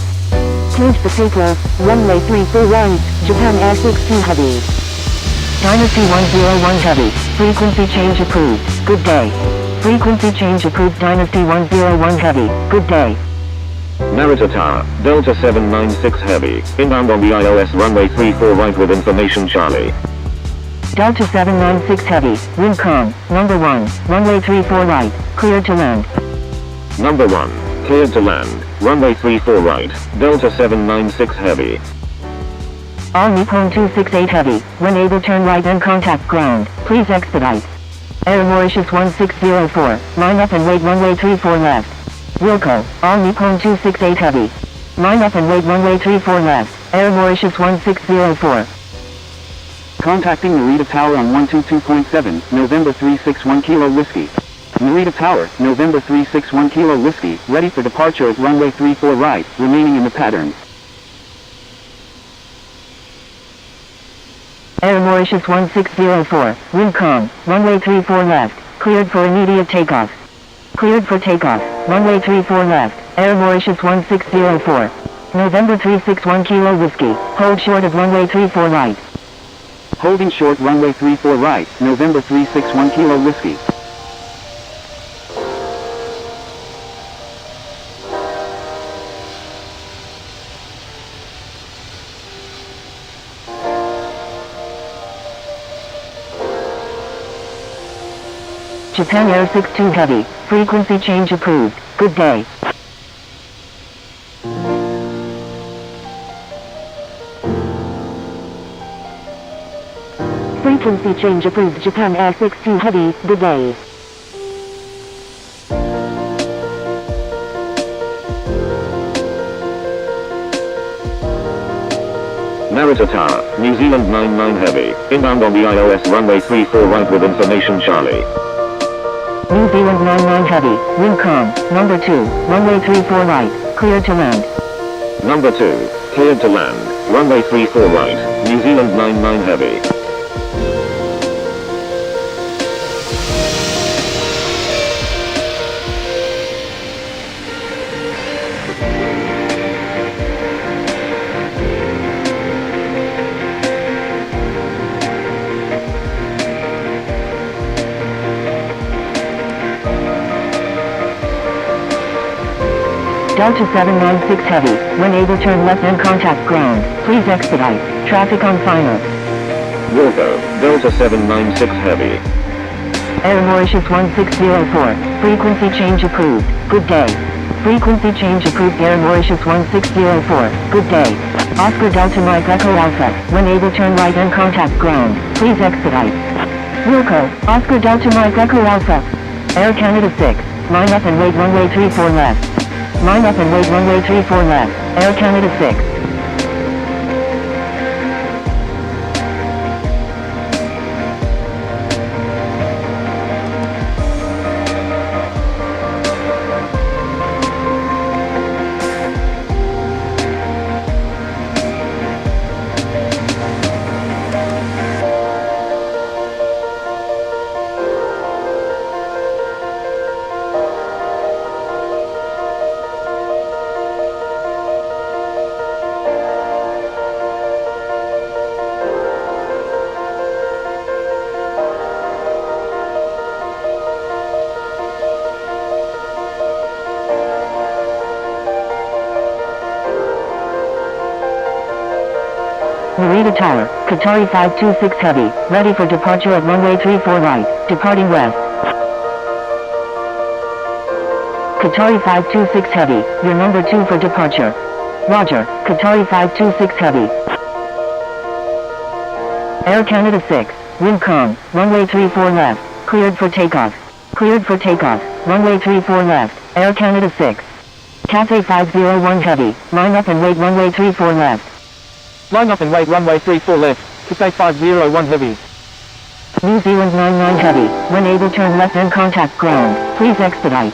Speaker 4: Cleared for takeoff, runway 34 right, Japan Air 62 Heavy.
Speaker 1: Dynasty 101 Heavy, frequency change approved, good day. Frequency change approved Dynasty 101 Heavy, good day.
Speaker 3: Narita Tower, Delta 796 Heavy, inbound on the ILS runway 34 right with information Charlie.
Speaker 1: Delta 796 Heavy, wind calm, number 1, runway 34 right, cleared to land.
Speaker 3: Number 1, cleared to land, runway 34 right, Delta 796 Heavy.
Speaker 1: All Nippon 268 Heavy, when able turn right and contact ground, please expedite. Air Mauritius 1604, line up and wait runway 34 left. Wilco, all Nippon 268 Heavy. Line up and wait runway 34 left, Air Mauritius 1604.
Speaker 5: Contacting Narita Tower on 122.7, November 361 Kilo Whiskey. Narita Tower, November 361 Kilo Whiskey, ready for departure at runway 34 right, remaining in the pattern.
Speaker 1: Air Mauritius 1604, wind calm, runway 34 left, Cleared for immediate takeoff. Cleared for takeoff. Runway 34 left. Air Mauritius 1604. November 361 Kilo Whiskey. Hold short of runway 34 right.
Speaker 5: Holding short runway 34 right, November 361 Kilo Whiskey.
Speaker 1: Japan Air 62 Heavy. Frequency change approved. Good day.
Speaker 4: Frequency change approved. Japan Air 62 Heavy. Good day.
Speaker 3: Narita Tower, New Zealand 99 Heavy, inbound on the iOS runway 34 right with information Charlie.
Speaker 1: New Zealand 99 Heavy. Wind calm. Number 2. Runway 34 right. Cleared to land.
Speaker 3: Number 2, cleared to land, runway 34 right, New Zealand 99 Heavy.
Speaker 1: Delta 796 Heavy. When able turn left and contact ground. Please expedite. Traffic on final.
Speaker 3: Wilco, Delta 796 Heavy.
Speaker 1: Air Mauritius 1604. Frequency change approved. Good day. Frequency change approved. Air Mauritius 1604. Good day. Oscar Delta Mike Echo Alpha. When able turn right and contact ground. Please expedite. Wilco, Oscar Delta Mike Echo Alpha. Air Canada 6. Line up and wait runway 34 left. Line up and wait runway 34 left. Air Canada 6. Narita Tower, Qatari 526 Heavy, ready for departure at runway 34 right, departing west. Qatari 526 Heavy, your number 2 for departure. Roger, Qatari 526 Heavy. Air Canada 6, wind calm, runway 34 left, cleared for takeoff. Cleared for takeoff, runway 34 left, Air Canada 6. Cathay 501 Heavy, line up and wait runway 34 left.
Speaker 5: Line up and wait runway 34 left, Cathay 501 Heavy.
Speaker 1: New Zealand 99 Heavy, when able turn left and contact ground, please expedite.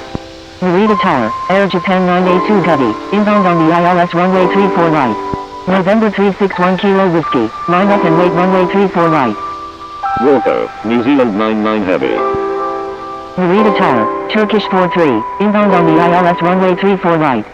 Speaker 1: Narita Tower, Air Japan 982 Heavy, inbound on the ILS runway 34 right. November 361 Kilo Whiskey, line up and wait runway 34 right.
Speaker 3: Wilco, New Zealand 99 Heavy.
Speaker 1: Narita Tower, Turkish 43, inbound on the ILS runway 34 right.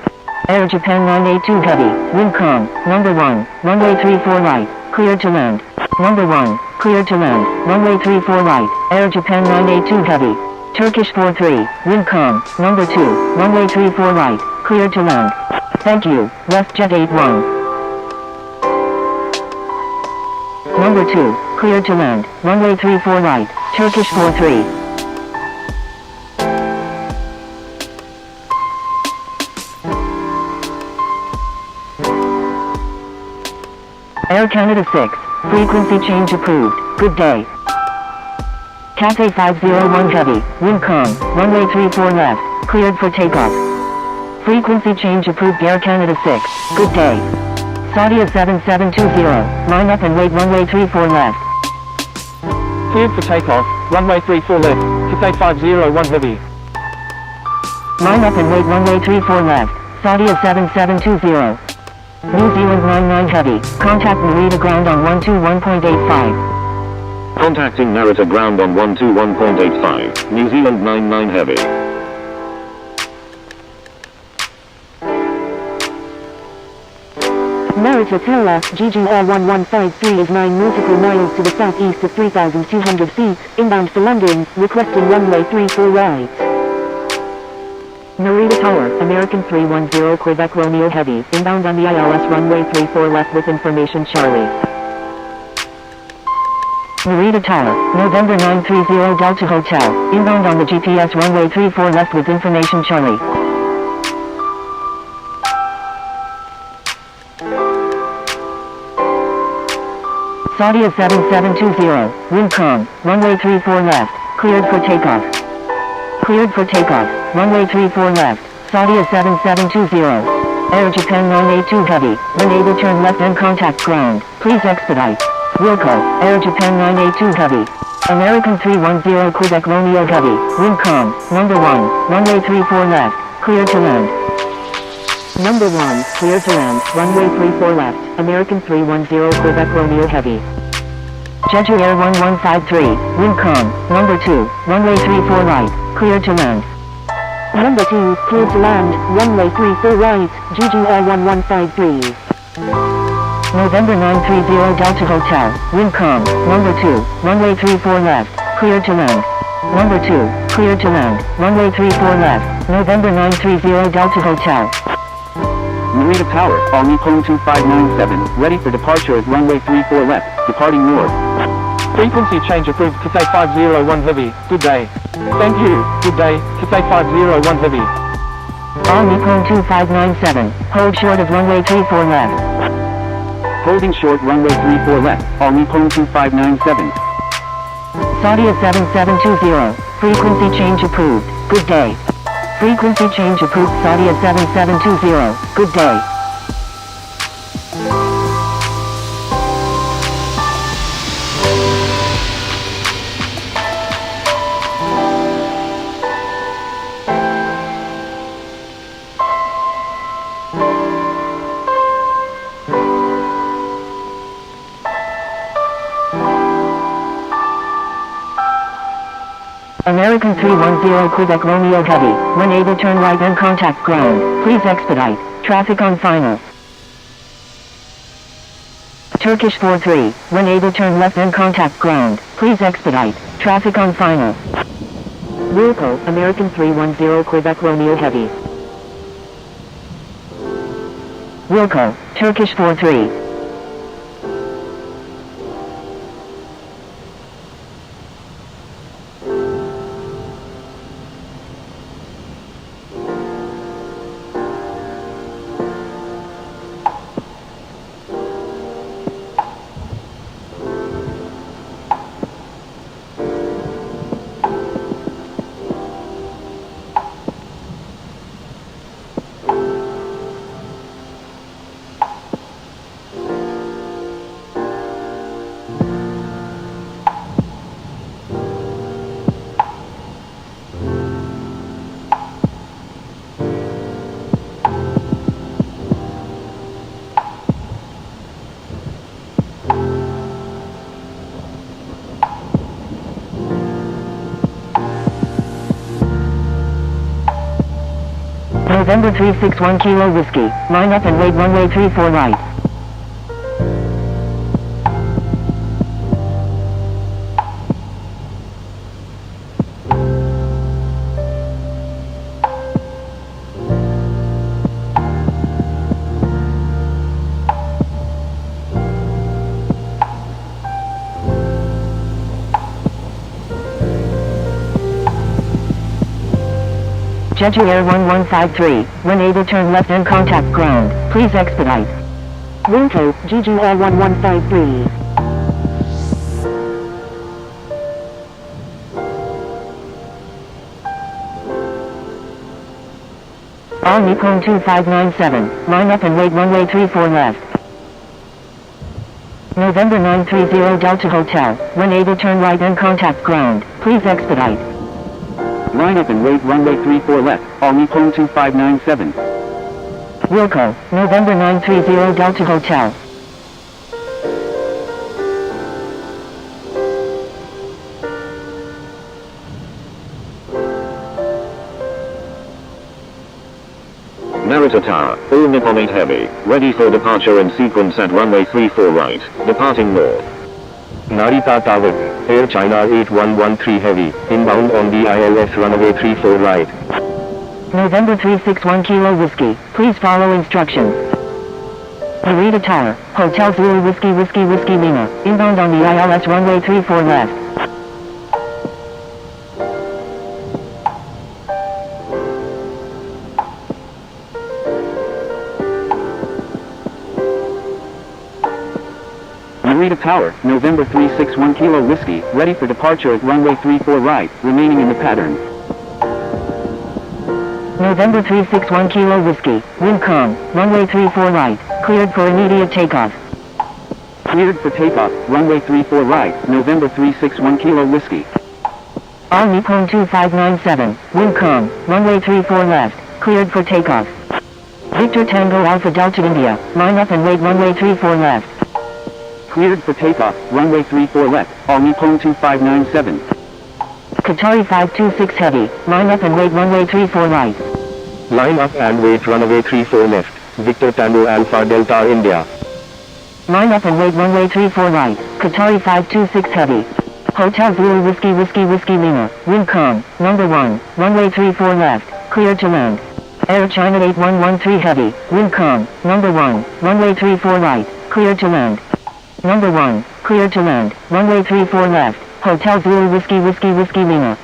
Speaker 1: Air Japan 982 Heavy, wind calm, number 1, runway 34 right, cleared to land. Number 1, cleared to land, runway 34 right, Air Japan 982 Heavy. Turkish 43, wind calm, number 2, runway 34 right, cleared to land. Thank you, WestJet 81. Number 2, cleared to land, runway 34 right, Turkish 43. Air Canada 6, frequency change approved, good day. Cathay 501 Heavy, wind calm, runway 34 left, cleared for takeoff. Frequency change approved. Air Canada 6, good day. Saudia 7720, line up and wait runway 34 left.
Speaker 5: Cleared for takeoff, runway 34 left, Cathay 501 Heavy.
Speaker 1: Line up and wait runway 34 left, Saudia 7720. New Zealand 99 Heavy, contact Narita ground on 121.85.
Speaker 3: Contacting Narita ground on 121.85, New Zealand 99 heavy.
Speaker 4: Narita Tower, GGR 1153 is 9 nautical miles to the southeast of 3,200 feet, inbound for landing, requesting runway 34 right.
Speaker 2: Narita Tower, American 310 Quebec Romeo Heavy, inbound on the ILS runway 34 left with information Charlie.
Speaker 1: Narita Tower, November 930 Delta Hotel, inbound on the GPS runway 34 left with information Charlie. Saudia 7720, wind calm, runway 34 left, cleared for takeoff. Cleared for takeoff, runway 34 left, Saudia 7720. Air Japan 982 heavy, when able turn left and contact ground, please expedite. Wilco, Air Japan 982 heavy. American 310 Quebec Romeo heavy, wind calm, number 1, runway 34 left, clear to land.
Speaker 2: Number 1, clear to land, runway 34 left, American 310 Quebec Romeo Heavy.
Speaker 1: Jeju Air 1153, wind calm, number 2, runway 34 right, clear to land.
Speaker 4: Number 2, clear to land, runway 34 right, GGR 1153.
Speaker 1: November 930 Delta Hotel, wind calm, number 2, runway 34 left, clear to land. Number 2, clear to land, runway 34 left, November 930 Delta Hotel.
Speaker 5: Narita Tower, all Nippon 2597, ready for departure at runway 34 left, departing north.
Speaker 7: Frequency change approved to say 501 heavy, good day. Thank you, good day, to say 501 heavy.
Speaker 1: All Nippon 2597, hold short of runway 34 left.
Speaker 5: Holding short runway 34 left, all Nippon 2597.
Speaker 1: Saudia 7720, frequency change approved, good day. Frequency change approved Saudia 7720, good day. American 310 Quebec Romeo Heavy, when able turn right and contact ground, please expedite, traffic on final. Turkish 43, when able turn left and contact ground, please expedite, traffic on final.
Speaker 2: Wilco, American 310 Quebec Romeo Heavy.
Speaker 1: Wilco, Turkish 43. November 361 Kilo Whiskey, line up and wait runway 34 right. Jeju Air 1153, when able turn left and contact ground, please expedite.
Speaker 4: Wilco, GGR 1153.
Speaker 1: All Nippon 2597, line up and wait runway 34 left. November 930 Delta Hotel, when able turn right and contact ground, please expedite.
Speaker 5: Line up and wait runway 34 left, all Nippon 2597.
Speaker 1: Wilco, November 930 Delta Hotel.
Speaker 3: Narita Tower, all Nippon 8 Heavy, ready for departure in sequence at runway 34 right, departing north.
Speaker 5: Narita Tower, Air China 8113 Heavy, inbound on the ILS runway 34 right.
Speaker 1: November 361 Kilo Whiskey, please follow instructions. Narita Tower, Hotel Zulu Whiskey Whiskey Whiskey Lima, inbound on the ILS runway 34 left.
Speaker 5: Narita Tower, November 361 Kilo Whiskey, ready for departure at runway 34 right, remaining in the pattern.
Speaker 1: November 361 Kilo Whiskey, wind calm, runway 34 right, cleared for immediate takeoff.
Speaker 5: Cleared for takeoff, runway 34 right, November 361 Kilo Whiskey.
Speaker 1: All Nippon 2597, wind calm, runway 34 left, cleared for takeoff. Victor Tango Alpha Delta India, line up and wait runway 34 left.
Speaker 5: Cleared for takeoff, runway 34 left, all Nippon 2597.
Speaker 1: Qatari 526 Heavy, line up and wait runway 34 right.
Speaker 5: Line up and wait runway 34 left, Victor Tango Alpha Delta India.
Speaker 1: Line up and wait runway 34 right, Qatari 526 Heavy. Hotel Zulu Whiskey Whiskey Whiskey Lima, wind calm, number 1, runway 34 left, cleared to land. Air China 8113 Heavy, wind calm, number 1, runway 34 right, cleared to land. Number 1, cleared to land, runway 34 left, Hotel Zulu Whiskey Whiskey Whiskey Lima.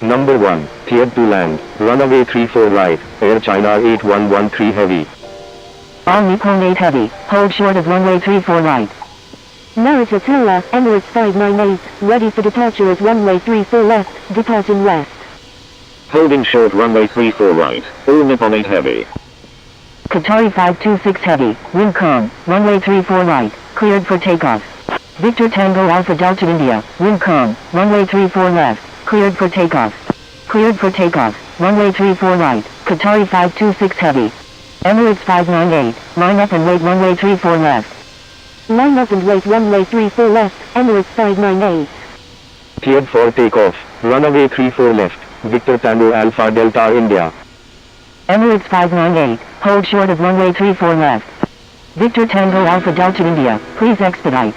Speaker 5: Number 1, cleared to land, runway 34 right, Air China 8113 Heavy.
Speaker 1: All Nippon 8 Heavy, hold short of runway 34 right.
Speaker 4: Narita Tower, Emirates 598, ready for departure at runway 34 left, departing west.
Speaker 3: Holding short runway 34 right, all Nippon 8 Heavy.
Speaker 1: Qatari 526 Heavy, wind calm, runway 34 right, cleared for takeoff. Victor Tango Alpha Delta India, wind calm, runway 34 left, cleared for takeoff. Cleared for takeoff, runway 34 right, Qatari 526 Heavy. Emirates 598, line up and wait runway 34 left.
Speaker 4: Line up and wait runway 34 left, Emirates 598.
Speaker 5: Cleared for takeoff, runway 34 left, Victor Tango Alpha Delta India.
Speaker 1: Emirates 598, hold short of runway 34 left. Victor Tango Alpha Delta India, please expedite.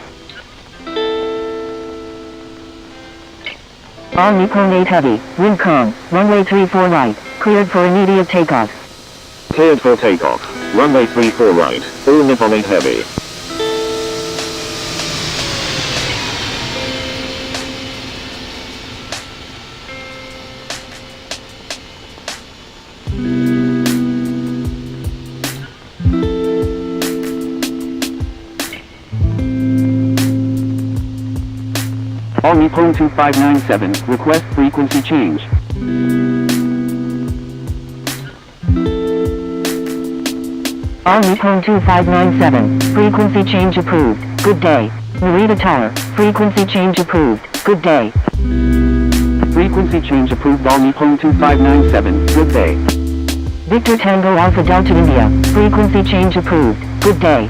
Speaker 1: All Nippon 8 Heavy, wind calm, runway 34 right, cleared for immediate takeoff.
Speaker 3: Cleared for takeoff, runway 34 right, all Nippon 8 Heavy.
Speaker 5: All Nippon 2597, request frequency change.
Speaker 1: All Nippon 2597, frequency change approved, good day. Narita Tower, frequency change approved, good day.
Speaker 5: Frequency change approved, all Nippon 2597, good day.
Speaker 1: Victor Tango Alpha Delta India, frequency change approved, good day.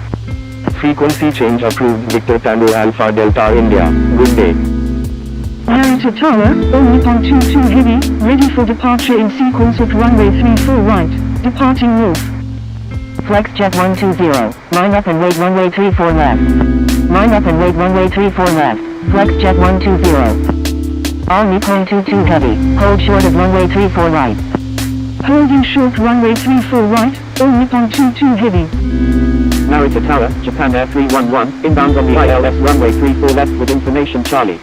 Speaker 5: Frequency change approved, Victor Tango Alpha Delta India, good day.
Speaker 6: Narita Tower, all Nippon 22 Heavy, ready for departure in sequence at runway 34 right, departing north.
Speaker 1: Flex Jet 120, line up and wait runway 34 left. Line up and wait runway 34 left, Flex Jet 120. All Nippon 22 Heavy, hold short of runway 34 right.
Speaker 6: Holding short runway 34 right, all Nippon 22 Heavy.
Speaker 5: Narita Tower, Japan Air 311, inbound on the ILS runway 34 left with information Charlie.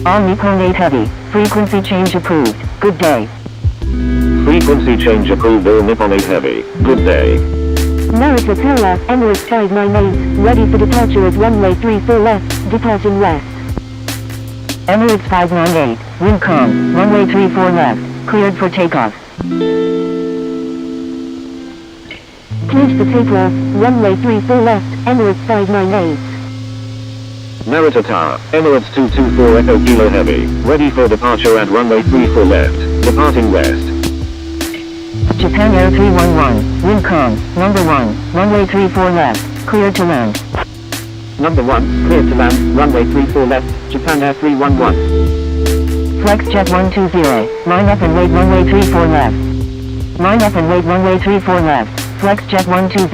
Speaker 1: All Nippon 8 Heavy, frequency change approved, good day.
Speaker 3: Frequency change approved, all Nippon 8 Heavy, good day.
Speaker 4: Narita Tower, Emirates 598, ready for departure at runway 34 left, departing west.
Speaker 1: Emirates 598, wind calm, runway 34 left, cleared for takeoff.
Speaker 4: Cleared for takeoff, runway 34 left, Emirates 598.
Speaker 3: Narita Tower, Emirates 224 Echo Kilo Heavy, ready for departure at runway 34 left, departing west.
Speaker 1: Japan Air 311, wind calm, number 1, runway 34 left, cleared to land.
Speaker 5: Number 1, cleared to land, runway 34 left, Japan Air 311.
Speaker 1: Flex Jet 120, line up and wait runway 34 left. Line up and wait runway 34 left. Flex jet 120.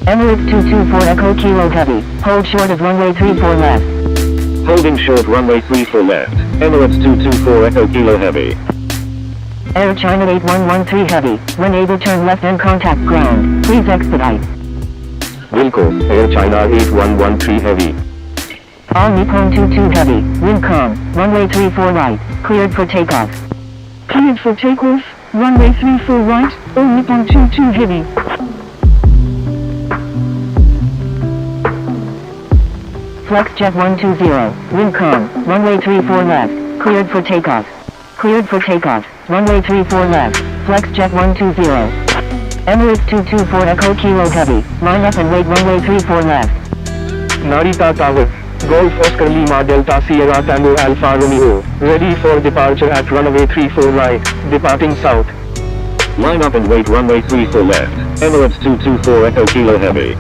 Speaker 1: Emirates 224 Echo Kilo Heavy. Hold short of runway 34 left.
Speaker 3: Holding short runway 34 left. Emirates 224 Echo Kilo Heavy.
Speaker 1: Air China 8113 Heavy. When able turn left and contact ground. Please expedite.
Speaker 3: Wilco, Air China 8113 Heavy.
Speaker 1: All Nippon 22 Heavy. Wind calm. Runway 34 right. Cleared for takeoff.
Speaker 6: Cleared for takeoff. Runway 34 right. All Nippon 22 Heavy.
Speaker 1: Flex jet 120. Wind calm. Runway 34 left. Cleared for takeoff. Cleared for takeoff. Runway 34 left. Flex jet 120. Emirates 224 Echo Kilo Heavy. Line up and wait runway 34 left.
Speaker 7: Narita Tower. Golf Oscar Lima Delta Sierra Tango Alpha Romeo. Ready for departure at runway 34 right. Departing south.
Speaker 3: Line up and wait runway 34 left. Emirates 224 Echo Kilo Heavy.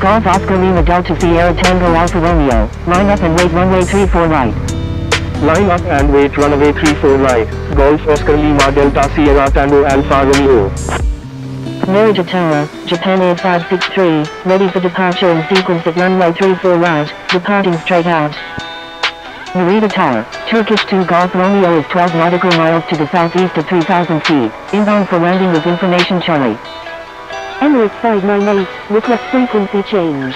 Speaker 1: Golf Oscar Lima Delta Sierra Tango Alpha Romeo. Line up and wait runway 34 right.
Speaker 7: Line up and wait runway 34 right. Golf Oscar Lima Delta Sierra Tango Alpha Romeo.
Speaker 1: Narita Tower, Japan IF48, ready for departure in sequence at runway 34 right, departing straight out. Narita Tower, Turkish 2 Golf Romeo is 12 nautical miles to the southeast of 3,000 feet, inbound for landing with information Charlie.
Speaker 4: Emirates 598, request frequency change.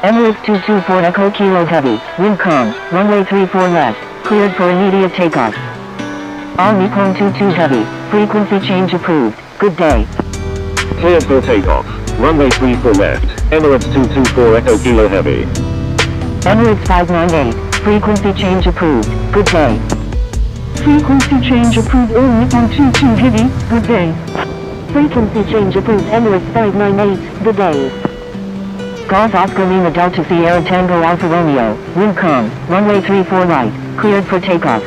Speaker 1: Emirates 224 Echo Kilo Heavy, wind calm, runway 34 left, cleared for immediate takeoff. All Nippon 22 Heavy, frequency change approved, good day.
Speaker 3: Cleared for takeoff. Runway 34 left. Emirates 224 Echo Kilo Heavy.
Speaker 1: Emirates 598, frequency change approved, good day.
Speaker 6: Frequency change approved. All Nippon 22 Heavy. Good day.
Speaker 4: Frequency change approved. Emirates 598, good day.
Speaker 1: Golf Oscar Lima Delta Sierra Tango Alpha Romeo, wind calm, runway 34 right, cleared for takeoff.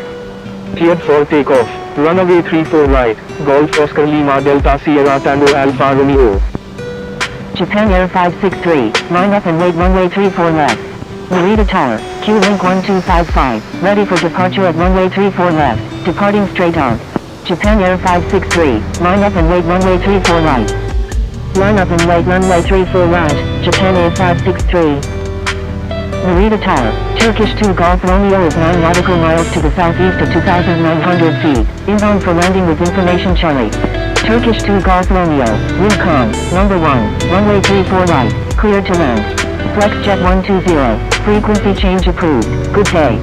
Speaker 7: Cleared for takeoff. Runway 34 right. Golf Oscar Lima Delta Sierra Tango Alpha Romeo.
Speaker 1: Japan Air 563, line up and wait runway 34 left. Narita Tower, Q-Link 1255, ready for departure at runway 34 left, departing straight out. Japan Air 563, line up and wait runway 34 right. Line up and wait runway 34 right, Japan Air 563. Narita Tower, Turkish 2 Golf Romeo is 9 nautical miles to the southeast of 2,900 feet, inbound for landing with information Charlie. Turkish 2 Golf Romeo, wind calm, number 1, runway 34 right, clear to land. Flex jet 120, frequency change approved, good day.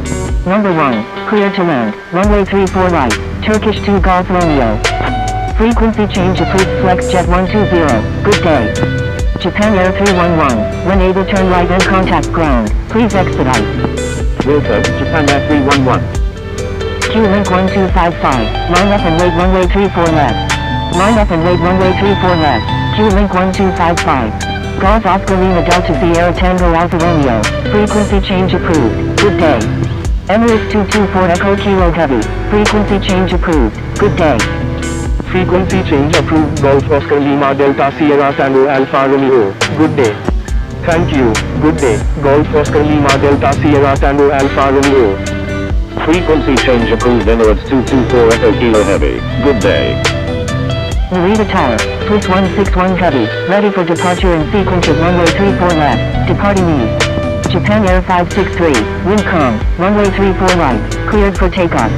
Speaker 1: Number 1, clear to land, runway 34 right, Turkish 2 Golf Romeo. Frequency change approved, flex jet 120, good day. Japan Air 311, when able turn right and contact ground, please expedite.
Speaker 5: Wilco, Japan Air 311.
Speaker 1: Q-Link 1255, line up and wait runway 34 left. Line up and wait runway 34 left, Q-Link 1255. Golf Oscar Lima Delta Sierra Tango Alpha Romeo, frequency change approved, good day. Emirates 224 Echo Kilo Heavy, frequency change approved, good day.
Speaker 7: Frequency change approved. Golf Oscar Lima Delta Sierra Tango Alpha Romeo. Good day. Thank you. Good day. Golf Oscar Lima Delta Sierra Tango Alpha Romeo.
Speaker 3: Frequency change approved. Emirates 224 Echo Kilo Heavy. Good day.
Speaker 1: Narita Tower, Swiss 161 Heavy, ready for departure in sequence at runway 34 left, departing east. Japan Air 563, wind calm, runway 34 right, cleared for takeoff.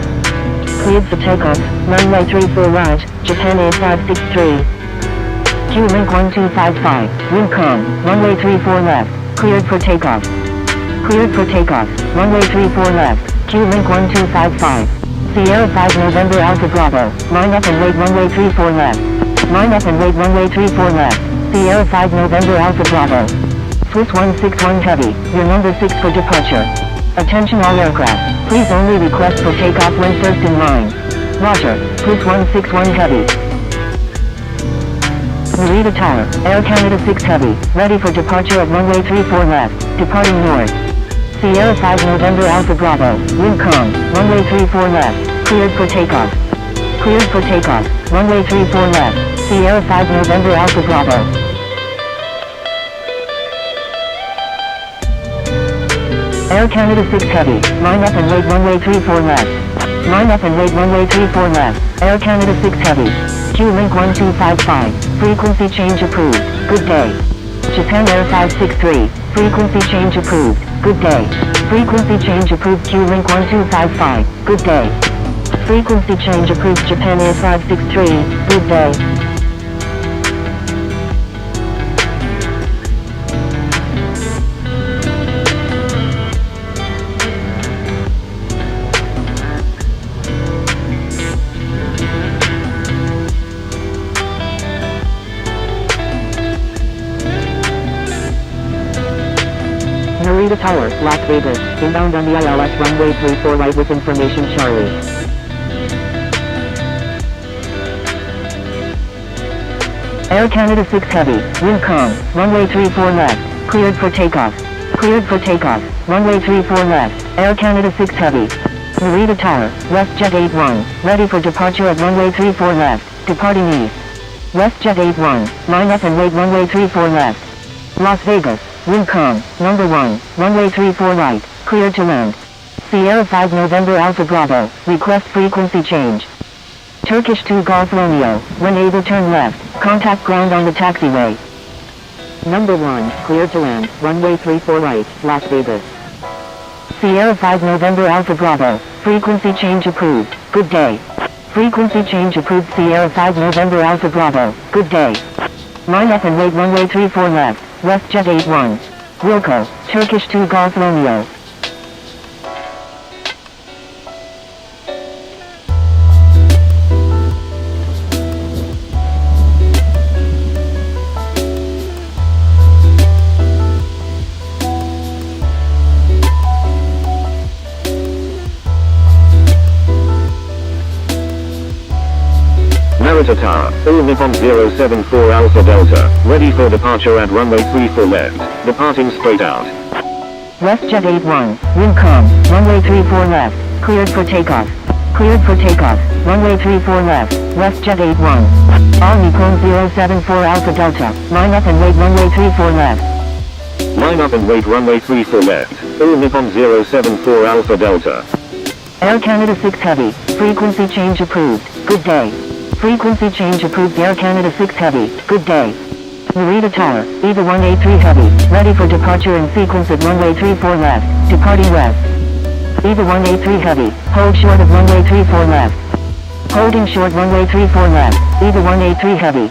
Speaker 1: Cleared for takeoff, runway 34 right, Japan Air 563. Q-Link 1255, wind calm, runway 34 left, cleared for takeoff. Cleared for takeoff, runway 34 left, Q-Link 1255. Sierra 5 November Alpha Bravo, line up and wait runway 34 left. Line up and wait runway 34 left, Sierra 5 November Alpha Bravo. Swiss 161 Heavy, your number 6 for departure. Attention all aircraft, please only request for takeoff when first in line. Roger, Swiss 161 Heavy. Narita Tower, Air Canada 6 Heavy, ready for departure at runway 34 left, departing north. Sierra 5 November Alpha Bravo, wind calm, runway 34 left, cleared for takeoff. Cleared for takeoff, runway 34 left, Sierra 5 November Alpha Bravo. Air Canada 6 Heavy, line up and wait runway 34 left. line up and wait runway 34 left, Air Canada 6 Heavy. Q-Link 1255, frequency change approved, good day. Japan Air 563, frequency change approved, good day. Frequency change approved Q-Link 1255, good day. Frequency change approved Japan Air 563, good day.
Speaker 2: Narita Tower, Las Vegas, inbound on the ILS runway 34 right with information Charlie.
Speaker 1: Air Canada 6 Heavy, wind calm, runway 34 left, cleared for takeoff. Cleared for takeoff, runway 34 left, Air Canada 6 Heavy. Narita Tower, WestJet 81, ready for departure at runway 34 left, departing east. WestJet 81, line up and wait runway 34 left. Las Vegas, wind calm, number 1, runway 34 right, cleared to land. Sierra 5 November Alpha Bravo, request frequency change. Turkish 2 Golf Romeo, when able turn left, contact ground on the taxiway.
Speaker 2: Number 1, cleared to land, runway 34 right, Las Vegas.
Speaker 1: Sierra 5 November Alpha Bravo, frequency change approved, good day. Frequency change approved Sierra 5 November Alpha Bravo, good day. Line up and wait runway 34 left, WestJet 81. Wilco, Turkish 2 Golf Romeo.
Speaker 3: Narita Tower, all Nippon 074 Alpha Delta, ready for departure at runway 34 left, departing straight out.
Speaker 1: WestJet 81, wind calm, runway 34 left, cleared for takeoff. Cleared for takeoff, runway 34 left, WestJet 81. All Nippon 074 Alpha Delta, line up and wait runway 34 left.
Speaker 3: Line up and wait runway 34 left, all Nippon 074 Alpha Delta.
Speaker 1: Air Canada 6 Heavy, frequency change approved, good day. Frequency change approved Air Canada 6 Heavy, good day. Narita Tower, EVA 183 Heavy, ready for departure in sequence at runway 34 left, departing west. EVA 183 Heavy, hold short of runway 34 left. Holding short runway 34 left, EVA 183 Heavy.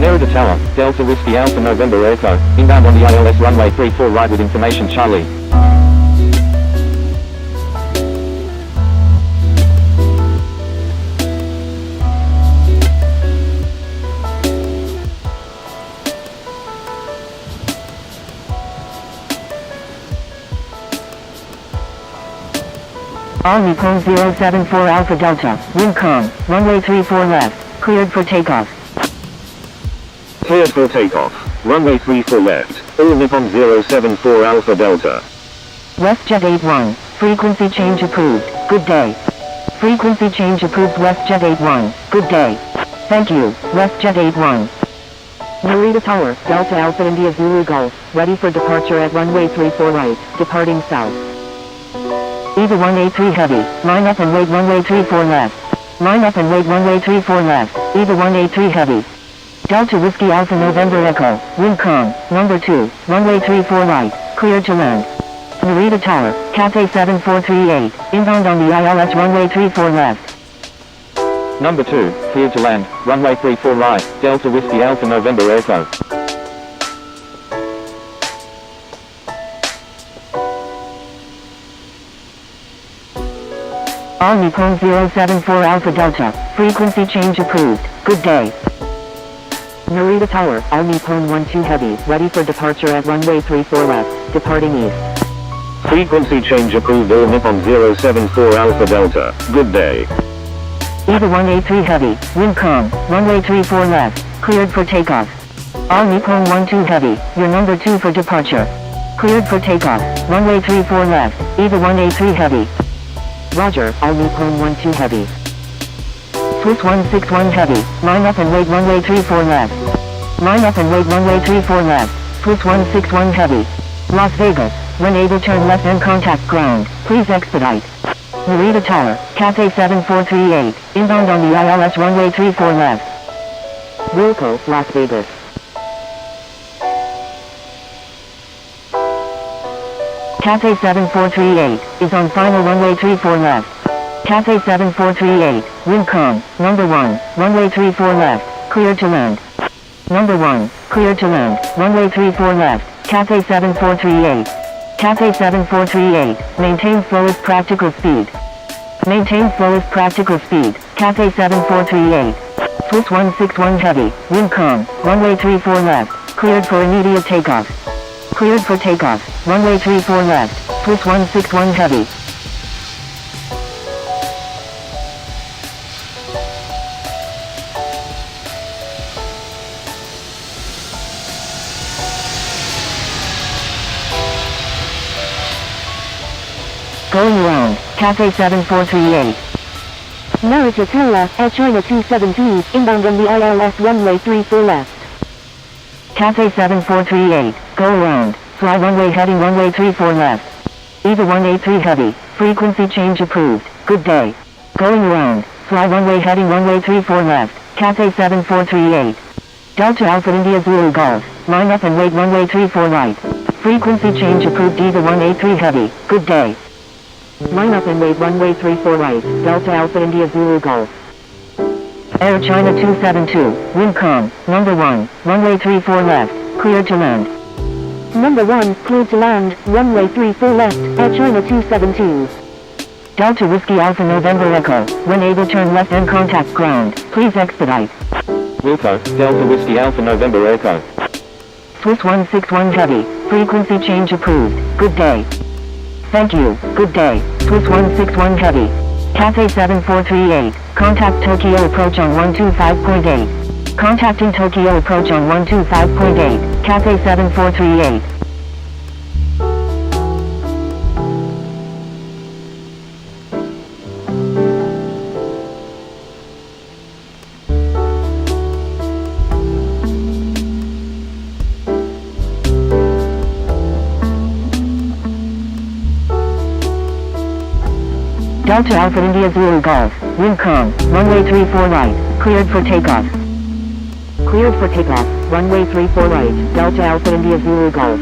Speaker 5: Narita Tower, Delta Whiskey Alpha November Echo, inbound on the ILS runway 34 right with information Charlie.
Speaker 1: All Nippon 074 Alpha Delta, wind calm, runway 34 left, cleared for takeoff.
Speaker 3: Cleared for takeoff, runway 34 left, all Nippon 074 Alpha Delta.
Speaker 1: WestJet 81, frequency change approved, good day. Frequency change approved WestJet 81, good day. Thank you, WestJet 81.
Speaker 2: Narita Tower, Delta Alpha India Zulu Golf, ready for departure at runway 34 right, departing south.
Speaker 1: EVA 183 Heavy, line up and wait runway 34 left. Line up and wait runway 34 left, EVA 183 Heavy. Delta Whiskey Alpha November Echo, wind calm, number 2, runway 34 right, cleared to land. Narita Tower, Cathay 7438, inbound on the ILS runway 34 left.
Speaker 5: Number 2, cleared to land, runway 34 right, Delta Whiskey Alpha November Echo.
Speaker 1: All Nippon 074 Alpha Delta, frequency change approved, good day.
Speaker 2: Narita Tower, All Nippon 12 Heavy, ready for departure at runway 34 left, departing east.
Speaker 3: Frequency change approved all Nippon 074 Alpha Delta, good day.
Speaker 1: EVA 183 Heavy, wind calm, runway 34 left, cleared for takeoff. All Nippon 12 Heavy, your number 2 for departure. Cleared for takeoff, runway 34 left, EVA 183 Heavy.
Speaker 2: Roger, All Nippon 12 Heavy.
Speaker 1: Swiss 161 heavy, line up and wait runway 34 left. Line up and wait runway 34 left. Swiss 161 heavy. Las Vegas, when able turn left and contact ground, please expedite. Narita Tower, Cathay 7438, inbound on the ILS runway 34 left.
Speaker 2: Wilco, Las Vegas.
Speaker 1: Cathay 7438, is on final runway 34 left. Cathay 7438, wind calm, number 1, runway 34 left, cleared to land. Number 1, cleared to land, runway 34 left, Cathay 7438. Cathay 7438, maintain slowest practical speed. Maintain slowest practical speed, Cathay 7438. Swiss 161 heavy, wind calm, runway 34 left, cleared for immediate takeoff. Cleared for takeoff, runway 34 left, Swiss 161 heavy. Going around, Cathay 7438.
Speaker 4: Narita Tower, Air China 272, inbound on the ILS runway 34 left.
Speaker 1: Cathay 7438, go around, fly runway heading runway 34 left. EVA 183 heavy, frequency change approved, good day. Going around, fly runway heading runway 34 left, Cathay 7438. Delta Alpha India Zulu Golf, line up and wait runway 34 right. Frequency change approved EVA 183 heavy, good day.
Speaker 2: Line up and wait runway 34 right, Delta Alpha India Zulu Golf.
Speaker 1: Air China 272, wind calm, number 1, runway 34 left, cleared to land.
Speaker 4: Number 1, cleared to land, runway 34 left, Air China 272.
Speaker 1: Delta Whiskey Alpha November Echo, when able turn left and contact ground, please expedite.
Speaker 3: Wilco, Delta Whiskey Alpha November Echo.
Speaker 1: Swiss 161 heavy, frequency change approved, good day. Thank you, good day, Swiss 161 heavy. Cathay 7438, contact Tokyo approach on 125.8. Contacting Tokyo approach on 125.8, Cathay 7438. Delta Alpha India Zulu Golf, wind calm, runway 34 right, cleared for takeoff.
Speaker 2: Cleared for takeoff, runway 34 right, Delta Alpha India Zulu Golf.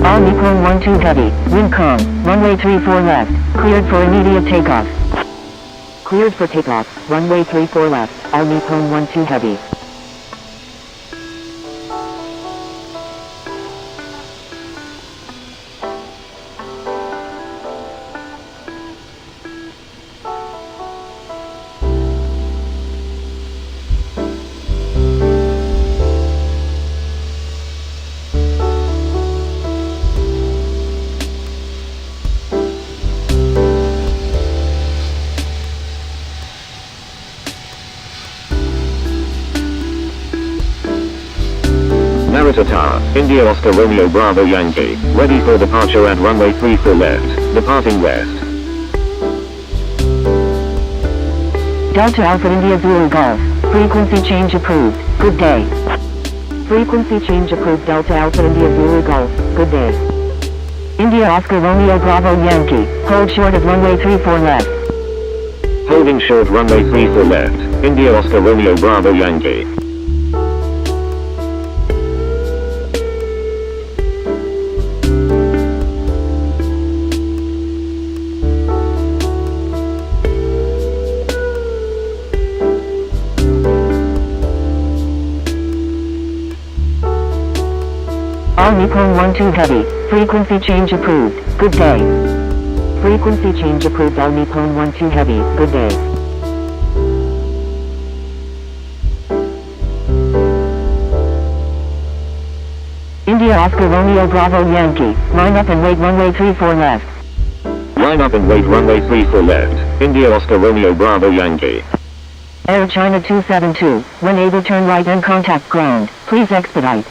Speaker 1: All Nippon 12 heavy, wind calm, runway 34 left, cleared for immediate takeoff.
Speaker 2: Cleared for takeoff, runway 34 left, All Nippon 12 heavy.
Speaker 3: Narita Tower, India Oscar Romeo Bravo Yankee, ready for departure at runway 34 left, departing west.
Speaker 1: Delta Alpha India Zulu Golf, frequency change approved, good day.
Speaker 2: Frequency change approved Delta Alpha India Zulu Golf, good day.
Speaker 1: India Oscar Romeo Bravo Yankee, hold short of runway 34 left.
Speaker 3: Holding short runway 34 left, India Oscar Romeo Bravo Yankee.
Speaker 1: All Nippon 12 heavy, frequency change approved, good day.
Speaker 2: Frequency change approved All Nippon 12 heavy, good day.
Speaker 1: India Oscar Romeo Bravo Yankee, line up and wait runway 34 left.
Speaker 3: Line up and wait runway 34 left, India Oscar Romeo Bravo Yankee.
Speaker 1: Air China 272, when able turn right and contact ground, please expedite.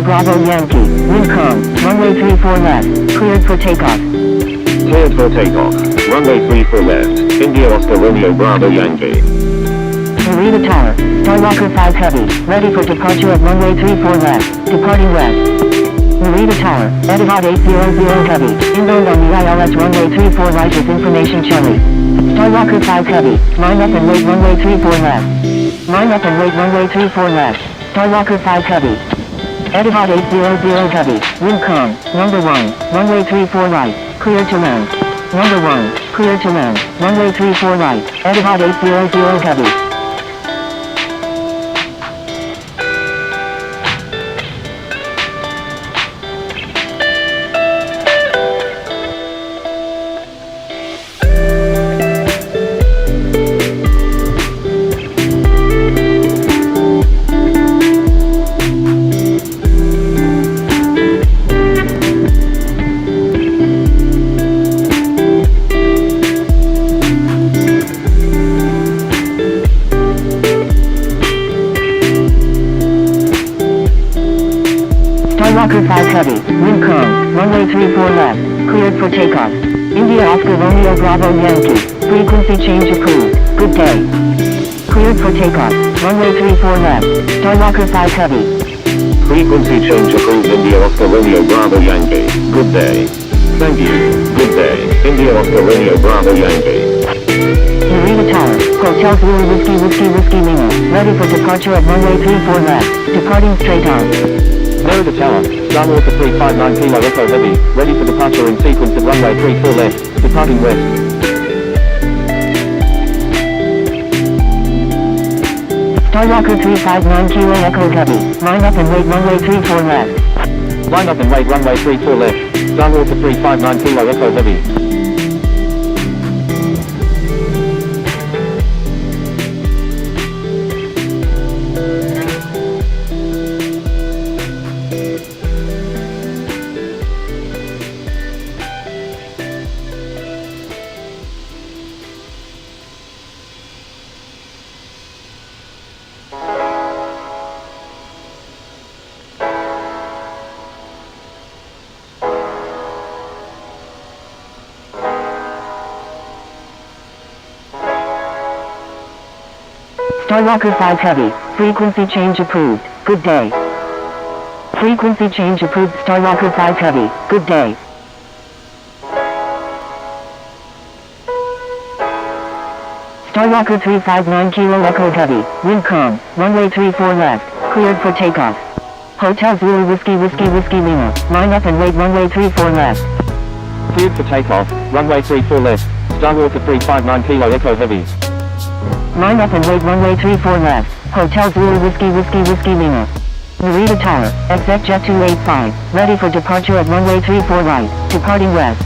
Speaker 1: Bravo Yankee, wind calm, runway 34 left, cleared for takeoff.
Speaker 3: Cleared for takeoff. Runway 34 left. India Oscar Romeo Bravo Yankee.
Speaker 1: Narita Tower, Skywalker 5 Heavy, ready for departure at runway 34 left, departing west. Narita Tower, Etihad 800 Heavy, inbound on the ILS runway 34 right with information Charlie. Skywalker 5 Heavy, line up and wait runway 34 left. Line up and wait runway 34 left. Skywalker 5 Heavy. Etihad 800 Heavy, wind calm, number 1, runway 34 right, clear to land. Number 1, clear to land, runway 34 right, Etihad 800 Heavy. Skywalker 5 Heavy, wind calm, runway 34 left, cleared for takeoff. India Oscar Romeo Bravo Yankee, frequency change approved, good day. Cleared for takeoff, runway 34 left, Skywalker 5 Heavy.
Speaker 3: Frequency change approved. India Oscar Romeo Bravo Yankee. Good day. Thank you. Good day. India Oscar Romeo Bravo Yankee.
Speaker 1: Narita Tower, Hotel Zulu Whiskey Lima, ready for departure at runway 34 left, departing straight on.
Speaker 5: Narita Tower, Skywalker 359 Kilo Echo Heavy, ready for departure in sequence at runway 34 left, departing west.
Speaker 1: Skywalker 359 Kilo Echo Heavy, line up and wait runway 34 left.
Speaker 5: Line up and wait runway 34 left, Skywalker 359 Kilo Echo Heavy.
Speaker 1: Skywalker 5 Heavy, frequency change approved, good day. Frequency change approved. Skywalker 5 Heavy, good day. Skywalker 359 Kilo Echo Heavy, wind calm, runway 34 left, cleared for takeoff. Hotel Zulu Whiskey Lima, line up and wait runway 34 left.
Speaker 5: Cleared for takeoff, runway 34 left, Skywalker 359 Kilo Echo Heavy.
Speaker 1: Line up and wait runway 34 left, Hotel Zulu Whiskey Lima. Narita Tower, ExecJet 285, ready for departure at runway 34 right, departing west.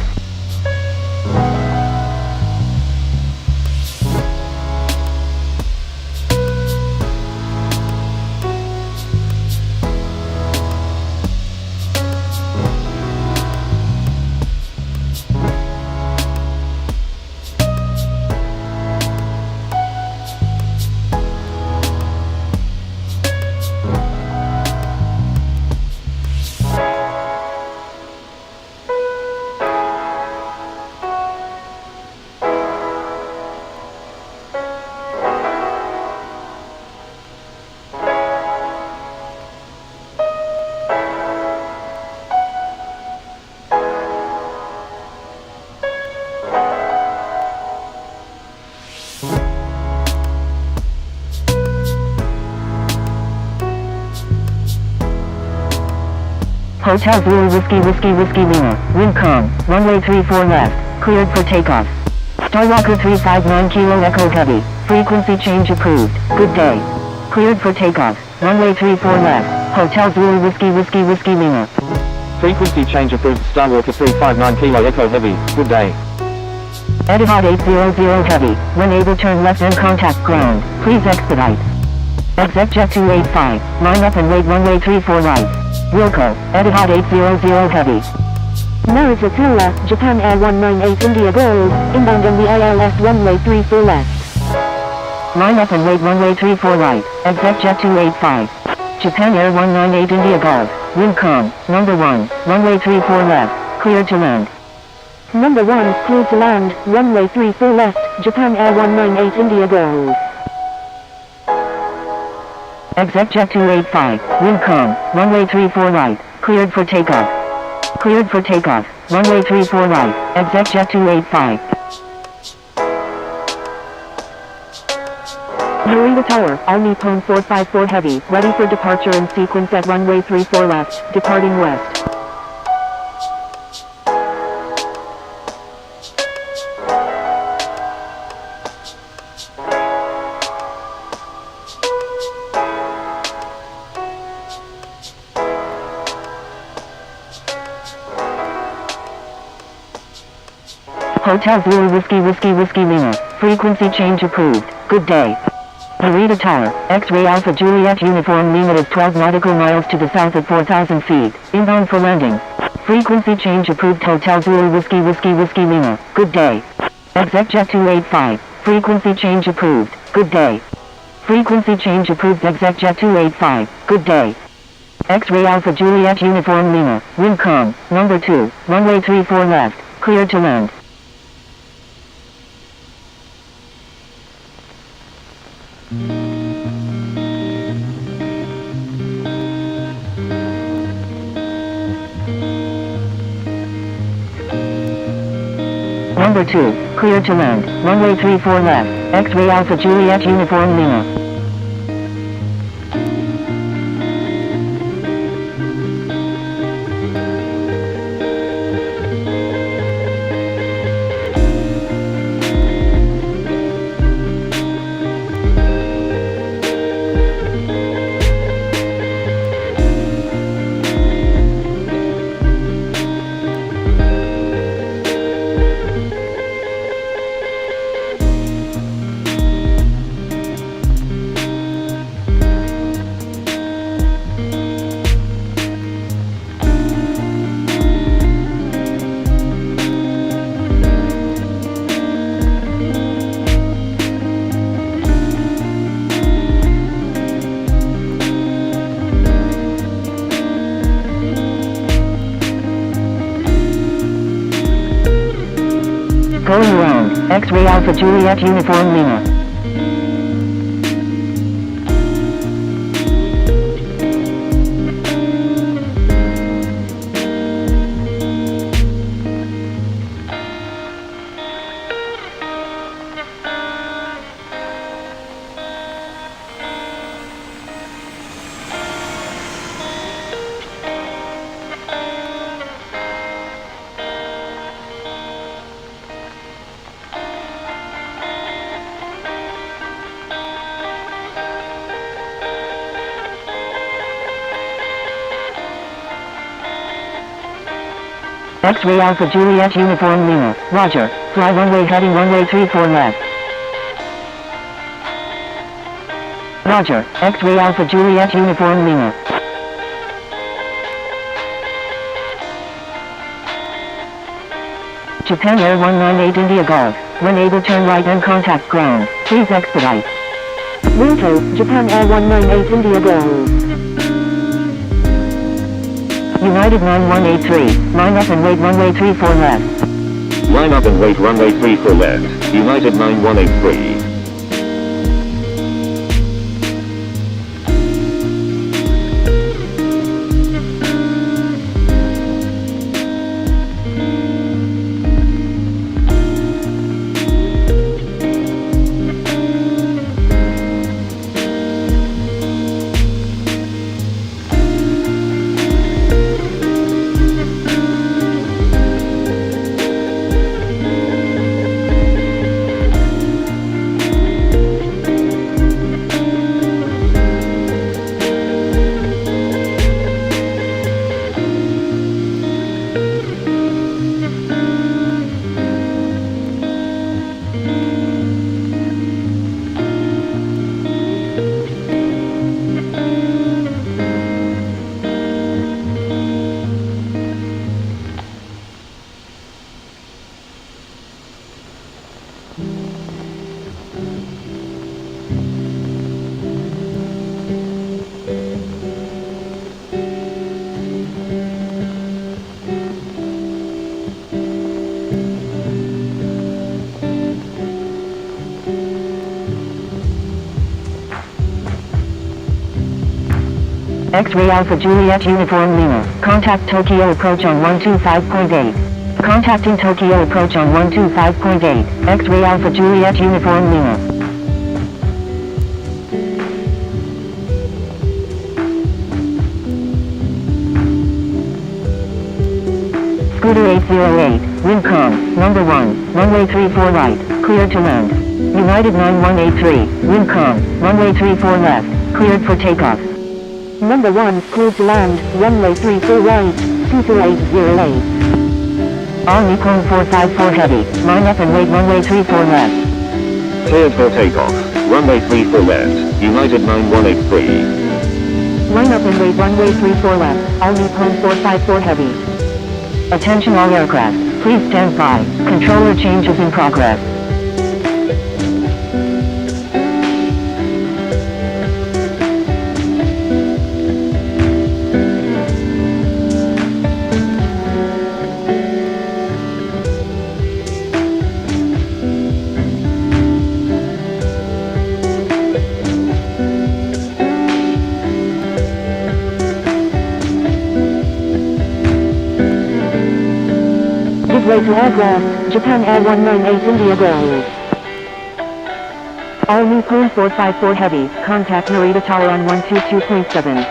Speaker 1: Hotel Zulu Whiskey Lima, wind calm, runway 34 left, cleared for takeoff. Skywalker 359 Kilo Echo Heavy, frequency change approved, good day. Cleared for takeoff, runway 34 left, Hotel Zulu Whiskey Lima.
Speaker 5: Frequency change approved. Skywalker 359 Kilo Echo Heavy, good day.
Speaker 1: Etihad 800 Heavy, when able turn left and contact ground, please expedite. ExecJet 285, line up and wait runway 34 right. Wilco, Etihad 800 Heavy.
Speaker 4: Narita Tower, Japan Air 198 India Gold, inbound on the ILS runway 34 left.
Speaker 1: Line up and wait runway 34 right, ExecJet 285. Japan Air 198 India Gold, wind calm. Number 1, runway 34 left, cleared to land.
Speaker 4: Number 1, cleared to land, runway 34 left, Japan Air 198 India Gold.
Speaker 1: ExecJet 285, wind calm, runway 34 right, cleared for takeoff. Cleared for takeoff, runway 34 right, ExecJet 285.
Speaker 2: Narita Tower, All Nippon 454 Heavy, ready for departure in sequence at runway 34 left, departing west.
Speaker 1: Hotel Zulu Whiskey Whiskey Whiskey Lima, frequency change approved, good day. Narita Tower, X-ray Alpha Juliet Uniform Lima is 12 nautical miles to the south at 4,000 feet, inbound for landing. Frequency change approved. Hotel Zulu Whiskey Whiskey Whiskey Lima, good day. ExecJet 285, frequency change approved, good day. Frequency change approved. ExecJet 285, good day. X-ray Alpha Juliet Uniform Lima, wind calm, number 2, runway 34 left, cleared to land. Number 2, cleared to land, runway 34 left, X-ray Alpha Juliet Uniform Lima. Going around, X-ray Alpha Juliet Uniform Lima. X-ray Alpha Juliet Uniform Lima, roger, fly runway heading runway 34 left. Roger, X-ray Alpha Juliet Uniform Lima. Japan Air 198 India Golf, when able turn right and contact ground, please expedite.
Speaker 4: Ruto, Japan Air 198 India Gold.
Speaker 1: United 9183, line up and wait runway 34 left.
Speaker 3: Line up and wait runway 34 left, United 9183.
Speaker 1: X-ray Alpha Juliet Uniform Lima. Contact Tokyo approach on 125.8. Contacting Tokyo approach on 125.8. X-ray Alpha Juliet Uniform Lima. Scooter 808, wind calm, number 1, runway 34 right, cleared to land. United 9183, wind calm, runway 34 left, cleared for takeoff.
Speaker 4: Number 1, cleared to land, runway 34 right, 22808.
Speaker 1: All Nippon 454 heavy, line up and wait runway 34 left.
Speaker 3: Cleared for takeoff. Runway 34 left. United 9183.
Speaker 2: Line up and wait runway 34 left, all Nippon 454 heavy.
Speaker 1: Attention all aircraft, please stand by, controller change is in progress.
Speaker 4: Give way to aircraft, Japan Air 198 India Gold.
Speaker 2: All Nippon 454 heavy, contact Narita Tower on 122.7.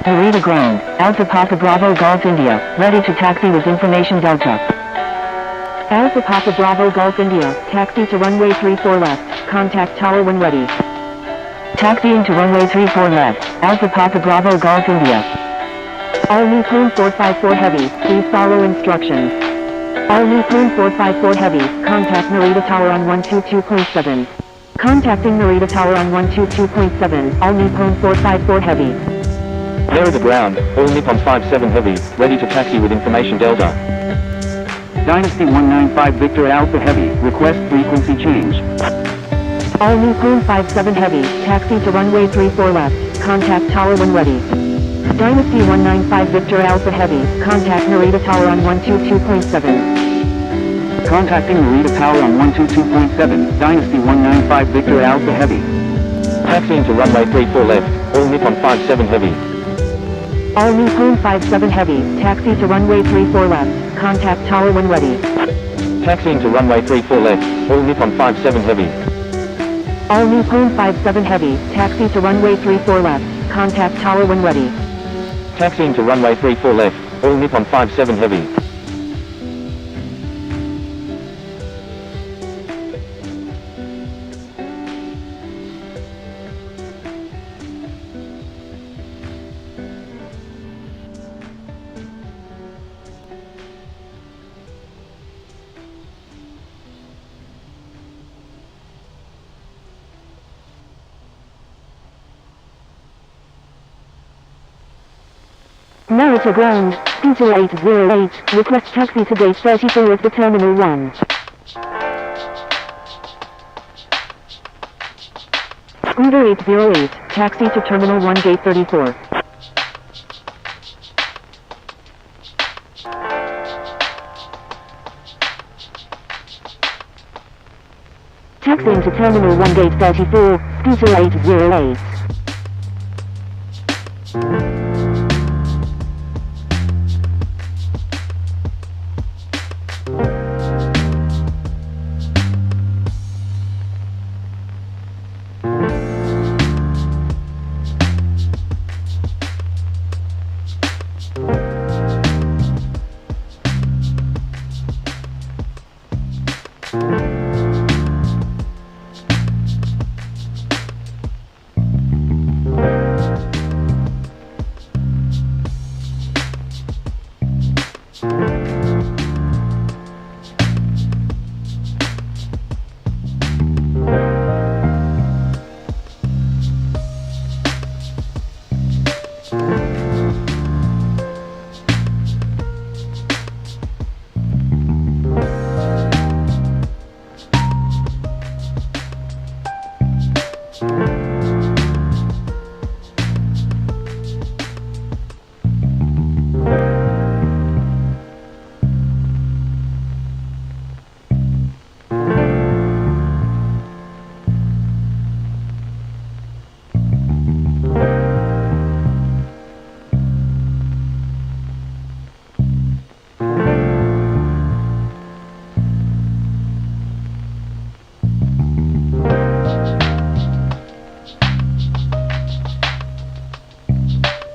Speaker 1: Narita ground, Alpha Papa Bravo Golf India, ready to taxi with information Delta.
Speaker 2: Alpha Papa Bravo Golf India, taxi to runway 34 left, contact tower when ready.
Speaker 1: Taxiing to runway 34 left, Alpha Papa Bravo Golf India.
Speaker 2: All Nippon 454 heavy, please follow instructions. All Nippon 454 heavy, contact Narita Tower on 122.7. Contacting Narita Tower on 122.7, all Nippon 454 heavy.
Speaker 5: Narita ground, all Nippon 57 heavy, ready to taxi with information Delta. Dynasty 195 Victor Alpha Heavy, request frequency change.
Speaker 2: All Nippon 57 heavy, taxi to runway 34 left, contact tower when ready. Dynasty 195 Victor Alpha Heavy, contact Narita Tower on 122.7.
Speaker 5: Contacting Narita Tower on 122.7, Dynasty 195 Victor Alpha Heavy. Taxiing to runway 34 left, all Nippon 57 heavy.
Speaker 2: All Nippon 57 heavy, taxi to runway 34 left, contact tower when ready.
Speaker 5: Taxiing to runway 34 left, all Nippon 57 heavy.
Speaker 2: All Nippon 57 heavy, taxi to runway 34 left, contact tower when ready.
Speaker 5: Taxiing to runway 34 left, all Nippon 57 heavy.
Speaker 4: Narita ground, Scooter 808, request taxi to gate 34 at the Terminal 1.
Speaker 2: Scooter 808, taxi to Terminal 1 gate 34.
Speaker 4: Taxiing to Terminal 1 gate 34, Scooter 808.